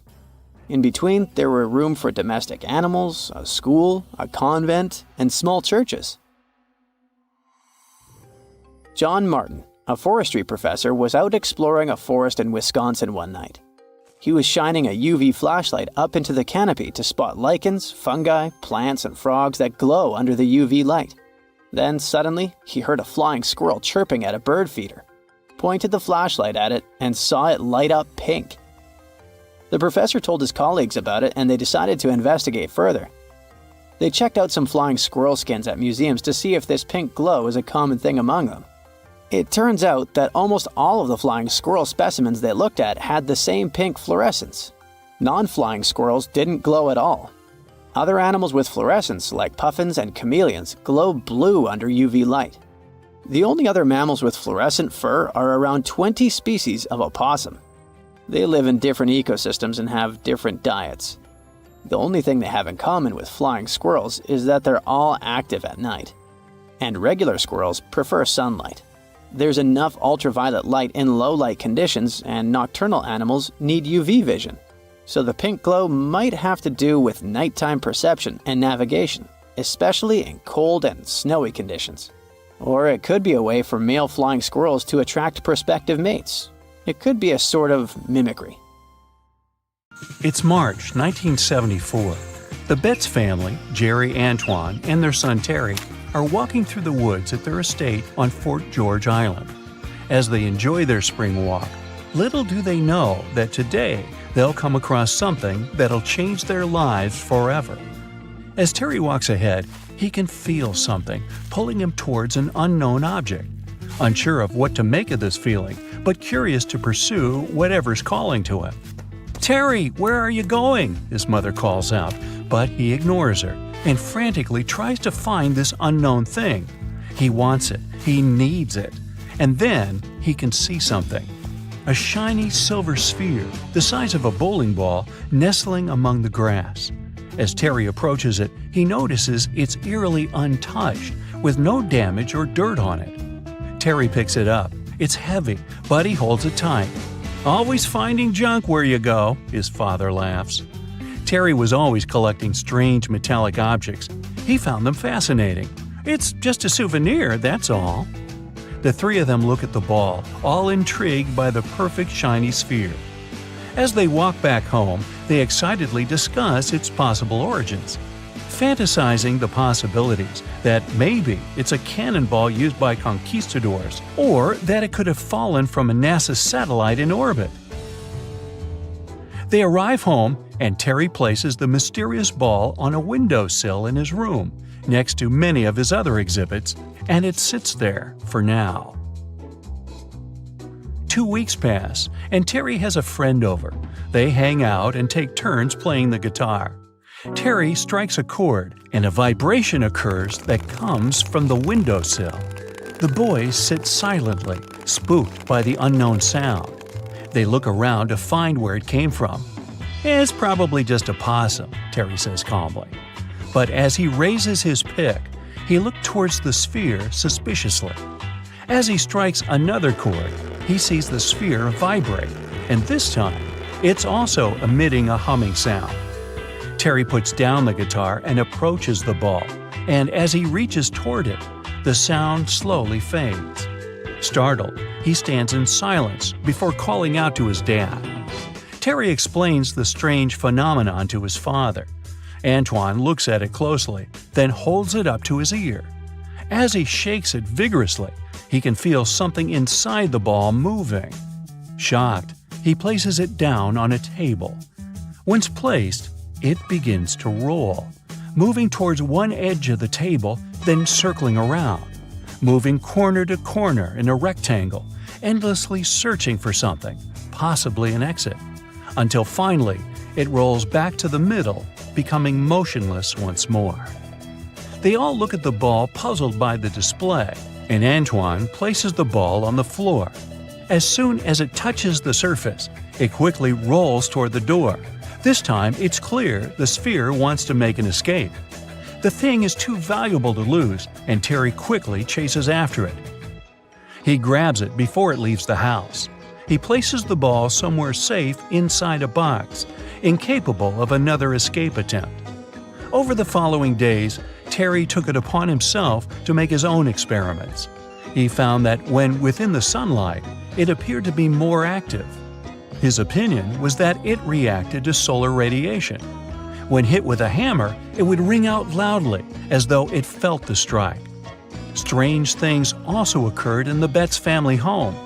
In between, there were room for domestic animals, a school, a convent, and small churches. John Martin, a forestry professor, was out exploring a forest in Wisconsin one night. He was shining a UV flashlight up into the canopy to spot lichens, fungi, plants, and frogs that glow under the UV light. Then, suddenly, he heard a flying squirrel chirping at a bird feeder, pointed the flashlight at it, and saw it light up pink. The professor told his colleagues about it, and they decided to investigate further. They checked out some flying squirrel skins at museums to see if this pink glow is a common thing among them. It turns out that almost all of the flying squirrel specimens they looked at had the same pink fluorescence. Non-flying squirrels didn't glow at all. Other animals with fluorescence, like puffins and chameleons, glow blue under UV light. The only other mammals with fluorescent fur are around 20 species of opossum. They live in different ecosystems and have different diets. The only thing they have in common with flying squirrels is that they're all active at night. And regular squirrels prefer sunlight. There's enough ultraviolet light in low-light conditions, and nocturnal animals need UV vision. So the pink glow might have to do with nighttime perception and navigation, especially in cold and snowy conditions. Or it could be a way for male flying squirrels to attract prospective mates. It could be a sort of mimicry. It's March 1974. The Betts family, Jerry, Antoine, and their son Terry, are walking through the woods at their estate on Fort George Island. As they enjoy their spring walk, little do they know that today they'll come across something that'll change their lives forever. As Terry walks ahead, he can feel something pulling him towards an unknown object. Unsure of what to make of this feeling, but curious to pursue whatever's calling to him. "Terry, where are you going?" his mother calls out, but he ignores her and frantically tries to find this unknown thing. He wants it, he needs it, and then he can see something. A shiny silver sphere, the size of a bowling ball, nestling among the grass. As Terry approaches it, he notices it's eerily untouched, with no damage or dirt on it. Terry picks it up. It's heavy, but he holds it tight. "Always finding junk where you go," his father laughs. Terry was always collecting strange metallic objects. He found them fascinating. "It's just a souvenir, that's all." The three of them look at the ball, all intrigued by the perfect shiny sphere. As they walk back home, they excitedly discuss its possible origins, fantasizing the possibilities that maybe it's a cannonball used by conquistadors, or that it could have fallen from a NASA satellite in orbit. They arrive home, and Terry places the mysterious ball on a windowsill in his room, next to many of his other exhibits, and it sits there for now. 2 weeks pass, and Terry has a friend over. They hang out and take turns playing the guitar. Terry strikes a chord, and a vibration occurs that comes from the windowsill. The boys sit silently, spooked by the unknown sound. They look around to find where it came from. "It's probably just a possum," Terry says calmly. But as he raises his pick, he looks towards the sphere suspiciously. As he strikes another chord, he sees the sphere vibrate, and this time, it's also emitting a humming sound. Terry puts down the guitar and approaches the ball, and as he reaches toward it, the sound slowly fades. Startled, he stands in silence before calling out to his dad. Terry explains the strange phenomenon to his father. Antoine looks at it closely, then holds it up to his ear. As he shakes it vigorously, he can feel something inside the ball moving. Shocked, he places it down on a table. Once placed, it begins to roll, moving towards one edge of the table, then circling around, moving corner to corner in a rectangle, endlessly searching for something, possibly an exit, until finally it rolls back to the middle, becoming motionless once more. They all look at the ball, puzzled by the display, and Antoine places the ball on the floor. As soon as it touches the surface, it quickly rolls toward the door. This time, it's clear the sphere wants to make an escape. The thing is too valuable to lose, and Terry quickly chases after it. He grabs it before it leaves the house. He places the ball somewhere safe inside a box, incapable of another escape attempt. Over the following days, Terry took it upon himself to make his own experiments. He found that when within the sunlight, it appeared to be more active. His opinion was that it reacted to solar radiation. When hit with a hammer, it would ring out loudly, as though it felt the strike. Strange things also occurred in the Betts family home.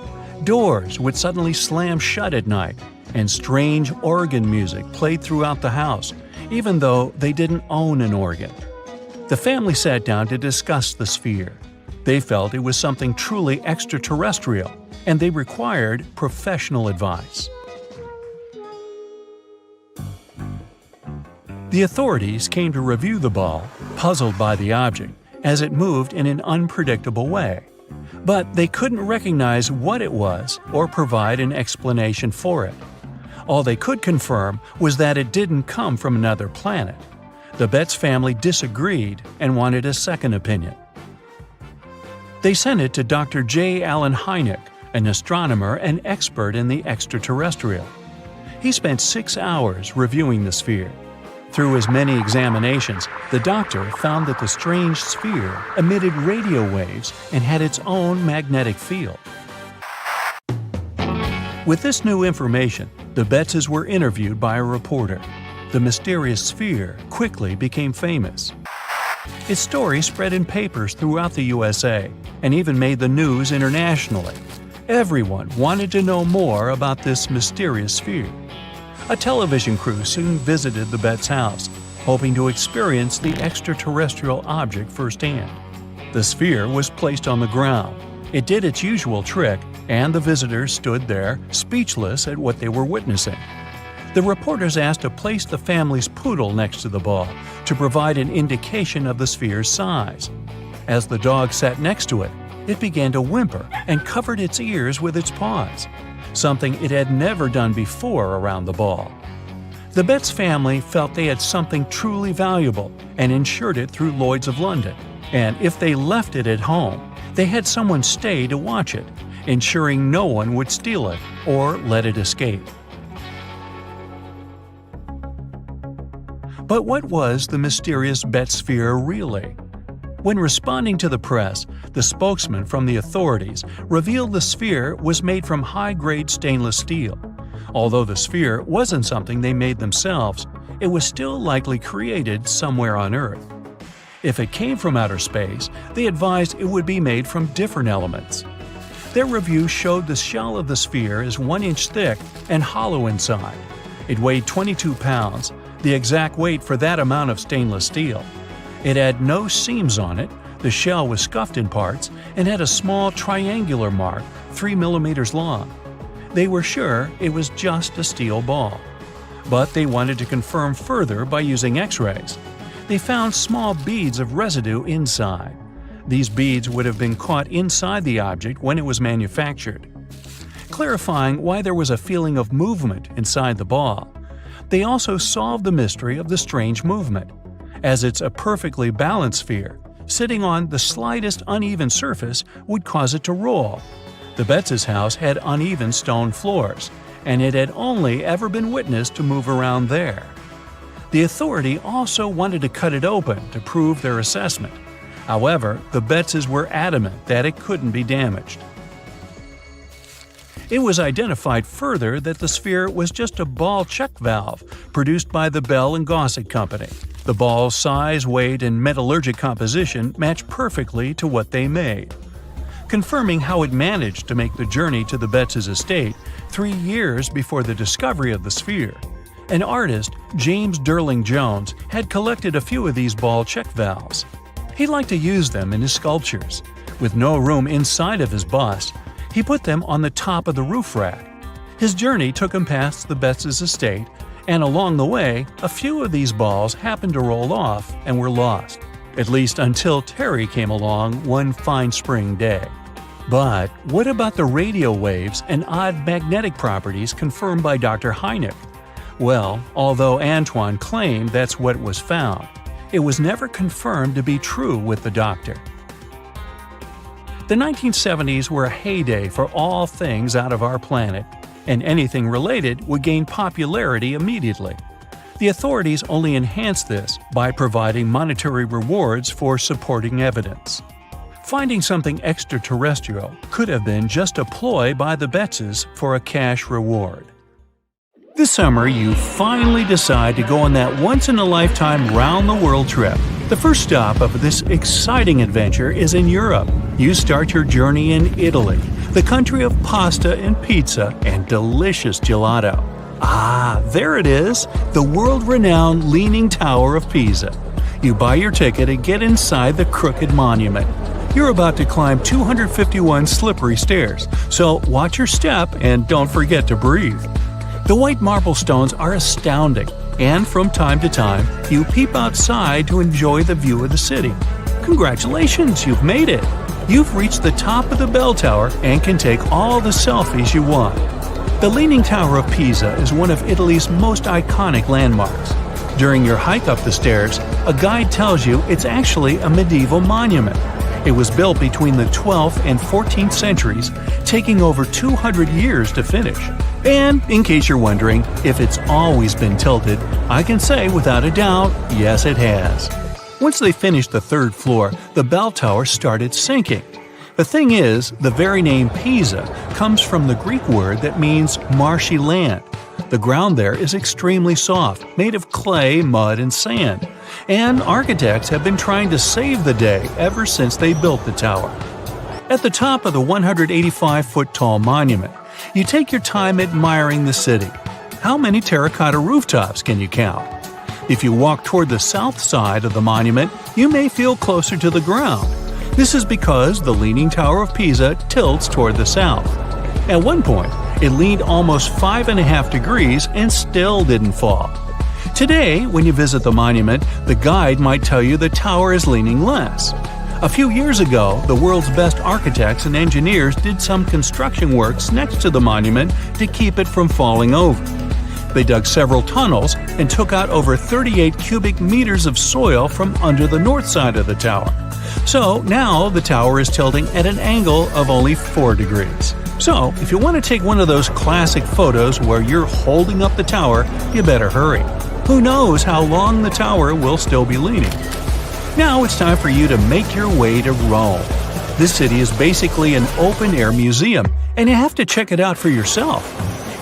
Doors would suddenly slam shut at night, and strange organ music played throughout the house, even though they didn't own an organ. The family sat down to discuss the sphere. They felt it was something truly extraterrestrial, and they required professional advice. The authorities came to review the ball, puzzled by the object, as it moved in an unpredictable way. But they couldn't recognize what it was or provide an explanation for it. All they could confirm was that it didn't come from another planet. The Betts family disagreed and wanted a second opinion. They sent it to Dr. J. Allen Hynek, an astronomer and expert in the extraterrestrial. He spent 6 hours reviewing the sphere. Through his many examinations, the doctor found that the strange sphere emitted radio waves and had its own magnetic field. With this new information, the Bettses were interviewed by a reporter. The mysterious sphere quickly became famous. Its story spread in papers throughout the USA and even made the news internationally. Everyone wanted to know more about this mysterious sphere. A television crew soon visited the Betts' house, hoping to experience the extraterrestrial object firsthand. The sphere was placed on the ground. It did its usual trick, and the visitors stood there, speechless at what they were witnessing. The reporters asked to place the family's poodle next to the ball to provide an indication of the sphere's size. As the dog sat next to it, it began to whimper and covered its ears with its paws, something it had never done before around the ball. The Betts family felt they had something truly valuable and insured it through Lloyd's of London, and if they left it at home, they had someone stay to watch it, ensuring no one would steal it or let it escape. But what was the mysterious Betts sphere really? When responding to the press, the spokesman from the authorities revealed the sphere was made from high-grade stainless steel. Although the sphere wasn't something they made themselves, it was still likely created somewhere on Earth. If it came from outer space, they advised it would be made from different elements. Their review showed the shell of the sphere is 1 inch thick and hollow inside. It weighed 22 pounds, the exact weight for that amount of stainless steel. It had no seams on it, the shell was scuffed in parts, and had a small triangular mark 3 millimeters long. They were sure it was just a steel ball. But they wanted to confirm further by using X-rays. They found small beads of residue inside. These beads would have been caught inside the object when it was manufactured. Clarifying why there was a feeling of movement inside the ball, they also solved the mystery of the strange movement. As it's a perfectly balanced sphere, sitting on the slightest uneven surface would cause it to roll. The Betts' house had uneven stone floors, and it had only ever been witnessed to move around there. The authority also wanted to cut it open to prove their assessment. However, the Bettses were adamant that it couldn't be damaged. It was identified further that the sphere was just a ball check valve produced by the Bell & Gossett Company. The ball's size, weight, and metallurgic composition matched perfectly to what they made. Confirming how it managed to make the journey to the Betts' estate 3 years before the discovery of the sphere, an artist, James Durling Jones, had collected a few of these ball check valves. He liked to use them in his sculptures. With no room inside of his bust, he put them on the top of the roof rack. His journey took him past the Betts' estate, and along the way, a few of these balls happened to roll off and were lost, at least until Terry came along one fine spring day. But what about the radio waves and odd magnetic properties confirmed by Dr. Hynek? Well, although Antoine claimed that's what was found, it was never confirmed to be true with the doctor. The 1970s were a heyday for all things out of our planet, and anything related would gain popularity immediately. The authorities only enhanced this by providing monetary rewards for supporting evidence. Finding something extraterrestrial could have been just a ploy by the Betzes for a cash reward. This summer, you finally decide to go on that once-in-a-lifetime round-the-world trip. The first stop of this exciting adventure is in Europe. You start your journey in Italy, the country of pasta and pizza and delicious gelato. Ah, there it is, the world-renowned Leaning Tower of Pisa. You buy your ticket and get inside the crooked monument. You're about to climb 251 slippery stairs, so watch your step and don't forget to breathe. The white marble stones are astounding, and from time to time, you peep outside to enjoy the view of the city. Congratulations, you've made it! You've reached the top of the bell tower and can take all the selfies you want. The Leaning Tower of Pisa is one of Italy's most iconic landmarks. During your hike up the stairs, a guide tells you it's actually a medieval monument. It was built between the 12th and 14th centuries, taking over 200 years to finish. And in case you're wondering if it's always been tilted, I can say without a doubt, yes it has. Once they finished the third floor, the bell tower started sinking. The thing is, the very name Pisa comes from the Greek word that means marshy land. The ground there is extremely soft, made of clay, mud, and sand. And architects have been trying to save the day ever since they built the tower. At the top of the 185-foot-tall monument, you take your time admiring the city. How many terracotta rooftops can you count? If you walk toward the south side of the monument, you may feel closer to the ground. This is because the Leaning Tower of Pisa tilts toward the south. At one point, it leaned almost 5.5 degrees and still didn't fall. Today, when you visit the monument, the guide might tell you the tower is leaning less. A few years ago, the world's best architects and engineers did some construction works next to the monument to keep it from falling over. They dug several tunnels and took out over 38 cubic meters of soil from under the north side of the tower. So now the tower is tilting at an angle of only 4 degrees. So if you want to take one of those classic photos where you're holding up the tower, you better hurry. Who knows how long the tower will still be leaning? Now it's time for you to make your way to Rome. This city is basically an open-air museum, and you have to check it out for yourself.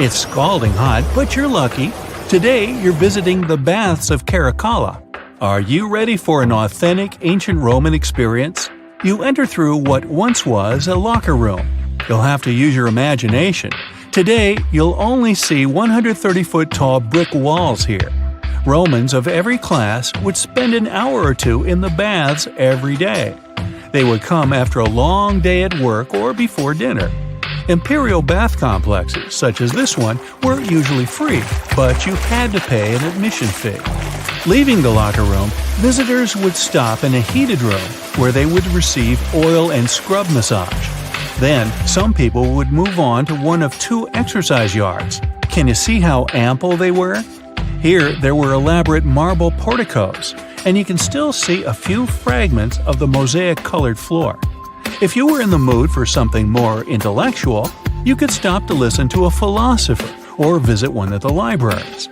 It's scalding hot, but you're lucky. Today you're visiting the baths of Caracalla. Are you ready for an authentic ancient Roman experience? You enter through what once was a locker room. You'll have to use your imagination. Today, you'll only see 130-foot-tall brick walls here. Romans of every class would spend an hour or two in the baths every day. They would come after a long day at work or before dinner. Imperial bath complexes, such as this one, were usually free, but you had to pay an admission fee. Leaving the locker room, visitors would stop in a heated room where they would receive oil and scrub massage. Then, some people would move on to one of 2 exercise yards. Can you see how ample they were? Here, there were elaborate marble porticos, and you can still see a few fragments of the mosaic-colored floor. If you were in the mood for something more intellectual, you could stop to listen to a philosopher or visit one of the libraries.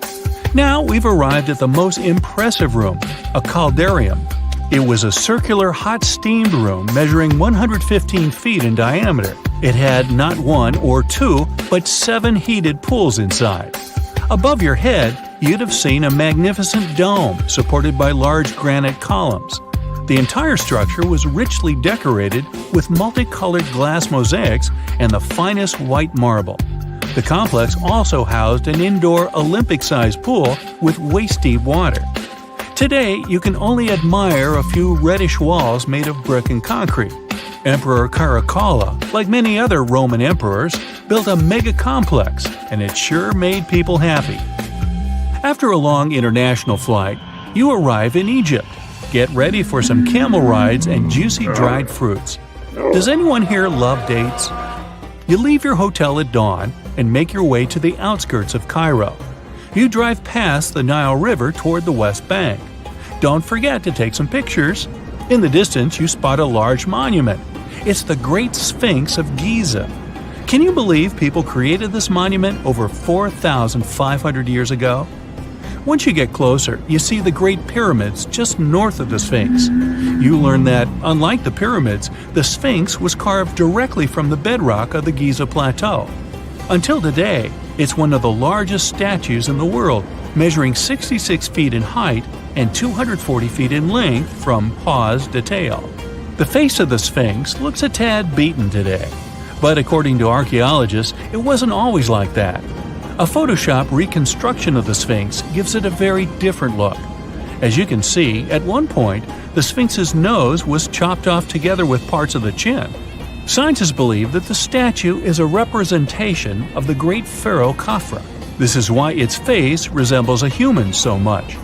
Now we've arrived at the most impressive room, a caldarium. It was a circular hot-steamed room measuring 115 feet in diameter. It had not 1 or 2, but 7 heated pools inside. Above your head, you'd have seen a magnificent dome supported by large granite columns. The entire structure was richly decorated with multicolored glass mosaics and the finest white marble. The complex also housed an indoor Olympic-sized pool with waist-deep water. Today, you can only admire a few reddish walls made of brick and concrete. Emperor Caracalla, like many other Roman emperors, built a mega-complex, and it sure made people happy. After a long international flight, you arrive in Egypt. Get ready for some camel rides and juicy dried fruits. Does anyone here love dates? You leave your hotel at dawn and make your way to the outskirts of Cairo. You drive past the Nile River toward the West Bank. Don't forget to take some pictures. In the distance, you spot a large monument. It's the Great Sphinx of Giza. Can you believe people created this monument over 4,500 years ago? Once you get closer, you see the Great Pyramids just north of the Sphinx. You learn that, unlike the pyramids, the Sphinx was carved directly from the bedrock of the Giza Plateau. Until today, it's one of the largest statues in the world, measuring 66 feet in height and 240 feet in length from paws to tail. The face of the Sphinx looks a tad beaten today, but according to archaeologists, it wasn't always like that. A Photoshop reconstruction of the Sphinx gives it a very different look. As you can see, at one point, the Sphinx's nose was chopped off together with parts of the chin. Scientists believe that the statue is a representation of the great pharaoh Khafra. This is why its face resembles a human so much.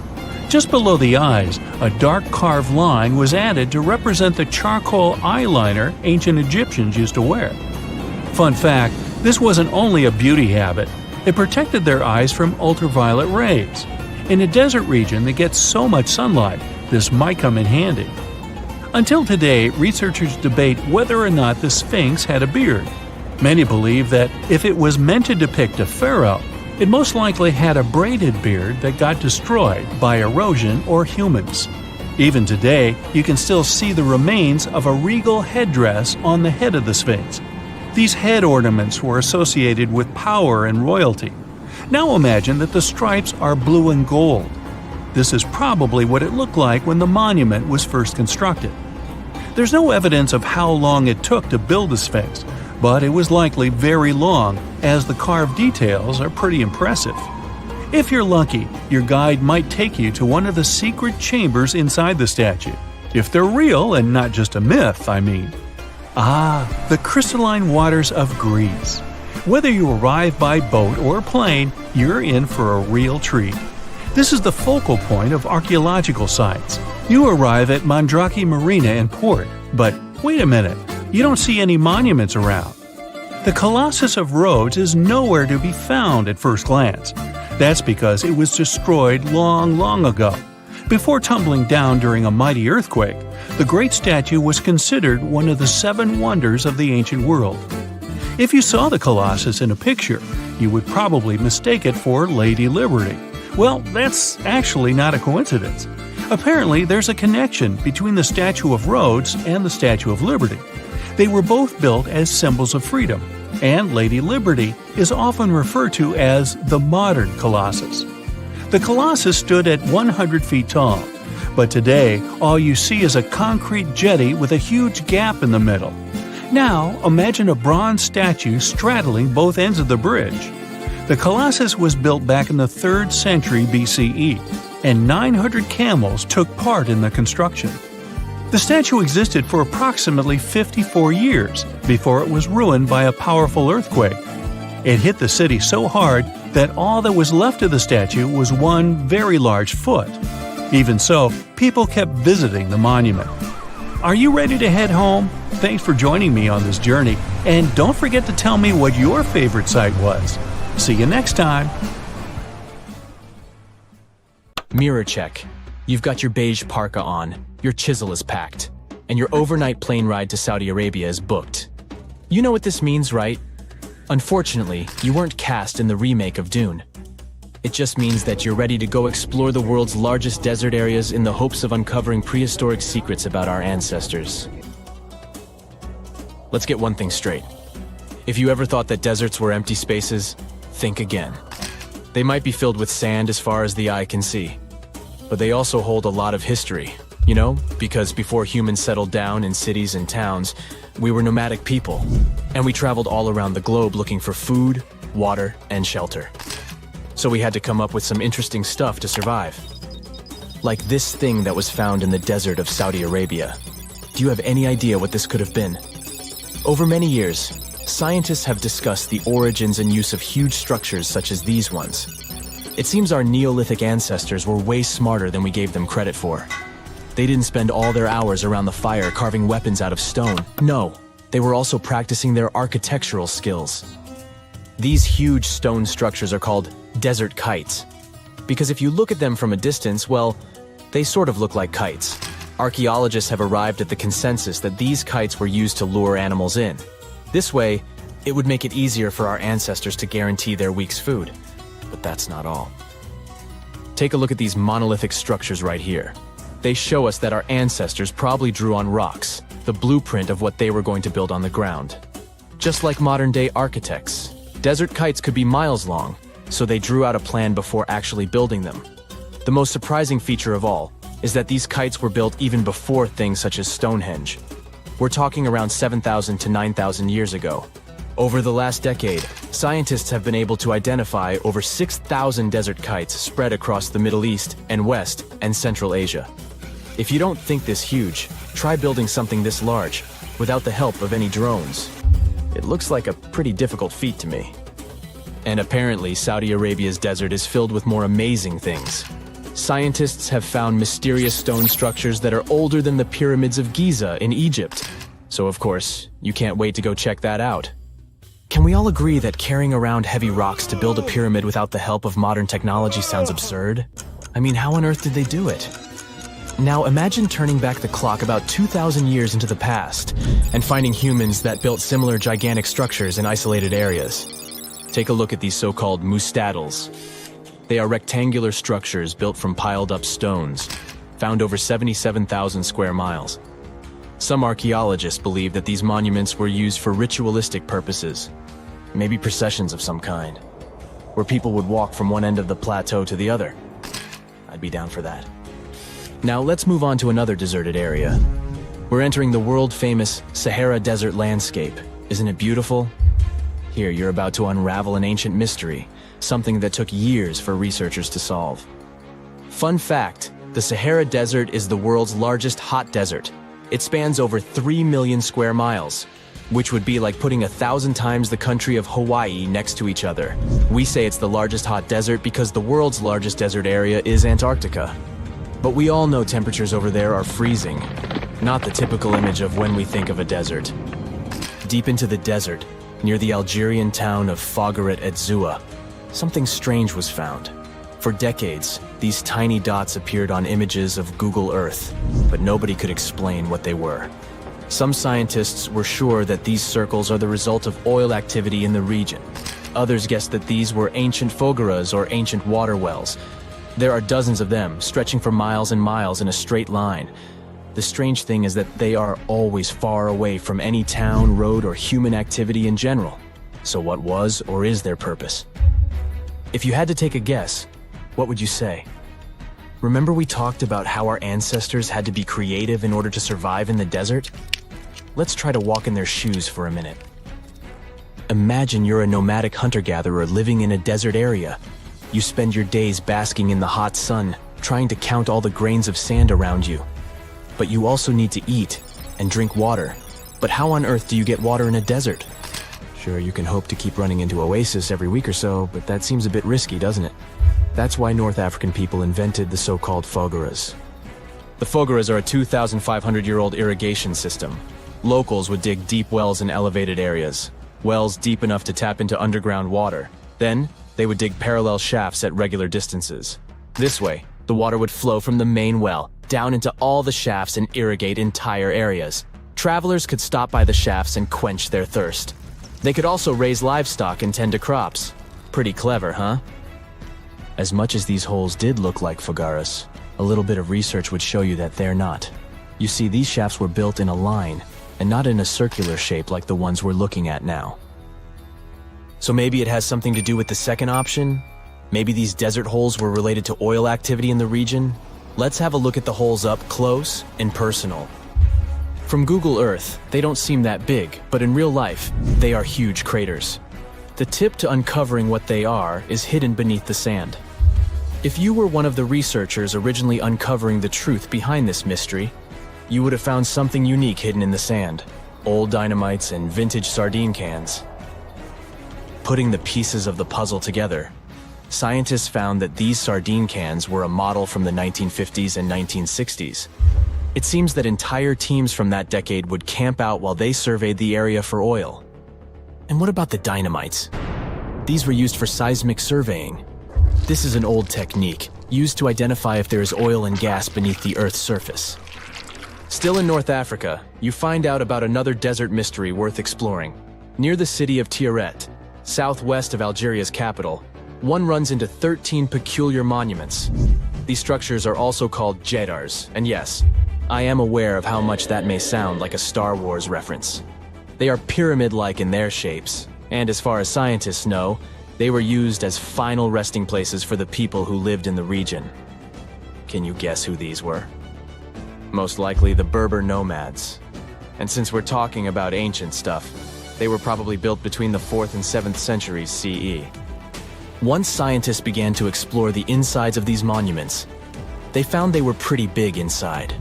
Just below the eyes, a dark carved line was added to represent the charcoal eyeliner ancient Egyptians used to wear. Fun fact, this wasn't only a beauty habit. It protected their eyes from ultraviolet rays. In a desert region that gets so much sunlight, this might come in handy. Until today, researchers debate whether or not the Sphinx had a beard. Many believe that if it was meant to depict a pharaoh, it most likely had a braided beard that got destroyed by erosion or humans. Even today, you can still see the remains of a regal headdress on the head of the Sphinx. These head ornaments were associated with power and royalty. Now imagine that the stripes are blue and gold. This is probably what it looked like when the monument was first constructed. There's no evidence of how long it took to build the Sphinx, but it was likely very long, as the carved details are pretty impressive. If you're lucky, your guide might take you to one of the secret chambers inside the statue. If they're real and not just a myth, I mean. The crystalline waters of Greece. Whether you arrive by boat or plane, you're in for a real treat. This is the focal point of archaeological sites. You arrive at Mandrake Marina and Port, but wait a minute, you don't see any monuments around. The Colossus of Rhodes is nowhere to be found at first glance. That's because it was destroyed long ago. Before tumbling down during a mighty earthquake, the great statue was considered one of the 7 wonders of the ancient world. If you saw the Colossus in a picture, you would probably mistake it for Lady Liberty. Well, that's actually not a coincidence. Apparently, there's a connection between the Statue of Rhodes and the Statue of Liberty. They were both built as symbols of freedom, and Lady Liberty is often referred to as the modern Colossus. The Colossus stood at 100 feet tall, but today all you see is a concrete jetty with a huge gap in the middle. Now imagine a bronze statue straddling both ends of the bridge. The Colossus was built back in the 3rd century BCE, and 900 camels took part in the construction. The statue existed for approximately 54 years before it was ruined by a powerful earthquake. It hit the city so hard that all that was left of the statue was one very large foot. Even so, people kept visiting the monument. Are you ready to head home? Thanks for joining me on this journey, and don't forget to tell me what your favorite site was. See you next time. Mirror check. You've got your beige parka on, your chisel is packed, and your overnight plane ride to Saudi Arabia is booked. You know what this means, right? Unfortunately, you weren't cast in the remake of Dune. It just means that you're ready to go explore the world's largest desert areas in the hopes of uncovering prehistoric secrets about our ancestors. Let's get one thing straight. If you ever thought that deserts were empty spaces, think again. They might be filled with sand as far as the eye can see, but they also hold a lot of history, you know, because before humans settled down in cities and towns, we were nomadic people, and we traveled all around the globe looking for food, water, and shelter. So we had to come up with some interesting stuff to survive. Like this thing that was found in the desert of Saudi Arabia. Do you have any idea what this could have been? Over many years, scientists have discussed the origins and use of huge structures such as these ones. It seems our Neolithic ancestors were way smarter than we gave them credit for. They didn't spend all their hours around the fire carving weapons out of stone. No, they were also practicing their architectural skills. These huge stone structures are called desert kites, because if you look at them from a distance, well, they sort of look like kites. Archaeologists have arrived at the consensus that these kites were used to lure animals in. This way, It would make it easier for our ancestors to guarantee their week's food. But that's not all. Take a look at these monolithic structures right here. They show us that our ancestors probably drew on rocks, the blueprint of what they were going to build on the ground. Just like modern-day architects, desert kites could be miles long, so they drew out a plan before actually building them. The most surprising feature of all is that these kites were built even before things such as Stonehenge. We're talking around 7,000 to 9,000 years ago. Over the last decade, scientists have been able to identify over 6,000 desert kites spread across the Middle East and West and Central Asia. If you don't think this huge, try building something this large without the help of any drones. It looks like a pretty difficult feat to me. And apparently, Saudi Arabia's desert is filled with more amazing things. Scientists have found mysterious stone structures that are older than the pyramids of Giza in Egypt. So of course, you can't wait to go check that out. Can we all agree that carrying around heavy rocks to build a pyramid without the help of modern technology sounds absurd? I mean, how on earth did they do it? Now imagine turning back the clock about 2,000 years into the past and finding humans that built similar gigantic structures in isolated areas. Take a look at these so-called mustadels. They are rectangular structures built from piled-up stones, found over 77,000 square miles. Some archaeologists believe that these monuments were used for ritualistic purposes, maybe processions of some kind, where people would walk from one end of the plateau to the other. I'd be down for that. Now let's move on to another deserted area. We're entering the world-famous Sahara Desert landscape. Isn't it beautiful? Here, you're about to unravel an ancient mystery, something that took years for researchers to solve. Fun fact, the Sahara Desert is the world's largest hot desert. It spans over 3 million square miles, which would be like putting 1,000 times the country of Hawaii next to each other. We say it's the largest hot desert because the world's largest desert area is Antarctica. But we all know temperatures over there are freezing, not the typical image of when we think of a desert. Deep into the desert, near the Algerian town of Fougeret et Zoua, something strange was found. For decades, these tiny dots appeared on images of Google Earth, but nobody could explain what they were. Some scientists were sure that these circles are the result of oil activity in the region. Others guessed that these were ancient fogeras or ancient water wells. There are dozens of them, stretching for miles and miles in a straight line. The strange thing is that they are always far away from any town, road, or human activity in general. So what was or is their purpose? If you had to take a guess, what would you say? Remember we talked about how our ancestors had to be creative in order to survive in the desert? Let's try to walk in their shoes for a minute. Imagine you're a nomadic hunter-gatherer living in a desert area. You spend your days basking in the hot sun, trying to count all the grains of sand around you. But you also need to eat and drink water. But how on earth do you get water in a desert? Sure, you can hope to keep running into oasis every week or so, but that seems a bit risky, doesn't it? That's why North African people invented the so-called fogeras. The fogeras are a 2,500-year-old irrigation system. Locals would dig deep wells in elevated areas, wells deep enough to tap into underground water. Then, they would dig parallel shafts at regular distances. This way, the water would flow from the main well down into all the shafts and irrigate entire areas. Travelers could stop by the shafts and quench their thirst. They could also raise livestock and tend to crops. Pretty clever, huh? As much as these holes did look like fogaras, a little bit of research would show you that they're not. You see, these shafts were built in a line, and not in a circular shape like the ones we're looking at now. So maybe it has something to do with the second option? Maybe these desert holes were related to oil activity in the region? Let's have a look at the holes up close and personal. From Google Earth, they don't seem that big, but in real life, they are huge craters. The tip to uncovering what they are is hidden beneath the sand. If you were one of the researchers originally uncovering the truth behind this mystery, you would have found something unique hidden in the sand. Old dynamites and vintage sardine cans. Putting the pieces of the puzzle together, scientists found that these sardine cans were a model from the 1950s and 1960s. It seems that entire teams from that decade would camp out while they surveyed the area for oil. And what about the dynamites? These were used for seismic surveying. This is an old technique, used to identify if there is oil and gas beneath the Earth's surface. Still in North Africa, you find out about another desert mystery worth exploring. Near the city of Tiaret, southwest of Algeria's capital, one runs into 13 peculiar monuments. These structures are also called jedars, and yes, I am aware of how much that may sound like a Star Wars reference. They are pyramid-like in their shapes, and as far as scientists know, they were used as final resting places for the people who lived in the region. Can you guess who these were? Most likely the Berber nomads. And since we're talking about ancient stuff, they were probably built between the 4th and 7th centuries CE. Once scientists began to explore the insides of these monuments, they found they were pretty big inside.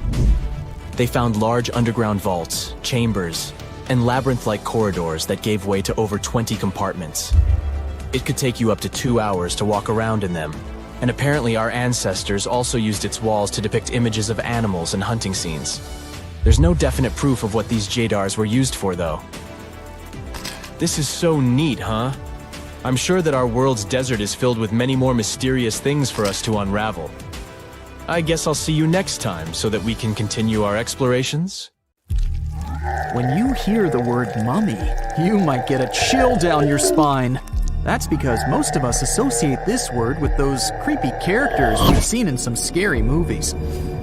They found large underground vaults, chambers, and labyrinth-like corridors that gave way to over 20 compartments. It could take you up to 2 hours to walk around in them, and apparently our ancestors also used its walls to depict images of animals and hunting scenes. There's no definite proof of what these jedars were used for, though. This is so neat, huh? I'm sure that our world's desert is filled with many more mysterious things for us to unravel. I guess I'll see you next time so that we can continue our explorations. When you hear the word mummy, you might get a chill down your spine. That's because most of us associate this word with those creepy characters we've seen in some scary movies.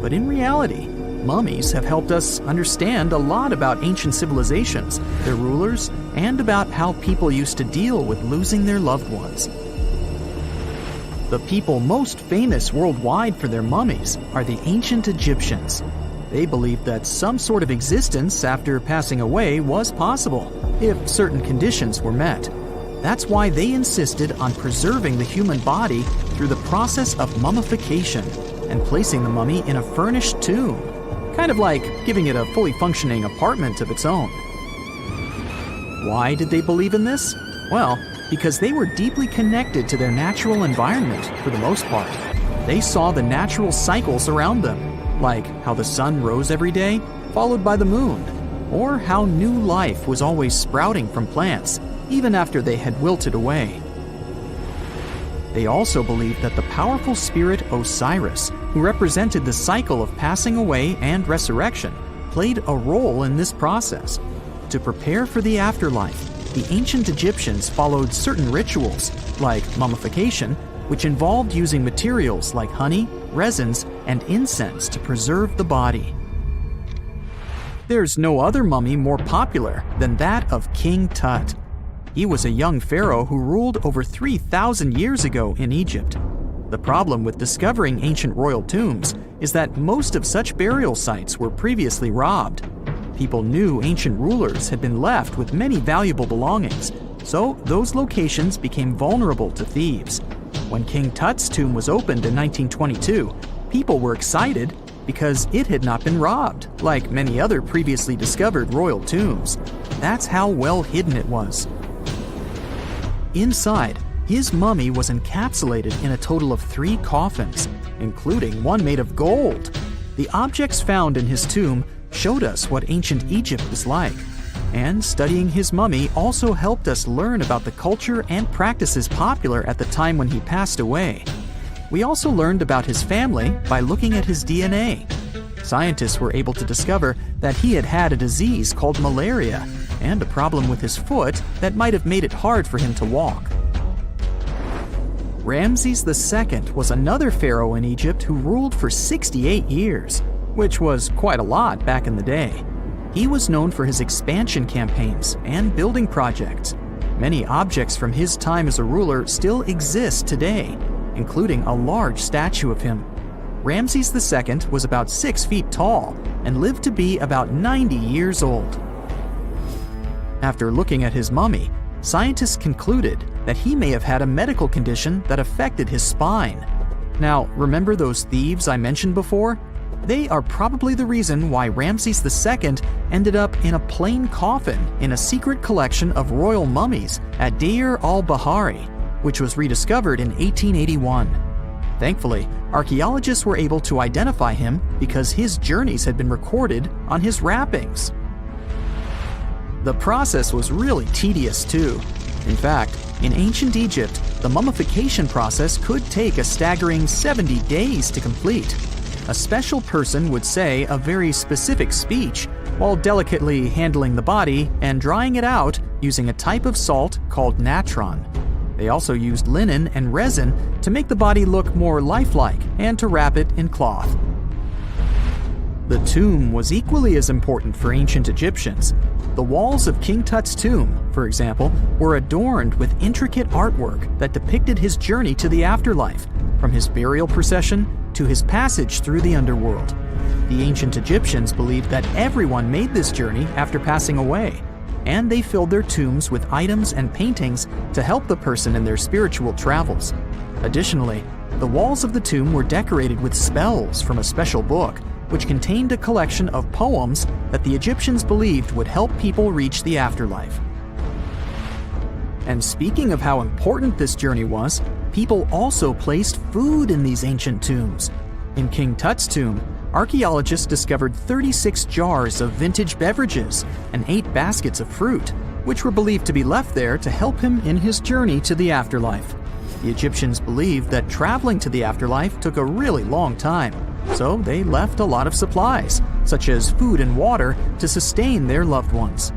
But in reality, mummies have helped us understand a lot about ancient civilizations, their rulers, and about how people used to deal with losing their loved ones. The people most famous worldwide for their mummies are the ancient Egyptians. They believed that some sort of existence after passing away was possible, if certain conditions were met. That's why they insisted on preserving the human body through the process of mummification and placing the mummy in a furnished tomb, kind of like giving it a fully functioning apartment of its own. Why did they believe in this? Well, because they were deeply connected to their natural environment for the most part. They saw the natural cycles around them, like how the sun rose every day, followed by the moon, or how new life was always sprouting from plants, even after they had wilted away. They also believed that the powerful spirit Osiris, who represented the cycle of passing away and resurrection, played a role in this process. To prepare for the afterlife, the ancient Egyptians followed certain rituals, like mummification, which involved using materials like honey, resins, and incense to preserve the body. There's no other mummy more popular than that of King Tut. He was a young pharaoh who ruled over 3,000 years ago in Egypt. The problem with discovering ancient royal tombs is that most of such burial sites were previously robbed. People knew ancient rulers had been left with many valuable belongings, so those locations became vulnerable to thieves. When King Tut's tomb was opened in 1922, people were excited because it had not been robbed, like many other previously discovered royal tombs. That's how well hidden it was. Inside, his mummy was encapsulated in a total of 3 coffins, including one made of gold. The objects found in his tomb showed us what ancient Egypt was like, and studying his mummy also helped us learn about the culture and practices popular at the time when he passed away. We also learned about his family by looking at his DNA. Scientists were able to discover that he had had a disease called malaria and a problem with his foot that might have made it hard for him to walk. Ramses II was another pharaoh in Egypt who ruled for 68 years, which was quite a lot back in the day. He was known for his expansion campaigns and building projects. Many objects from his time as a ruler still exist today, including a large statue of him. Ramses II was about 6 feet tall and lived to be about 90 years old. After looking at his mummy, scientists concluded that he may have had a medical condition that affected his spine. Now, remember those thieves I mentioned before? They are probably the reason why Ramses II ended up in a plain coffin in a secret collection of royal mummies at Deir al-Bahari, which was rediscovered in 1881. Thankfully, archaeologists were able to identify him because his journeys had been recorded on his wrappings. The process was really tedious too. In fact, in ancient Egypt, the mummification process could take a staggering 70 days to complete. A special person would say a very specific speech while delicately handling the body and drying it out using a type of salt called natron. They also used linen and resin to make the body look more lifelike and to wrap it in cloth. The tomb was equally as important for ancient Egyptians. The walls of King Tut's tomb, for example, were adorned with intricate artwork that depicted his journey to the afterlife, from his burial procession to his passage through the underworld. The ancient Egyptians believed that everyone made this journey after passing away, and they filled their tombs with items and paintings to help the person in their spiritual travels. Additionally, the walls of the tomb were decorated with spells from a special book, which contained a collection of poems that the Egyptians believed would help people reach the afterlife. And speaking of how important this journey was, people also placed food in these ancient tombs. In King Tut's tomb, archaeologists discovered 36 jars of vintage beverages and 8 baskets of fruit, which were believed to be left there to help him in his journey to the afterlife. The Egyptians believed that traveling to the afterlife took a really long time, so they left a lot of supplies, such as food and water, to sustain their loved ones.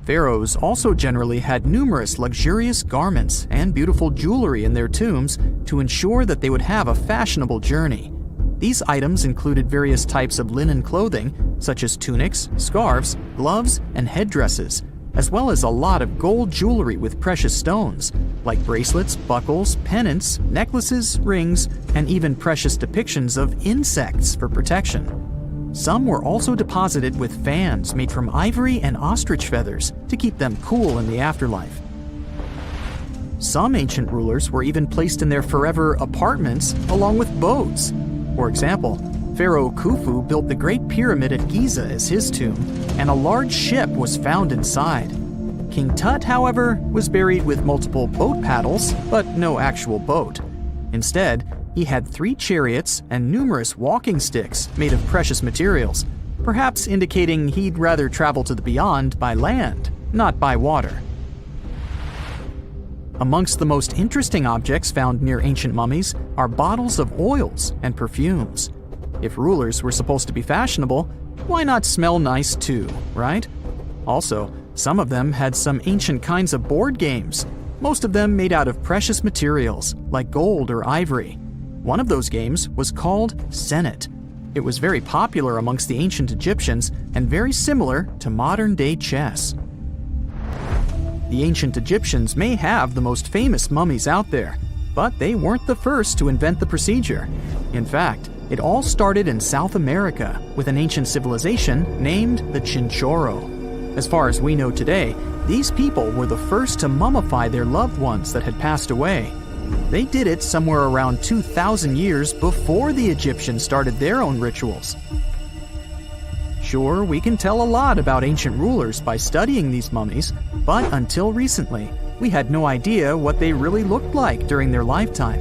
Pharaohs also generally had numerous luxurious garments and beautiful jewelry in their tombs to ensure that they would have a fashionable journey. These items included various types of linen clothing, such as tunics, scarves, gloves, and headdresses, as well as a lot of gold jewelry with precious stones, like bracelets, buckles, pendants, necklaces, rings, and even precious depictions of insects for protection. Some were also deposited with fans made from ivory and ostrich feathers to keep them cool in the afterlife. Some ancient rulers were even placed in their forever apartments along with boats. For example, Pharaoh Khufu built the Great Pyramid at Giza as his tomb, and a large ship was found inside. King Tut, however, was buried with multiple boat paddles, but no actual boat. Instead, he had 3 chariots and numerous walking sticks made of precious materials, perhaps indicating he'd rather travel to the beyond by land, not by water. Amongst the most interesting objects found near ancient mummies are bottles of oils and perfumes. If rulers were supposed to be fashionable, why not smell nice too, right? Also, some of them had some ancient kinds of board games, most of them made out of precious materials like gold or ivory. One of those games was called Senet. It was very popular amongst the ancient Egyptians and very similar to modern-day chess. The ancient Egyptians may have the most famous mummies out there, but they weren't the first to invent the procedure. In fact, it all started in South America with an ancient civilization named the Chinchorro. As far as we know today, these people were the first to mummify their loved ones that had passed away. They did it somewhere around 2,000 years before the Egyptians started their own rituals. Sure, we can tell a lot about ancient rulers by studying these mummies, but until recently, we had no idea what they really looked like during their lifetime.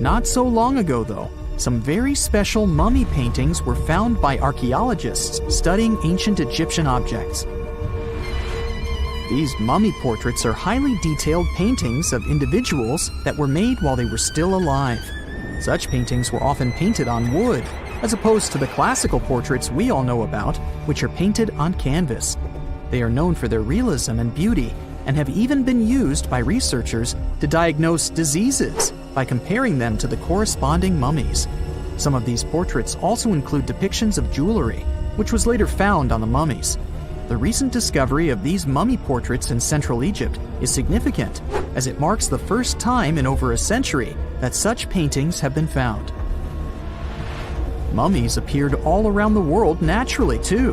Not so long ago, though, some very special mummy paintings were found by archaeologists studying ancient Egyptian objects. These mummy portraits are highly detailed paintings of individuals that were made while they were still alive. Such paintings were often painted on wood, as opposed to the classical portraits we all know about, which are painted on canvas. They are known for their realism and beauty, and have even been used by researchers to diagnose diseases by comparing them to the corresponding mummies. Some of these portraits also include depictions of jewelry, which was later found on the mummies. The recent discovery of these mummy portraits in Central Egypt is significant, as it marks the first time in over a century that such paintings have been found. Mummies appeared all around the world naturally, too.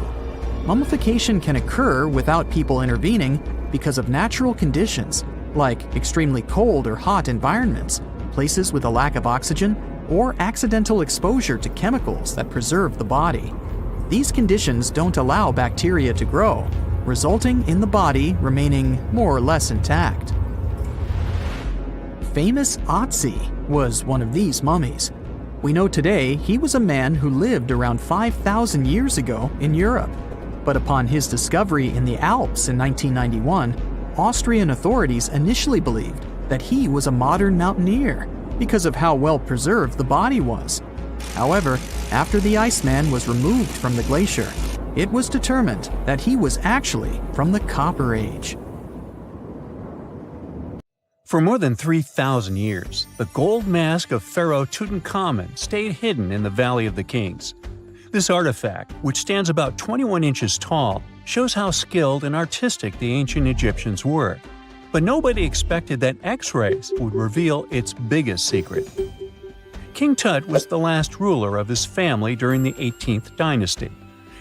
Mummification can occur without people intervening because of natural conditions, like extremely cold or hot environments, places with a lack of oxygen, or accidental exposure to chemicals that preserve the body. These conditions don't allow bacteria to grow, resulting in the body remaining more or less intact. Famous Otzi was one of these mummies. We know today he was a man who lived around 5,000 years ago in Europe. But upon his discovery in the Alps in 1991, Austrian authorities initially believed that he was a modern mountaineer because of how well preserved the body was. However, after the Iceman was removed from the glacier, it was determined that he was actually from the Copper Age. For more than 3,000 years, the gold mask of Pharaoh Tutankhamun stayed hidden in the Valley of the Kings. This artifact, which stands about 21 inches tall, shows how skilled and artistic the ancient Egyptians were. But nobody expected that X-rays would reveal its biggest secret. King Tut was the last ruler of his family during the 18th dynasty.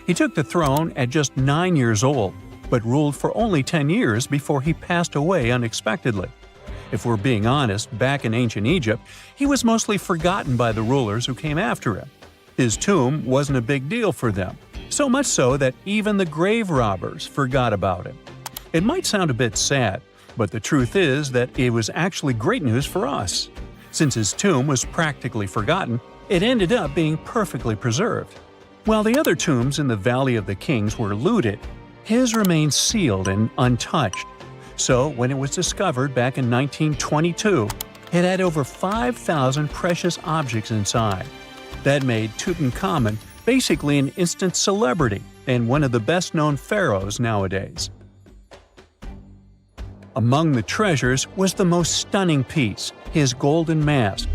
He took the throne at just 9 years old, but ruled for only 10 years before he passed away unexpectedly. If we're being honest, back in ancient Egypt, he was mostly forgotten by the rulers who came after him. His tomb wasn't a big deal for them, so much so that even the grave robbers forgot about him. It might sound a bit sad, but the truth is that it was actually great news for us. Since his tomb was practically forgotten, it ended up being perfectly preserved. While the other tombs in the Valley of the Kings were looted, his remained sealed and untouched. So, when it was discovered back in 1922, it had over 5,000 precious objects inside. That made Tutankhamun basically an instant celebrity and one of the best-known pharaohs nowadays. Among the treasures was the most stunning piece, his golden mask.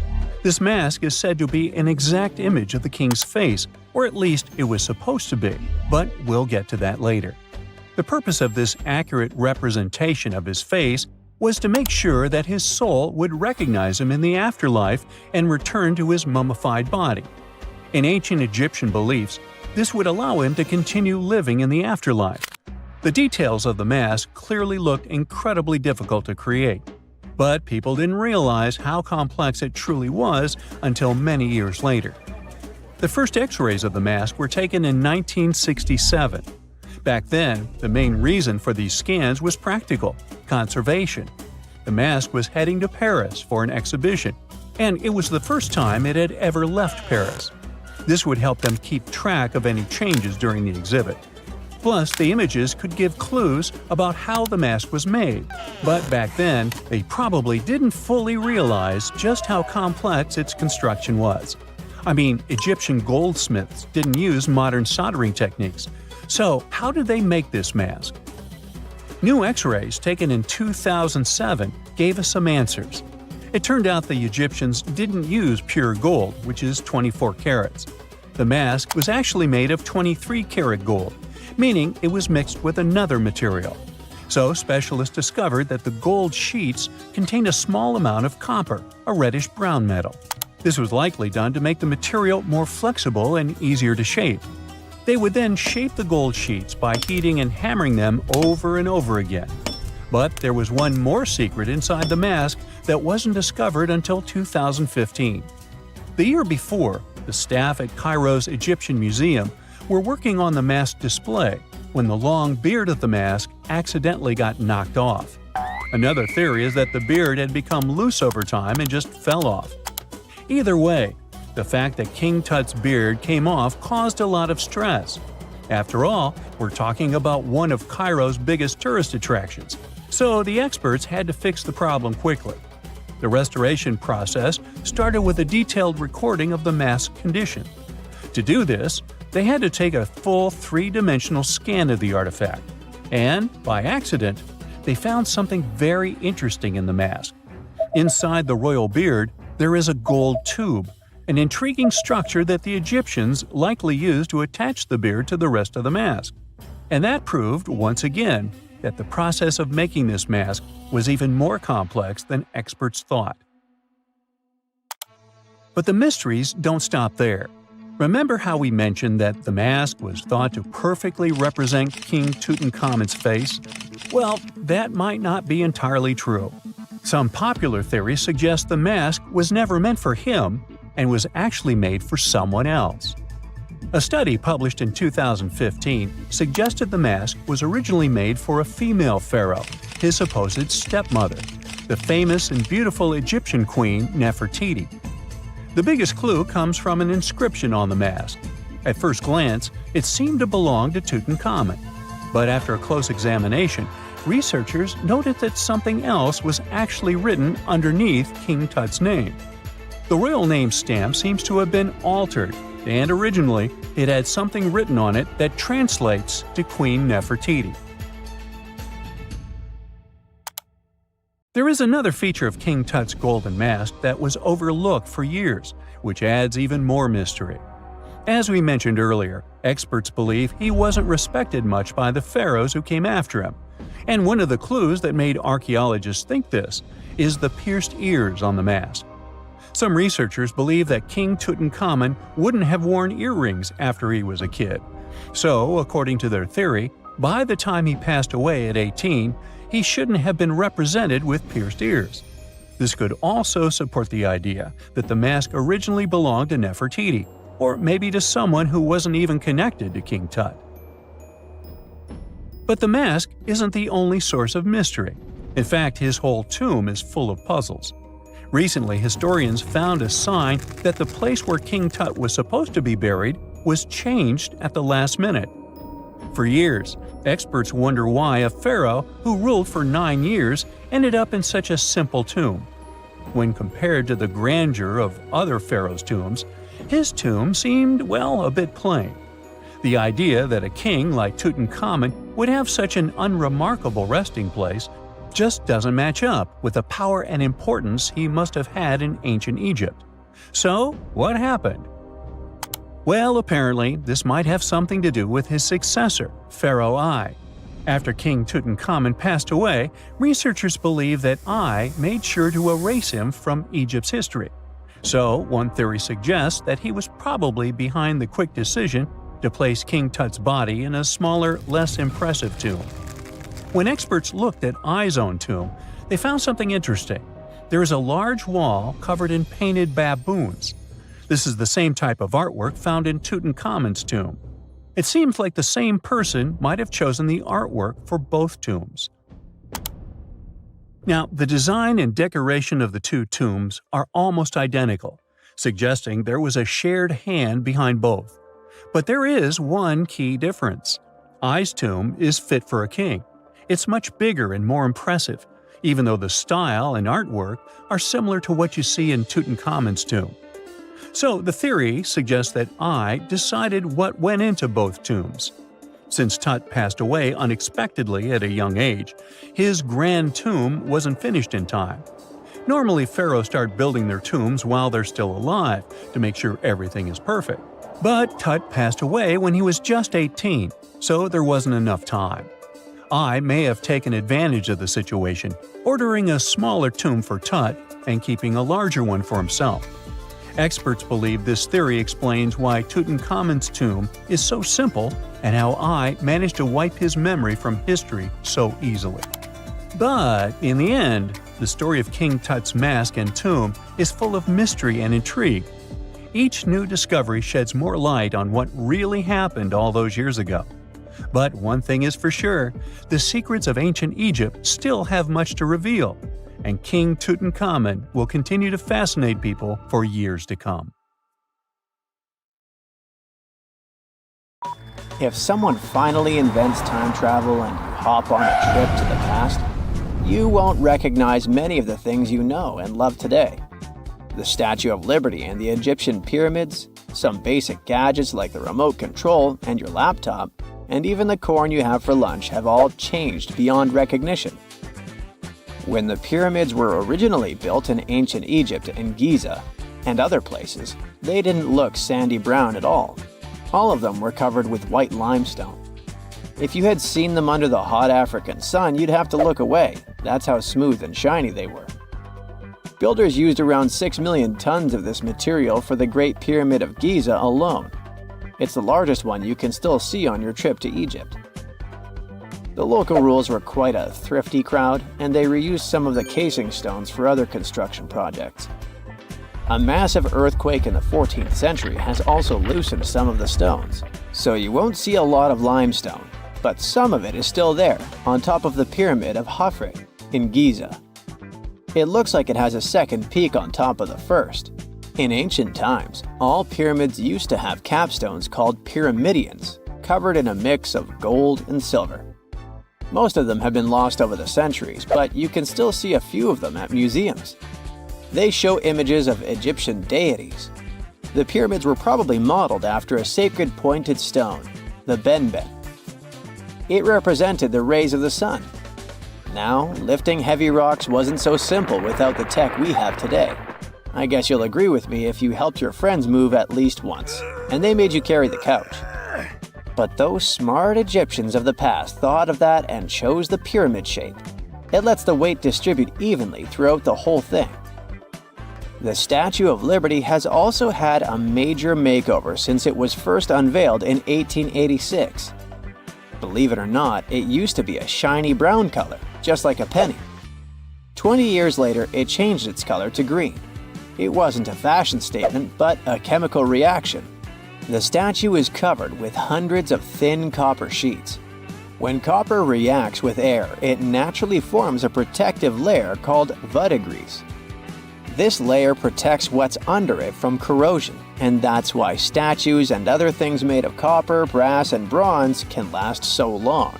This mask is said to be an exact image of the king's face, or at least it was supposed to be, but we'll get to that later. The purpose of this accurate representation of his face was to make sure that his soul would recognize him in the afterlife and return to his mummified body. In ancient Egyptian beliefs, this would allow him to continue living in the afterlife. The details of the mask clearly looked incredibly difficult to create, but people didn't realize how complex it truly was until many years later. The first X-rays of the mask were taken in 1967. Back then, the main reason for these scans was practical – conservation. The mask was heading to Paris for an exhibition, and it was the first time it had ever left Paris. This would help them keep track of any changes during the exhibit. Plus, the images could give clues about how the mask was made, but back then, they probably didn't fully realize just how complex its construction was. I mean, Egyptian goldsmiths didn't use modern soldering techniques. So, how did they make this mask? New X-rays taken in 2007 gave us some answers. It turned out the Egyptians didn't use pure gold, which is 24 carats. The mask was actually made of 23-karat gold, meaning it was mixed with another material. So, specialists discovered that the gold sheets contained a small amount of copper, a reddish-brown metal. This was likely done to make the material more flexible and easier to shape. They would then shape the gold sheets by heating and hammering them over and over again. But there was one more secret inside the mask that wasn't discovered until 2015. The year before, the staff at Cairo's Egyptian Museum were working on the mask display when the long beard of the mask accidentally got knocked off. Another theory is that the beard had become loose over time and just fell off. Either way, the fact that King Tut's beard came off caused a lot of stress. After all, we're talking about one of Cairo's biggest tourist attractions, so the experts had to fix the problem quickly. The restoration process started with a detailed recording of the mask's condition. To do this, they had to take a full three-dimensional scan of the artifact, and, by accident, they found something very interesting in the mask. Inside the royal beard, there is a gold tube, an intriguing structure that the Egyptians likely used to attach the beard to the rest of the mask. And that proved, once again, that the process of making this mask was even more complex than experts thought. But the mysteries don't stop there. Remember how we mentioned that the mask was thought to perfectly represent King Tutankhamun's face? Well, that might not be entirely true. Some popular theories suggest the mask was never meant for him and was actually made for someone else. A study published in 2015 suggested the mask was originally made for a female pharaoh, his supposed stepmother, the famous and beautiful Egyptian queen Nefertiti. The biggest clue comes from an inscription on the mask. At first glance, it seemed to belong to Tutankhamun, but after a close examination, researchers noted that something else was actually written underneath King Tut's name. The royal name stamp seems to have been altered, and originally it had something written on it that translates to Queen Nefertiti. There is another feature of King Tut's golden mask that was overlooked for years, which adds even more mystery. As we mentioned earlier, experts believe he wasn't respected much by the pharaohs who came after him. And one of the clues that made archaeologists think this is the pierced ears on the mask. Some researchers believe that King Tutankhamun wouldn't have worn earrings after he was a kid. So, according to their theory, by the time he passed away at 18, he shouldn't have been represented with pierced ears. This could also support the idea that the mask originally belonged to Nefertiti, or maybe to someone who wasn't even connected to King Tut. But the mask isn't the only source of mystery. In fact, his whole tomb is full of puzzles. Recently, historians found a sign that the place where King Tut was supposed to be buried was changed at the last minute. For years, experts wonder why a pharaoh who ruled for 9 years ended up in such a simple tomb. When compared to the grandeur of other pharaohs' tombs, his tomb seemed, well, a bit plain. The idea that a king like Tutankhamun would have such an unremarkable resting place just doesn't match up with the power and importance he must have had in ancient Egypt. So, what happened? Well, apparently, this might have something to do with his successor, Pharaoh Ai. After King Tutankhamun passed away, researchers believe that Ai made sure to erase him from Egypt's history. So, one theory suggests that he was probably behind the quick decision to place King Tut's body in a smaller, less impressive tomb. When experts looked at Ai's own tomb, they found something interesting. There is a large wall covered in painted baboons. This is the same type of artwork found in Tutankhamun's tomb. It seems like the same person might have chosen the artwork for both tombs. Now, the design and decoration of the two tombs are almost identical, suggesting there was a shared hand behind both. But there is one key difference. Ai's tomb is fit for a king. It's much bigger and more impressive, even though the style and artwork are similar to what you see in Tutankhamun's tomb. So the theory suggests that Ai decided what went into both tombs. Since Tut passed away unexpectedly at a young age, his grand tomb wasn't finished in time. Normally, pharaohs start building their tombs while they're still alive to make sure everything is perfect. But Tut passed away when he was just 18, so there wasn't enough time. Ai may have taken advantage of the situation, ordering a smaller tomb for Tut and keeping a larger one for himself. Experts believe this theory explains why Tutankhamun's tomb is so simple and how Ai managed to wipe his memory from history so easily. But in the end, the story of King Tut's mask and tomb is full of mystery and intrigue. Each new discovery sheds more light on what really happened all those years ago. But one thing is for sure, the secrets of ancient Egypt still have much to reveal, and King Tutankhamun will continue to fascinate people for years to come. If someone finally invents time travel and you hop on a trip to the past, you won't recognize many of the things you know and love today. The Statue of Liberty and the Egyptian pyramids, some basic gadgets like the remote control and your laptop, and even the corn you have for lunch have all changed beyond recognition. When the pyramids were originally built in ancient Egypt and Giza and other places, they didn't look sandy brown at all. All of them were covered with white limestone. If you had seen them under the hot African sun, you'd have to look away. That's how smooth and shiny they were. Builders used around 6 million tons of this material for the Great Pyramid of Giza alone. It's the largest one you can still see on your trip to Egypt. The local rules were quite a thrifty crowd, and they reused some of the casing stones for other construction projects. A massive earthquake in the 14th century has also loosened some of the stones, so you won't see a lot of limestone, but some of it is still there, on top of the Pyramid of Khafre in Giza. It looks like it has a second peak on top of the first. In ancient times, all pyramids used to have capstones called pyramidions, covered in a mix of gold and silver. Most of them have been lost over the centuries, but you can still see a few of them at museums. They show images of Egyptian deities. The pyramids were probably modeled after a sacred pointed stone, the benben. It represented the rays of the sun. Now, lifting heavy rocks wasn't so simple without the tech we have today. I guess you'll agree with me if you helped your friends move at least once, and they made you carry the couch. But those smart Egyptians of the past thought of that and chose the pyramid shape. It lets the weight distribute evenly throughout the whole thing. The Statue of Liberty has also had a major makeover since it was first unveiled in 1886. Believe it or not, it used to be a shiny brown color, just like a penny. 20 years later, it changed its color to green. It wasn't a fashion statement, but a chemical reaction. The statue is covered with hundreds of thin copper sheets. When copper reacts with air, it naturally forms a protective layer called verdigris. This layer protects what's under it from corrosion, and that's why statues and other things made of copper, brass, and bronze can last so long.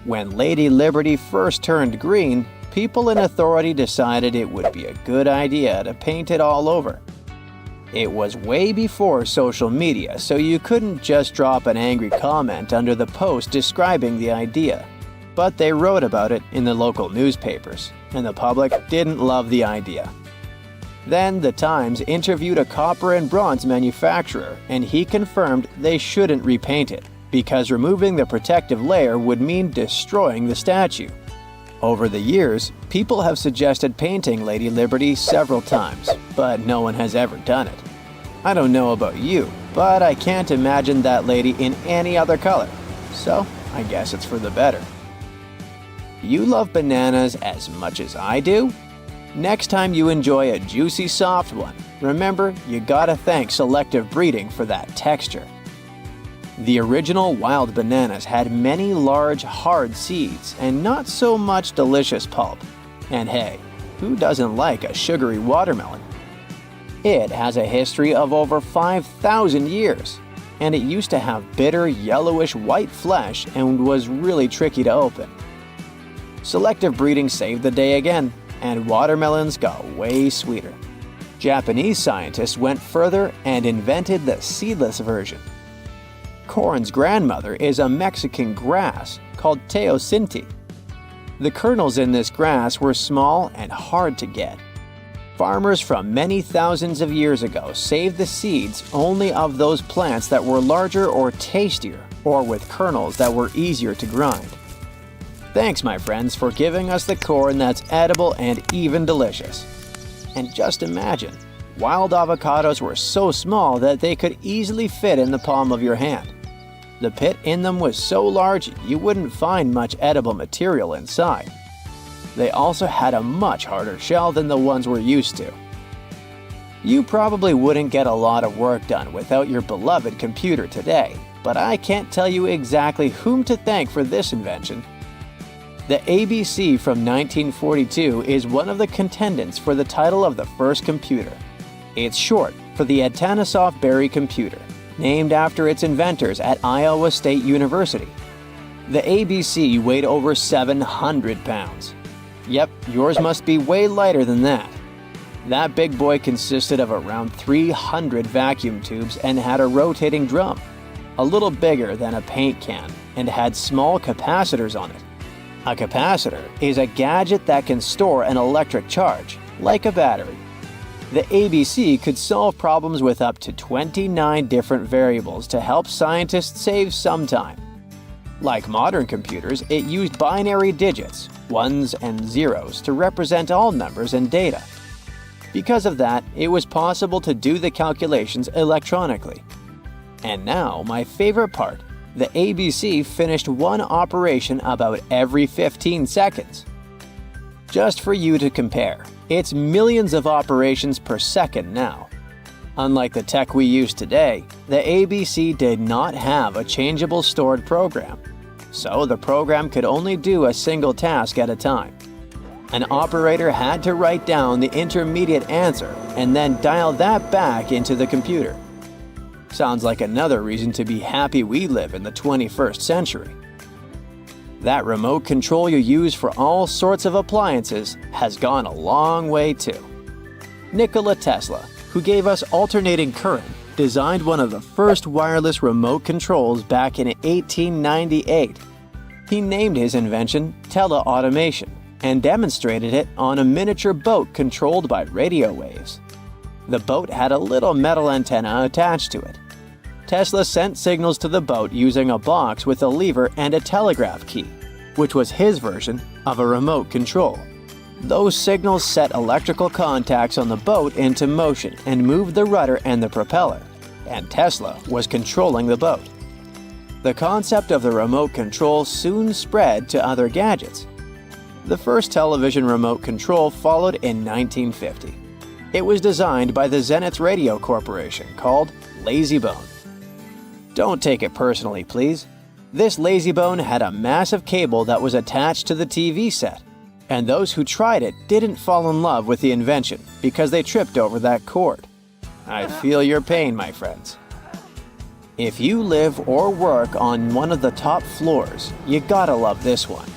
When Lady Liberty first turned green, people in authority decided it would be a good idea to paint it all over. It was way before social media, so you couldn't just drop an angry comment under the post describing the idea. But they wrote about it in the local newspapers, and the public didn't love the idea. Then the Times interviewed a copper and bronze manufacturer, and he confirmed they shouldn't repaint it, because removing the protective layer would mean destroying the statue. Over the years, people have suggested painting Lady Liberty several times, but no one has ever done it. I don't know about you, but I can't imagine that lady in any other color, so I guess it's for the better. You love bananas as much as I do? Next time you enjoy a juicy soft one, remember you gotta thank selective breeding for that texture. The original wild bananas had many large, hard seeds and not so much delicious pulp. And hey, who doesn't like a sugary watermelon? It has a history of over 5,000 years, and it used to have bitter, yellowish white flesh and was really tricky to open. Selective breeding saved the day again, and watermelons got way sweeter. Japanese scientists went further and invented the seedless version. Corn's grandmother is a Mexican grass called teosinte. The kernels in this grass were small and hard to get. Farmers from many thousands of years ago saved the seeds only of those plants that were larger or tastier, or with kernels that were easier to grind. Thanks, my friends, for giving us the corn that's edible and even delicious. And just imagine, wild avocados were so small that they could easily fit in the palm of your hand. The pit in them was so large you wouldn't find much edible material inside. They also had a much harder shell than the ones we're used to. You probably wouldn't get a lot of work done without your beloved computer today, but I can't tell you exactly whom to thank for this invention. The ABC from 1942 is one of the contendants for the title of the first computer. It's short for the Atanasoff Berry computer, named after its inventors at Iowa State University. The ABC weighed over 700 pounds. Yep, yours must be way lighter than that. That big boy consisted of around 300 vacuum tubes and had a rotating drum, a little bigger than a paint can, and had small capacitors on it. A capacitor is a gadget that can store an electric charge, like a battery. The ABC could solve problems with up to 29 different variables to help scientists save some time. Like modern computers, it used binary digits, ones and zeros, to represent all numbers and data. Because of that, it was possible to do the calculations electronically. And now, my favorite part, the ABC finished one operation about every 15 seconds. Just for you to compare, it's millions of operations per second now. Unlike the tech we use today, the ABC did not have a changeable stored program, so the program could only do a single task at a time. An operator had to write down the intermediate answer and then dial that back into the computer. Sounds like another reason to be happy we live in the 21st century. That remote control you use for all sorts of appliances has gone a long way too. Nikola Tesla, who gave us alternating current, designed one of the first wireless remote controls back in 1898. He named his invention teleautomation and demonstrated it on a miniature boat controlled by radio waves. The boat had a little metal antenna attached to it. Tesla sent signals to the boat using a box with a lever and a telegraph key, which was his version of a remote control. Those signals set electrical contacts on the boat into motion and moved the rudder and the propeller, and Tesla was controlling the boat. The concept of the remote control soon spread to other gadgets. The first television remote control followed in 1950. It was designed by the Zenith Radio Corporation called LazyBone. Don't take it personally, please. This LazyBone had a massive cable that was attached to the TV set, and those who tried it didn't fall in love with the invention because they tripped over that cord. I feel your pain, my friends. If you live or work on one of the top floors, you gotta love this one.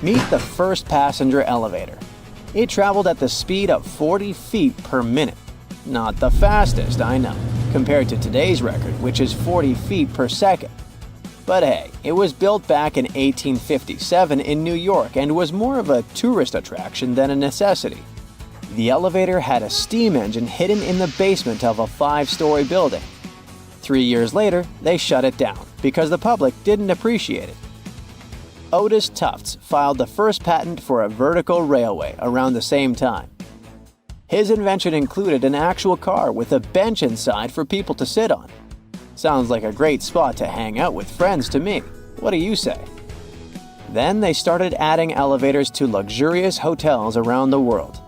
Meet the first passenger elevator. It traveled at the speed of 40 feet per minute. Not the fastest, I know, compared to today's record, which is 40 feet per second. But hey, it was built back in 1857 in New York and was more of a tourist attraction than a necessity. The elevator had a steam engine hidden in the basement of a 5-story building. 3 years later, they shut it down because the public didn't appreciate it. Otis Tufts filed the first patent for a vertical railway around the same time. His invention included an actual car with a bench inside for people to sit on. Sounds like a great spot to hang out with friends to me. What do you say? Then they started adding elevators to luxurious hotels around the world.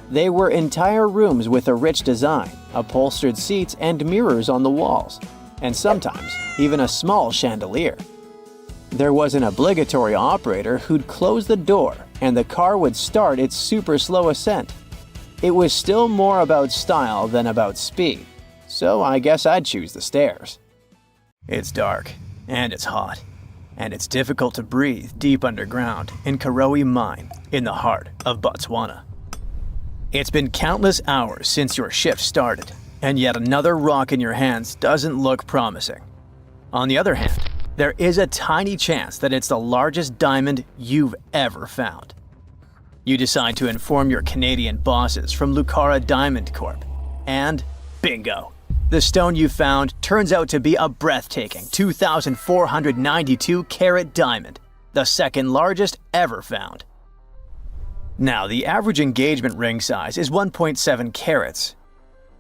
They were entire rooms with a rich design, upholstered seats and mirrors on the walls, and sometimes even a small chandelier. There was an obligatory operator who'd close the door and the car would start its super slow ascent. It was still more about style than about speed, so I guess I'd choose the stairs. It's dark, and it's hot, and it's difficult to breathe deep underground in Karowe Mine in the heart of Botswana. It's been countless hours since your shift started, and yet another rock in your hands doesn't look promising. On the other hand, there is a tiny chance that it's the largest diamond you've ever found. You decide to inform your Canadian bosses from Lucara Diamond Corp. And bingo! The stone you found turns out to be a breathtaking 2,492 carat diamond, the second largest ever found. Now, the average engagement ring size is 1.7 carats.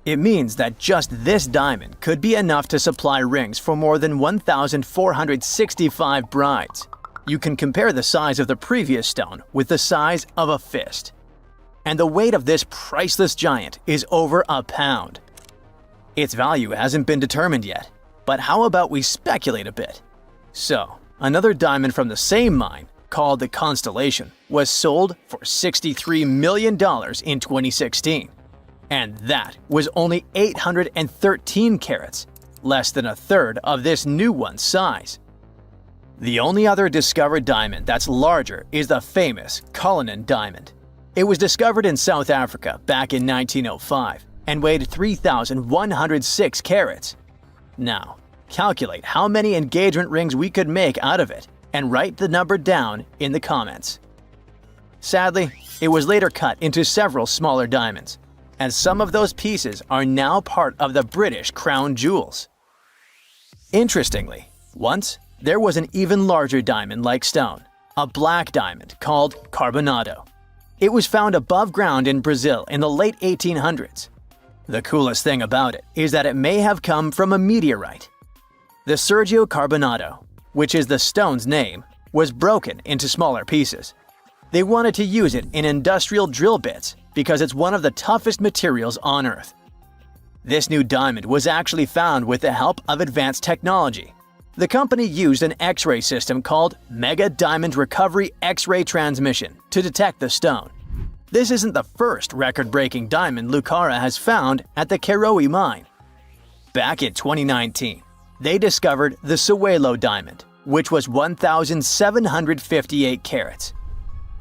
It means that just this diamond could be enough to supply rings for more than 1,465 brides. You can compare the size of the previous stone with the size of a fist. And the weight of this priceless giant is over a pound. Its value hasn't been determined yet, but how about we speculate a bit? So, another diamond from the same mine, called the Constellation, was sold for $63 million in 2016. And that was only 813 carats, less than a third of this new one's size. The only other discovered diamond that's larger is the famous Cullinan diamond. It was discovered in South Africa back in 1905 and weighed 3,106 carats. Now, calculate how many engagement rings we could make out of it and write the number down in the comments. Sadly, it was later cut into several smaller diamonds, and some of those pieces are now part of the British crown jewels. Interestingly, once there was an even larger diamond-like stone, a black diamond called Carbonado. It was found above ground in Brazil in the late 1800s. The coolest thing about it is that it may have come from a meteorite. The Sergio Carbonado, which is the stone's name, was broken into smaller pieces. They wanted to use it in industrial drill bits because it's one of the toughest materials on Earth. This new diamond was actually found with the help of advanced technology. The company used an X-ray system called Mega Diamond Recovery X-ray Transmission to detect the stone. This isn't the first record-breaking diamond Lucara has found at the Karowe mine. Back in 2019, they discovered the Sewelo diamond, which was 1,758 carats.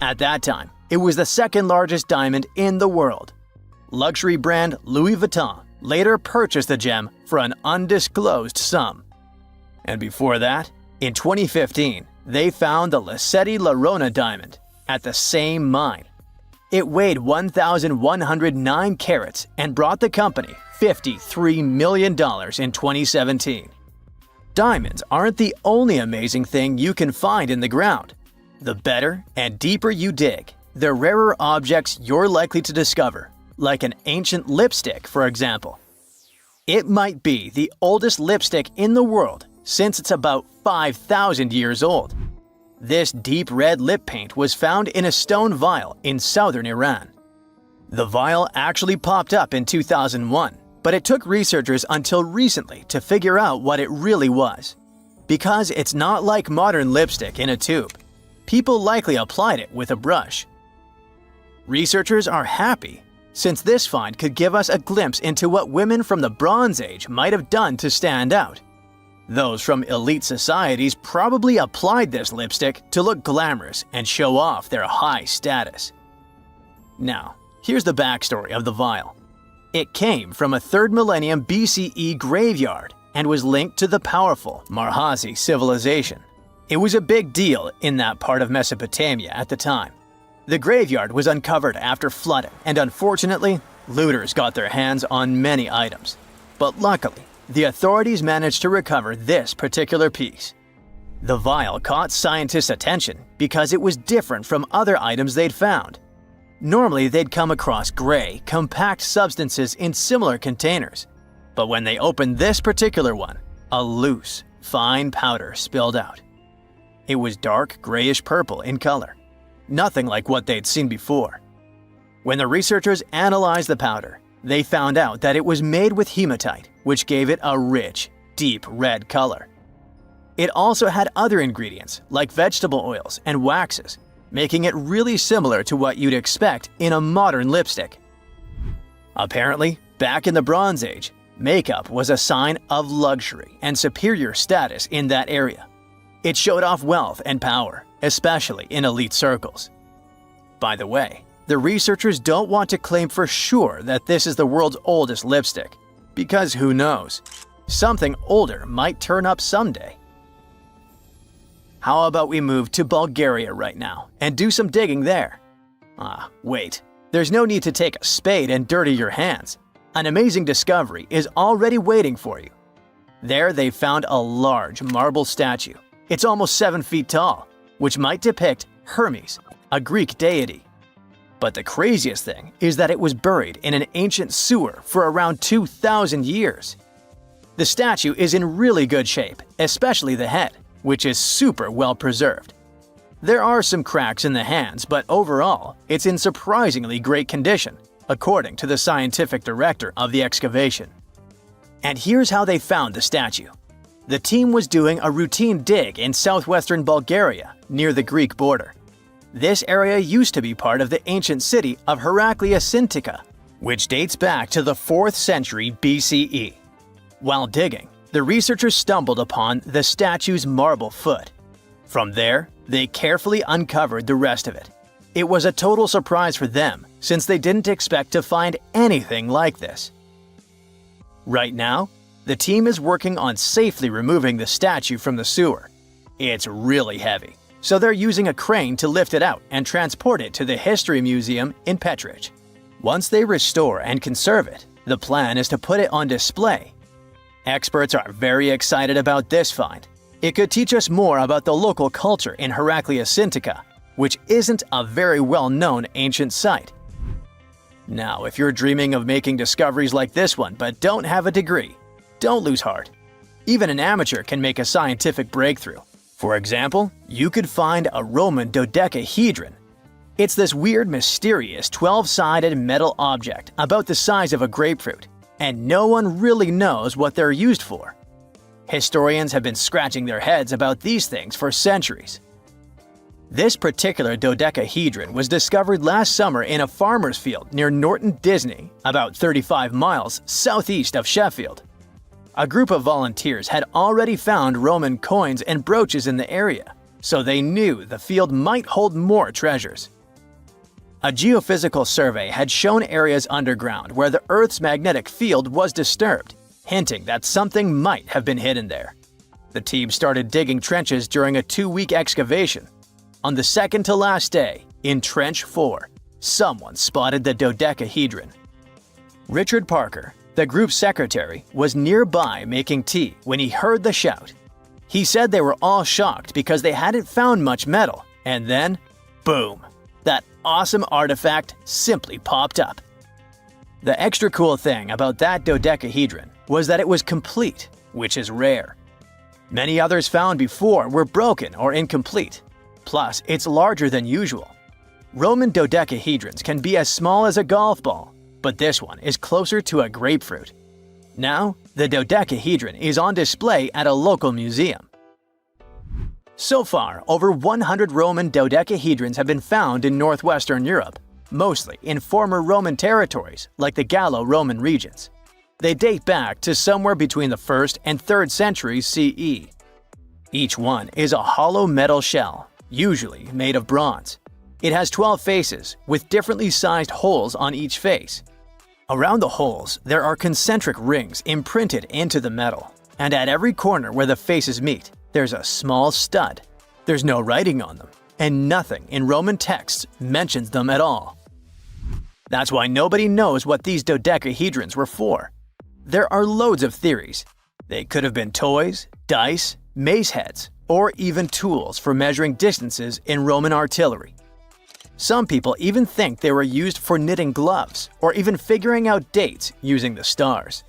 At that time, it was the second largest diamond in the world. Luxury brand Louis Vuitton later purchased the gem for an undisclosed sum. And before that, in 2015, they found the Lasceti Larona diamond at the same mine. It weighed 1,109 carats and brought the company $53 million in 2017. Diamonds aren't the only amazing thing you can find in the ground. The better and deeper you dig, the rarer objects you're likely to discover, like an ancient lipstick, for example. It might be the oldest lipstick in the world since it's about 5,000 years old. This deep red lip paint was found in a stone vial in southern Iran. The vial actually popped up in 2001, but it took researchers until recently to figure out what it really was. Because it's not like modern lipstick in a tube. People likely applied it with a brush. Researchers are happy, since this find could give us a glimpse into what women from the Bronze Age might have done to stand out. Those from elite societies probably applied this lipstick to look glamorous and show off their high status. Now, here's the backstory of the vial. It came from a 3rd millennium BCE graveyard and was linked to the powerful Marhazi civilization. It was a big deal in that part of Mesopotamia at the time. The graveyard was uncovered after flooding, and unfortunately, looters got their hands on many items. But luckily, the authorities managed to recover this particular piece. The vial caught scientists' attention because it was different from other items they'd found. Normally, they'd come across gray, compact substances in similar containers. But when they opened this particular one, a loose, fine powder spilled out. It was dark grayish purple in color, nothing like what they'd seen before. When the researchers analyzed the powder, they found out that it was made with hematite, which gave it a rich, deep red color. It also had other ingredients like vegetable oils and waxes, making it really similar to what you'd expect in a modern lipstick. Apparently, back in the Bronze Age, makeup was a sign of luxury and superior status in that area. It showed off wealth and power, especially in elite circles. By the way, the researchers don't want to claim for sure that this is the world's oldest lipstick, because who knows? Something older might turn up someday. How about we move to Bulgaria right now and do some digging there? Wait, there's no need to take a spade and dirty your hands. An amazing discovery is already waiting for you. There they found a large marble statue. It's almost 7 feet tall, which might depict Hermes, a Greek deity. But the craziest thing is that it was buried in an ancient sewer for around 2,000 years. The statue is in really good shape, especially the head, which is super well preserved. There are some cracks in the hands, but overall, it's in surprisingly great condition, according to the scientific director of the excavation. And here's how they found the statue. The team was doing a routine dig in southwestern Bulgaria, near the Greek border. This area used to be part of the ancient city of Hyperdrive, which dates back to the 4th century BCE. While digging, the researchers stumbled upon the statue's marble foot. From there, they carefully uncovered the rest of it. It was a total surprise for them, since they didn't expect to find anything like this. Right now, the team is working on safely removing the statue from the sewer. It's really heavy, so they're using a crane to lift it out and transport it to the History Museum in Petrich. Once they restore and conserve it, the plan is to put it on display. Experts are very excited about this find. It could teach us more about the local culture in Hyperdrive, which isn't a very well-known ancient site. Now, if you're dreaming of making discoveries like this one but don't have a degree, don't lose heart. Even an amateur can make a scientific breakthrough. For example, you could find a Roman dodecahedron. It's this weird, mysterious 12-sided metal object about the size of a grapefruit, and no one really knows what they're used for. Historians have been scratching their heads about these things for centuries. This particular dodecahedron was discovered last summer in a farmer's field near Norton Disney, about 35 miles southeast of Sheffield. A group of volunteers had already found Roman coins and brooches in the area, so they knew the field might hold more treasures. A geophysical survey had shown areas underground where the Earth's magnetic field was disturbed, hinting that something might have been hidden there. The team started digging trenches during a 2-week excavation. On the second to last day, in Trench 4, someone spotted the dodecahedron. Richard Parker, the group's secretary, was nearby making tea when he heard the shout. He said they were all shocked because they hadn't found much metal, and then, boom, that awesome artifact simply popped up. The extra cool thing about that dodecahedron was that it was complete, which is rare. Many others found before were broken or incomplete. Plus, it's larger than usual. Roman dodecahedrons can be as small as a golf ball, but this one is closer to a grapefruit. Now, the dodecahedron is on display at a local museum. So far, over 100 Roman dodecahedrons have been found in northwestern Europe, mostly in former Roman territories like the Gallo-Roman regions. They date back to somewhere between the 1st and 3rd centuries CE. Each one is a hollow metal shell, usually made of bronze. It has 12 faces, with differently sized holes on each face. Around the holes, there are concentric rings imprinted into the metal, and at every corner where the faces meet, there's a small stud. There's no writing on them, and nothing in Roman texts mentions them at all. That's why nobody knows what these dodecahedrons were for. There are loads of theories. They could have been toys, dice, mace heads, or even tools for measuring distances in Roman artillery. Some people even think they were used for knitting gloves or even figuring out dates using the stars.